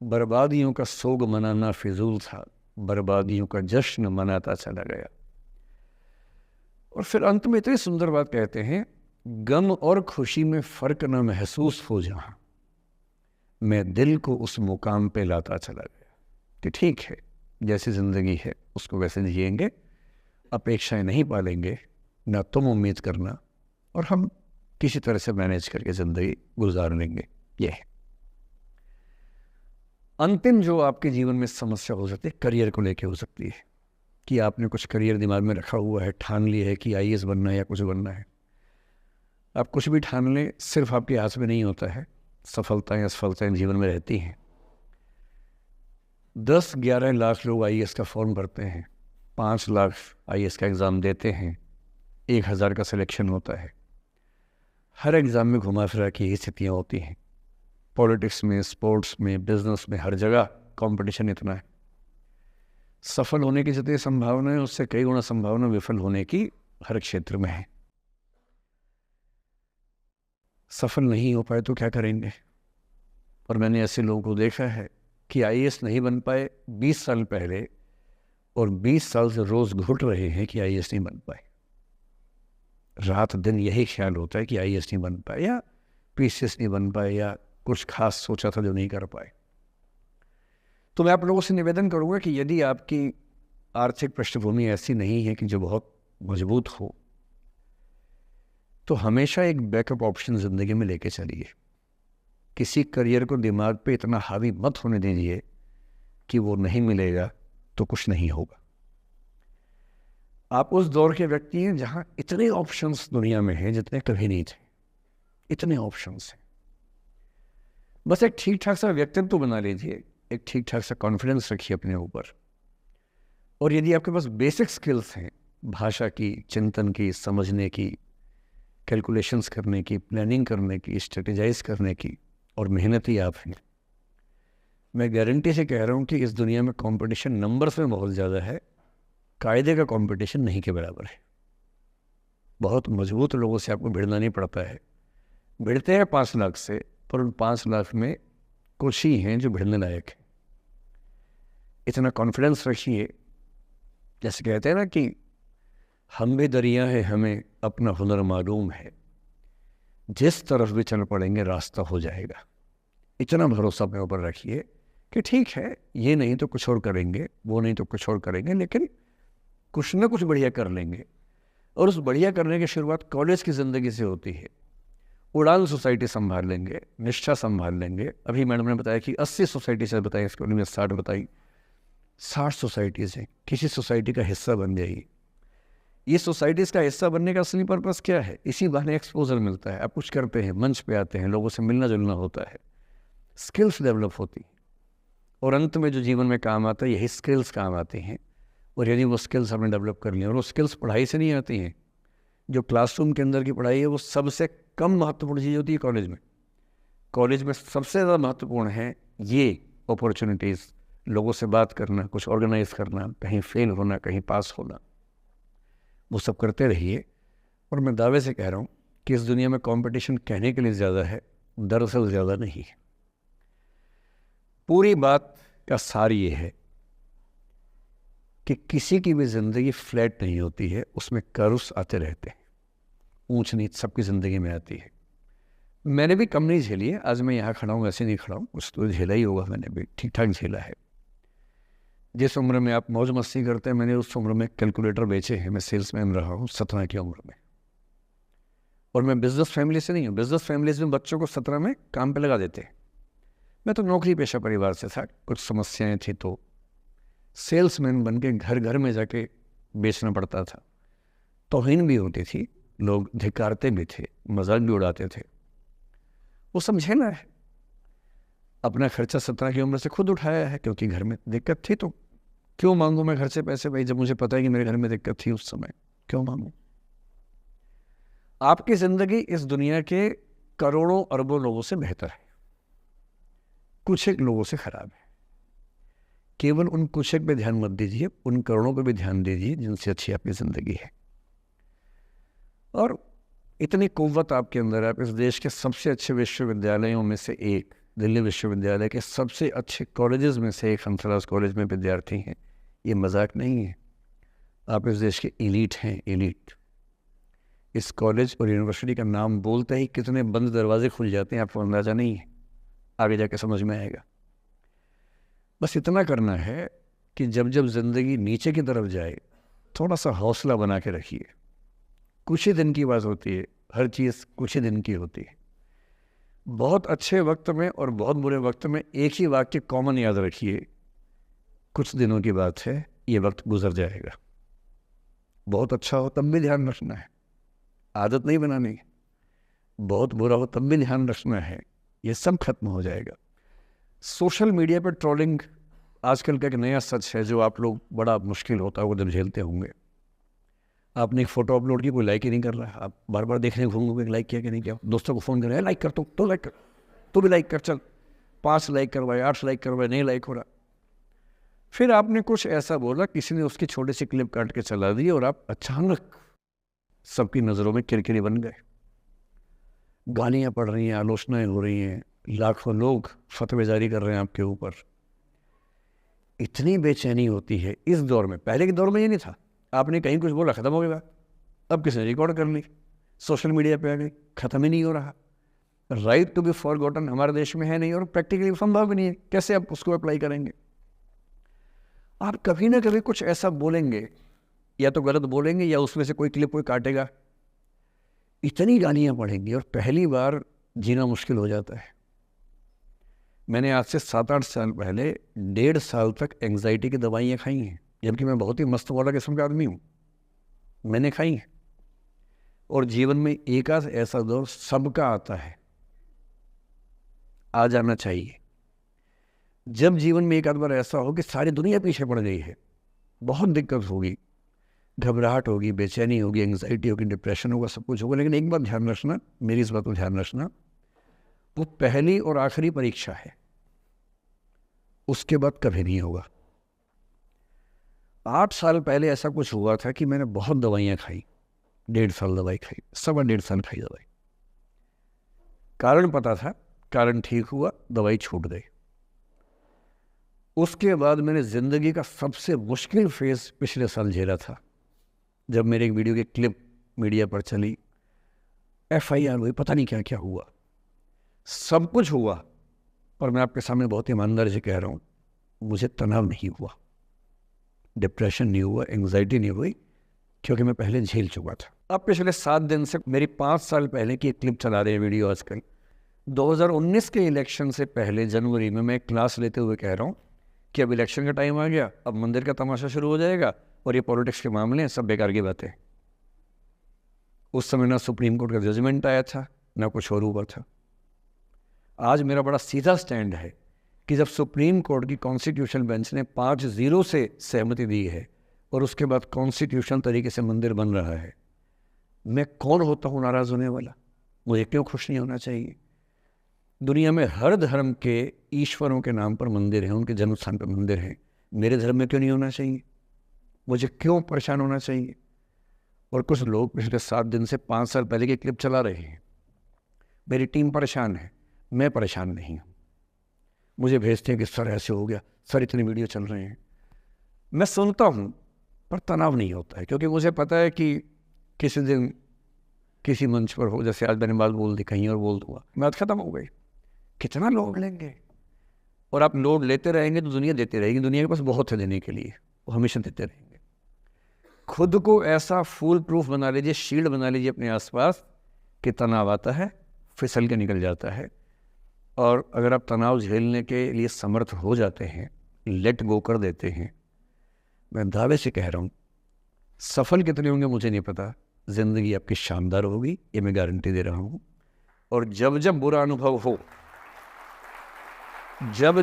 बर्बादियों का सोग मनाना फिजूल था, बर्बादियों का जश्न मनाता चला गया। और फिर अंत में इतनी सुंदर बात कहते हैं, गम और खुशी में फर्क न महसूस हो जहां, मैं दिल को उस मुकाम पे लाता चला गया। कि ठीक है, जैसी जिंदगी है उसको वैसे जिएंगे, अपेक्षाएं नहीं पालेंगे, ना तुम उम्मीद करना, और हम किसी तरह से मैनेज करके ज़िंदगी गुजार लेंगे। ये है अंतिम जो आपके जीवन में समस्या हो सकती है, करियर को लेके हो सकती है कि आपने कुछ करियर दिमाग में रखा हुआ है, ठान लिया है कि IAS बनना है या कुछ बनना है। आप कुछ भी ठान लें, सिर्फ आपके हाथ में नहीं होता है, सफलताएं असफलताएं जीवन में रहती हैं। 10-11 लाख लोग IAS का फॉर्म भरते हैं, 5 लाख IAS का एग्ज़ाम देते हैं, 1000 का सिलेक्शन होता है। हर एग्ज़ाम में घुमा फिरा की यही स्थितियाँ होती हैं। पॉलिटिक्स में, स्पोर्ट्स में, बिजनेस में, हर जगह कंपटीशन इतना है। सफल होने की जितनी संभावना है उससे कई गुना संभावना विफल होने की हर क्षेत्र में है। सफल नहीं हो पाए तो क्या करेंगे? और मैंने ऐसे लोगों को देखा है कि आईएएस नहीं बन पाए 20 साल पहले, और 20 साल से रोज़ घुट रहे हैं कि आईएएस नहीं बन पाए। रात दिन यही ख्याल होता है कि आईएएस नहीं बन पाए, या पीसीएस नहीं बन पाए, या कुछ खास सोचा था जो नहीं कर पाए। तो मैं आप लोगों से निवेदन करूंगा कि यदि आपकी आर्थिक पृष्ठभूमि ऐसी नहीं है कि जो बहुत मजबूत हो, तो हमेशा एक बैकअप ऑप्शन ज़िंदगी में लेके चलिए। किसी करियर को दिमाग पे इतना हावी मत होने दीजिए कि वो नहीं मिलेगा तो कुछ नहीं होगा। आप उस दौर के व्यक्ति हैं जहां इतने ऑप्शंस दुनिया में हैं जितने कभी नहीं थे। इतने ऑप्शंस हैं। बस एक ठीक ठाक सा व्यक्तित्व बना लीजिए, एक ठीक ठाक सा कॉन्फिडेंस रखिए अपने ऊपर, और यदि आपके पास बेसिक स्किल्स हैं भाषा की, चिंतन की, समझने की, कैलकुलेशंस करने की, प्लानिंग करने की, स्ट्रेटेजाइज करने की, और मेहनती आप हैं, मैं गारंटी से कह रहा हूँ कि इस दुनिया में कंपटीशन नंबर्स में बहुत ज़्यादा है, कायदे का कंपटीशन नहीं के बराबर है। बहुत मजबूत लोगों से आपको भिड़ना नहीं पड़ता है। भिड़ते हैं 5 लाख से, पर उन 5 लाख में कुछ ही हैं जो भिड़ने लायक हैं। इतना कॉन्फिडेंस रखिए, जैसे कहते हैं ना कि हम भी दरिया है, हमें अपना हुनर मालूम है, जिस तरफ भी चल पड़ेंगे रास्ता हो जाएगा। इतना भरोसा अपने ऊपर रखिए कि ठीक है, ये नहीं तो कुछ और करेंगे, वो नहीं तो कुछ और करेंगे, लेकिन कुछ ना कुछ बढ़िया कर लेंगे। और उस बढ़िया करने की शुरुआत कॉलेज की ज़िंदगी से होती है। उड़ान सोसाइटी संभाल लेंगे, निष्ठा संभाल लेंगे। अभी मैडम ने बताया कि 80 सोसाइटी से बताई, इसके उन्होंने 60 बताई। 60 सोसाइटीज़ हैं, किसी सोसाइटी का हिस्सा बन जाइए। ये सोसाइटीज़ का हिस्सा बनने का असली पर्पस क्या है? इसी बहाने एक्सपोजर मिलता है, आप कुछ करते हैं, मंच पे आते हैं, लोगों से मिलना जुलना होता है, स्किल्स डेवलप होती हैं, और अंत में जो जीवन में काम आता है यही स्किल्स काम आते हैं। और यदि वो स्किल्स हमने डेवलप कर लिए, और वो स्किल्स पढ़ाई से नहीं आती हैं, जो क्लासरूम के अंदर की पढ़ाई है वो सबसे कम महत्वपूर्ण चीज़ होती है कॉलेज में। कॉलेज में सबसे ज़्यादा महत्वपूर्ण है ये अपॉर्चुनिटीज़, लोगों से बात करना, कुछ ऑर्गेनाइज करना, कहीं फेल होना, कहीं पास होना, वो सब करते रहिए। और मैं दावे से कह रहा हूँ कि इस दुनिया में कंपटीशन कहने के लिए ज़्यादा है, दरअसल ज़्यादा नहीं है। पूरी बात का सार ये है कि किसी की भी ज़िंदगी फ्लैट नहीं होती है, उसमें कर्व्स आते रहते हैं, ऊंच नीच सबकी ज़िंदगी में आती है। मैंने भी कम नहीं झेली है, आज मैं यहाँ खड़ा हूँ ऐसे नहीं खड़ा हूँ, उस तो झेला ही होगा, मैंने भी ठीक ठाक झेला है। जिस उम्र में आप मौज मस्ती करते हैं, मैंने उस उम्र में कैलकुलेटर बेचे हैं। मैं सेल्समैन रहा हूँ 17 की उम्र में, और मैं बिजनेस फैमिली से नहीं हूँ। बिजनेस फैमिलीज में बच्चों को 17 में काम पे लगा देते हैं। मैं तो नौकरी पेशा परिवार से था, कुछ समस्याएं थी तो सेल्समैन बन के घर घर में जाके बेचना पड़ता था। तौहीन भी होती थी, लोग धिक्कारते भी थे, मजाक भी उड़ाते थे। वो समझे ना है, अपना खर्चा 17 की उम्र से खुद उठाया है, क्योंकि घर में दिक्कत थी। तो क्यों मांगू मैं घर से पैसे भाई, जब मुझे पता है कि मेरे घर में दिक्कत थी उस समय, क्यों मांगू? आपकी ज़िंदगी इस दुनिया के करोड़ों अरबों लोगों से बेहतर है, कुछ एक लोगों से खराब है। केवल उन कुछ एक पे ध्यान मत दीजिए, उन करोड़ों पे भी ध्यान दीजिए जिनसे अच्छी आपकी ज़िंदगी है। और इतनी कुव्वत आपके अंदर है, आप इस देश के सबसे अच्छे विश्वविद्यालयों में से एक, दिल्ली विश्वविद्यालय के सबसे अच्छे कॉलेजेस में से एक हंसराज कॉलेज में विद्यार्थी हैं। ये मजाक नहीं है, आप इस देश के एलीट हैं, एलीट। इस कॉलेज और यूनिवर्सिटी का नाम बोलते ही कितने बंद दरवाजे खुल जाते हैं, आपको अंदाज़ा नहीं है, आगे जाके समझ में आएगा। बस इतना करना है कि जब जब ज़िंदगी नीचे की तरफ जाए, थोड़ा सा हौसला बना के रखिए। कुछ ही दिन की बात होती है, हर चीज़ कुछ ही दिन की होती है। बहुत अच्छे वक्त में और बहुत बुरे वक्त में एक ही वाक्य कॉमन याद रखिए, कुछ दिनों की बात है, ये वक्त गुजर जाएगा। बहुत अच्छा हो तब भी ध्यान रखना है, आदत नहीं बनानी। बहुत बुरा हो तब भी ध्यान रखना है, ये सब खत्म हो जाएगा। सोशल मीडिया पर ट्रोलिंग आजकल का एक नया सच है, जो आप लोग बड़ा मुश्किल होता है वो जब झेलते होंगे। आपने एक फ़ोटो अपलोड की, कोई लाइक ही नहीं कर रहा है। आप बार बार देखने घूमोगे लाइक किया कि नहीं किया। दोस्तों को फ़ोन करें, लाइक कर, तो लाइक कर, तो भी लाइक कर, चल 5 लाइक करवाए, 8 लाइक करवाए, नहीं लाइक हो रहा। फिर आपने कुछ ऐसा बोला, किसी ने उसकी छोटी सी क्लिप काट के चला दी और आप अचानक सबकी नज़रों में किरकिरी बन गए। गालियाँ पड़ रही हैं, आलोचनाएं हो रही हैं, लाखों लोग फतवे जारी कर रहे हैं आपके ऊपर। इतनी बेचैनी होती है इस दौर में। पहले के दौर में ये नहीं था, आपने कहीं कुछ बोला ख़त्म हो गया। अब किसी ने रिकॉर्ड कर ली, सोशल मीडिया पे आ गई, ख़त्म ही नहीं हो रहा। राइट टू बी फॉरगॉटन हमारे देश में है नहीं, और प्रैक्टिकली संभव भी नहीं है। कैसे आप उसको अप्लाई करेंगे? आप कभी ना कभी कुछ ऐसा बोलेंगे, या तो गलत बोलेंगे या उसमें से कोई क्लिप कोई काटेगा। इतनी गालियाँ पड़ेंगी और पहली बार जीना मुश्किल हो जाता है। मैंने आज से 7-8 साल पहले 1.5 साल तक एंग्जाइटी की दवाइयाँ खाई हैं, जबकि मैं बहुत ही मस्त वाला किस्म का आदमी हूँ। मैंने खाई हैं। और जीवन में एक आध ऐसा दौर सबका आता है, आ जाना चाहिए। जब जीवन में एक आध बार ऐसा हो कि सारी दुनिया पीछे पड़ गई है, बहुत दिक्कत होगी, घबराहट होगी, बेचैनी होगी, एंग्जाइटी होगी, डिप्रेशन होगा, सब कुछ होगा। लेकिन एक बात ध्यान रखना, मेरी इस बात को ध्यान रखना, वो पहली और आखिरी परीक्षा है, उसके बाद कभी नहीं होगा। 8 साल पहले ऐसा कुछ हुआ था कि मैंने बहुत दवाइयाँ खाई, 1.5 साल दवाई खाई, 1.5 साल खाई दवाई। कारण पता था, कारण ठीक हुआ, दवाई छूट गई। उसके बाद मैंने ज़िंदगी का सबसे मुश्किल फेज़ पिछले साल झेला था, जब मेरे एक वीडियो की क्लिप मीडिया पर चली, FIR हुई, पता नहीं क्या क्या हुआ, सब कुछ हुआ। पर मैं आपके सामने बहुत ईमानदारी से कह रहा हूँ, मुझे तनाव नहीं हुआ, डिप्रेशन नहीं हुआ, एंग्जाइटी नहीं हुई, क्योंकि मैं पहले झेल चुका था। अब पिछले 7 दिन से मेरी 5 साल पहले की एक क्लिप चला रहे हैं वीडियो आजकल। 2019 के इलेक्शन से पहले जनवरी में मैं एक क्लास लेते हुए कह रहा हूँ कि अब इलेक्शन का टाइम आ गया, अब मंदिर का तमाशा शुरू हो जाएगा और ये पॉलिटिक्स के मामले हैं, सब बेकार की बातें। उस समय ना सुप्रीम कोर्ट का जजमेंट आया था, ना कुछ और हुआ था। आज मेरा बड़ा सीधा स्टैंड है कि जब सुप्रीम कोर्ट की कॉन्स्टिट्यूशन बेंच ने 5-0 से सहमति दी है और उसके बाद कॉन्स्टिट्यूशन तरीके से मंदिर बन रहा है, मैं कौन होता हूँ नाराज़ होने वाला? मुझे क्यों खुश नहीं होना चाहिए? दुनिया में हर धर्म के ईश्वरों के नाम पर मंदिर हैं, उनके जन्म स्थान पर मंदिर हैं। मेरे धर्म में क्यों नहीं होना चाहिए? मुझे क्यों परेशान होना चाहिए? और कुछ लोग पिछले 7 दिन से 5 साल पहले की क्लिप चला रहे हैं। मेरी टीम परेशान है, मैं परेशान नहीं हूँ। मुझे भेजते हैं कि सर ऐसे हो गया, सर इतने वीडियो चल रहे हैं। मैं सुनता हूँ पर तनाव नहीं होता है, क्योंकि मुझे पता है कि किसी दिन किसी मंच पर हो, जैसे आज मैंने बात बोल दी, कहीं और बोल दूँगा, बात खत्म हो गई। कितना लोड लेंगे? और आप लोड लेते रहेंगे तो दुनिया देती रहेगी। दुनिया के पास बहुत है देने के लिए, वो हमेशा देते रहेंगे। खुद को ऐसा फूल प्रूफ बना लीजिए, शील्ड बना लीजिए अपने आसपास कि तनाव आता है फिसल के निकल जाता है। और अगर आप तनाव झेलने के लिए समर्थ हो जाते हैं, लेट गो कर देते हैं, मैं दावे से कह रहा हूँ, सफल कितने होंगे मुझे नहीं पता, ज़िंदगी आपकी शानदार होगी, ये मैं गारंटी दे रहा हूँ। और जब जब बुरा अनुभव हो, जब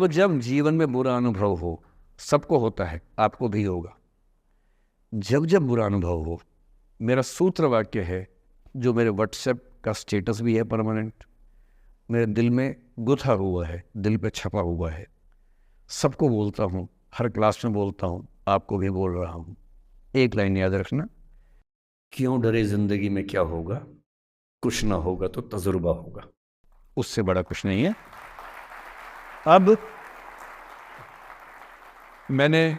जब जीवन में बुरा अनुभव हो, सबको होता है, आपको भी होगा। जब जब बुरा अनुभव हो, मेरा सूत्र वाक्य है, जो मेरे व्हाट्सएप का स्टेटस भी है परमानेंट, मेरे दिल में गुथा हुआ है, दिल पे छपा हुआ है, सबको बोलता हूँ, हर क्लास में बोलता हूँ, आपको भी बोल रहा हूँ। एक लाइन याद रखना, क्यों डरे जिंदगी में क्या होगा, कुछ ना होगा तो तजुर्बा होगा, उससे बड़ा कुछ नहीं है। अब मैंने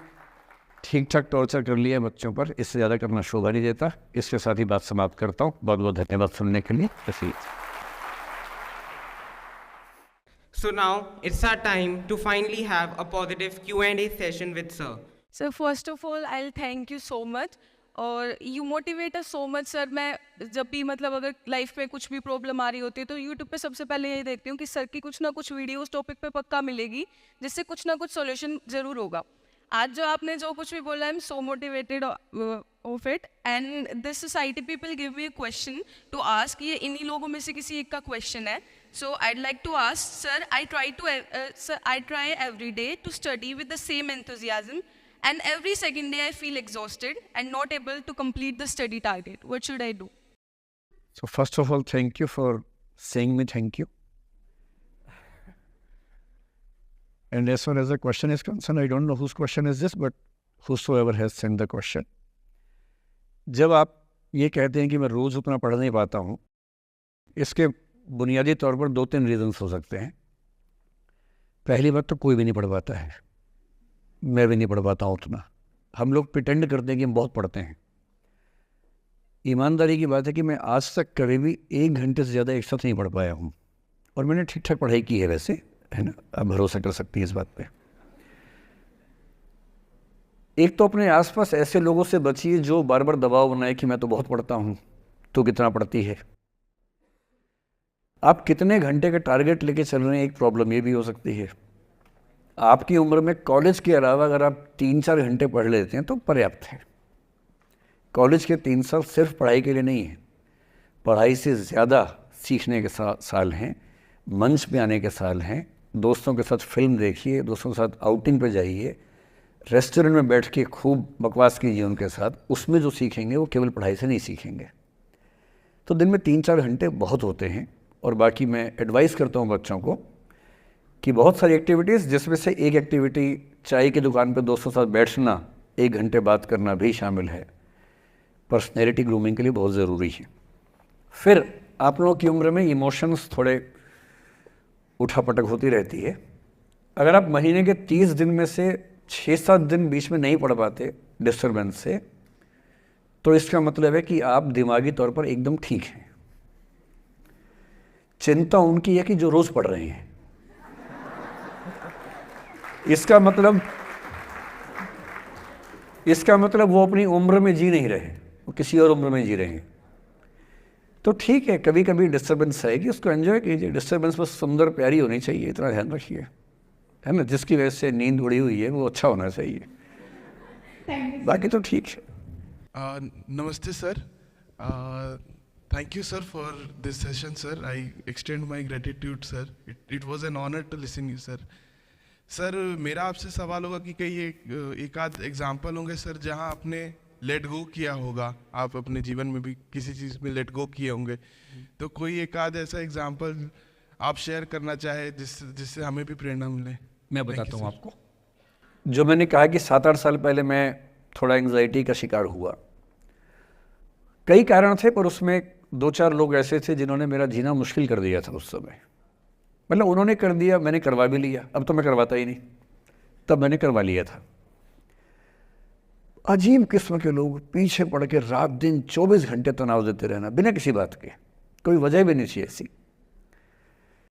ठीक ठाक टॉर्चर कर लिया बच्चों पर, इससे ज़्यादा करना शोभा नहीं देता। इसके साथ ही बात समाप्त करता हूँ। बहुत बहुत धन्यवाद सुनने के लिए। So now it's our time to finally have a positive Q&A session with sir. Sir first of all I thank you so much, और you motivate us so much sir. मैं जब भी मतलब अगर लाइफ में कुछ भी प्रॉब्लम आ रही होती है तो यूट्यूब पे सबसे पहले यही देखती हूँ कि सर की कुछ ना कुछ वीडियो उस टॉपिक पे पक्का मिलेगी, जिससे कुछ ना कुछ सॉल्यूशन ज़रूर होगा। आज जो आपने जो कुछ भी बोला, I am so motivated of it. And this society people give me a question to ask, ये इन्हीं लोगों में से किसी एक का क्वेश्चन है। So I'd like to ask sir, I try every day to study with the same enthusiasm And every second day I feel exhausted and not able to complete the study target. What should I do? So first of all, thank you for saying me thank you. And as far as the question is concerned, I don't know whose question is this, but whosoever has sent the question. जब आप ये कहते हैं कि मैं रोज़ उतना पढ़ नहीं पाता हूँ, इसके बुनियादी तौर पर 2-3 रीजंस हो सकते हैं। पहली बात तो कोई भी नहीं पढ़ पाता है, मैं भी नहीं पढ़ पाता हूँ उतना। हम लोग प्रिटेंड करते हैं कि हम बहुत पढ़ते हैं। ईमानदारी की बात है कि मैं आज तक कभी भी 1 घंटे से ज़्यादा एक साथ नहीं पढ़ पाया हूँ, और मैंने ठीक ठाक पढ़ाई की है वैसे, है ना, आप भरोसा कर सकती हैं इस बात पे। एक तो अपने आसपास ऐसे लोगों से बचिए जो बार बार दबाव बनाए कि मैं तो बहुत पढ़ता हूँ, तो कितना पढ़ती है। आप कितने घंटे का टारगेट लेके चल रहे हैं, एक प्रॉब्लम ये भी हो सकती है। आपकी उम्र में कॉलेज के अलावा अगर आप 3-4 घंटे पढ़ लेते हैं तो पर्याप्त है। कॉलेज के 3 साल सिर्फ पढ़ाई के लिए नहीं है, पढ़ाई से ज़्यादा सीखने के साल हैं, मंच पे आने के साल हैं। दोस्तों के साथ फिल्म देखिए, दोस्तों के साथ आउटिंग पे जाइए, रेस्टोरेंट में बैठ के खूब बकवास कीजिए उनके साथ। उसमें जो सीखेंगे वो केवल पढ़ाई से नहीं सीखेंगे। तो दिन में 3-4 घंटे बहुत होते हैं। और बाकी मैं एडवाइस करता हूँ बच्चों को कि बहुत सारी एक्टिविटीज़, जिसमें से एक एक्टिविटी चाय की दुकान पे दोस्तों के साथ बैठना, 1 घंटे बात करना भी शामिल है। पर्सनैलिटी ग्रूमिंग के लिए बहुत ज़रूरी है। फिर आप लोगों की उम्र में इमोशंस थोड़े उठापटक होती रहती है। अगर आप महीने के 30 दिन में से 6-7 दिन बीच में नहीं पढ़ पाते डिस्टर्बेंस से, तो इसका मतलब है कि आप दिमागी तौर पर एकदम ठीक हैं। चिंता उनकी है कि जो रोज़ पढ़ रहे हैं। इसका मतलब वो अपनी उम्र में जी नहीं रहे, वो किसी और उम्र में जी रहे हैं। तो ठीक है, कभी कभी डिस्टर्बेंस आएगी, उसको एंजॉय कीजिए। डिस्टर्बेंस बस सुंदर प्यारी होनी चाहिए, इतना ध्यान रखिए, है ना। जिसकी वजह से नींद उड़ी हुई है वो अच्छा होना चाहिए, बाकी तो ठीक है। नमस्ते sir, thank you sir for this session sir. I extend my gratitude sir, it was an honour to listen you sir. Sir मेरा आपसे सवाल होगा कि कई एक आध एग्जाम्पल होंगे सर जहां आपने लेट गो किया होगा, आप अपने जीवन में भी किसी चीज़ में लेट गो किए होंगे, तो कोई एक आध ऐसा एग्जाम्पल आप शेयर करना चाहे जिससे हमें भी प्रेरणा मिले। मैं बताता हूँ आपको। जो मैंने कहा कि 7-8 साल पहले मैं थोड़ा एंग्जाइटी का शिकार हुआ। कई कारण थे, पर उसमें 2-4 लोग ऐसे थे जिन्होंने मेरा जीना मुश्किल कर दिया था उस समय। मतलब उन्होंने कर दिया, मैंने करवा भी लिया। अब तो मैं करवाता ही नहीं, तब मैंने करवा लिया था। अजीब किस्म के लोग, पीछे पड़ के रात दिन 24 घंटे तनाव देते रहना बिना किसी बात के, कोई वजह भी नहीं थी ऐसी।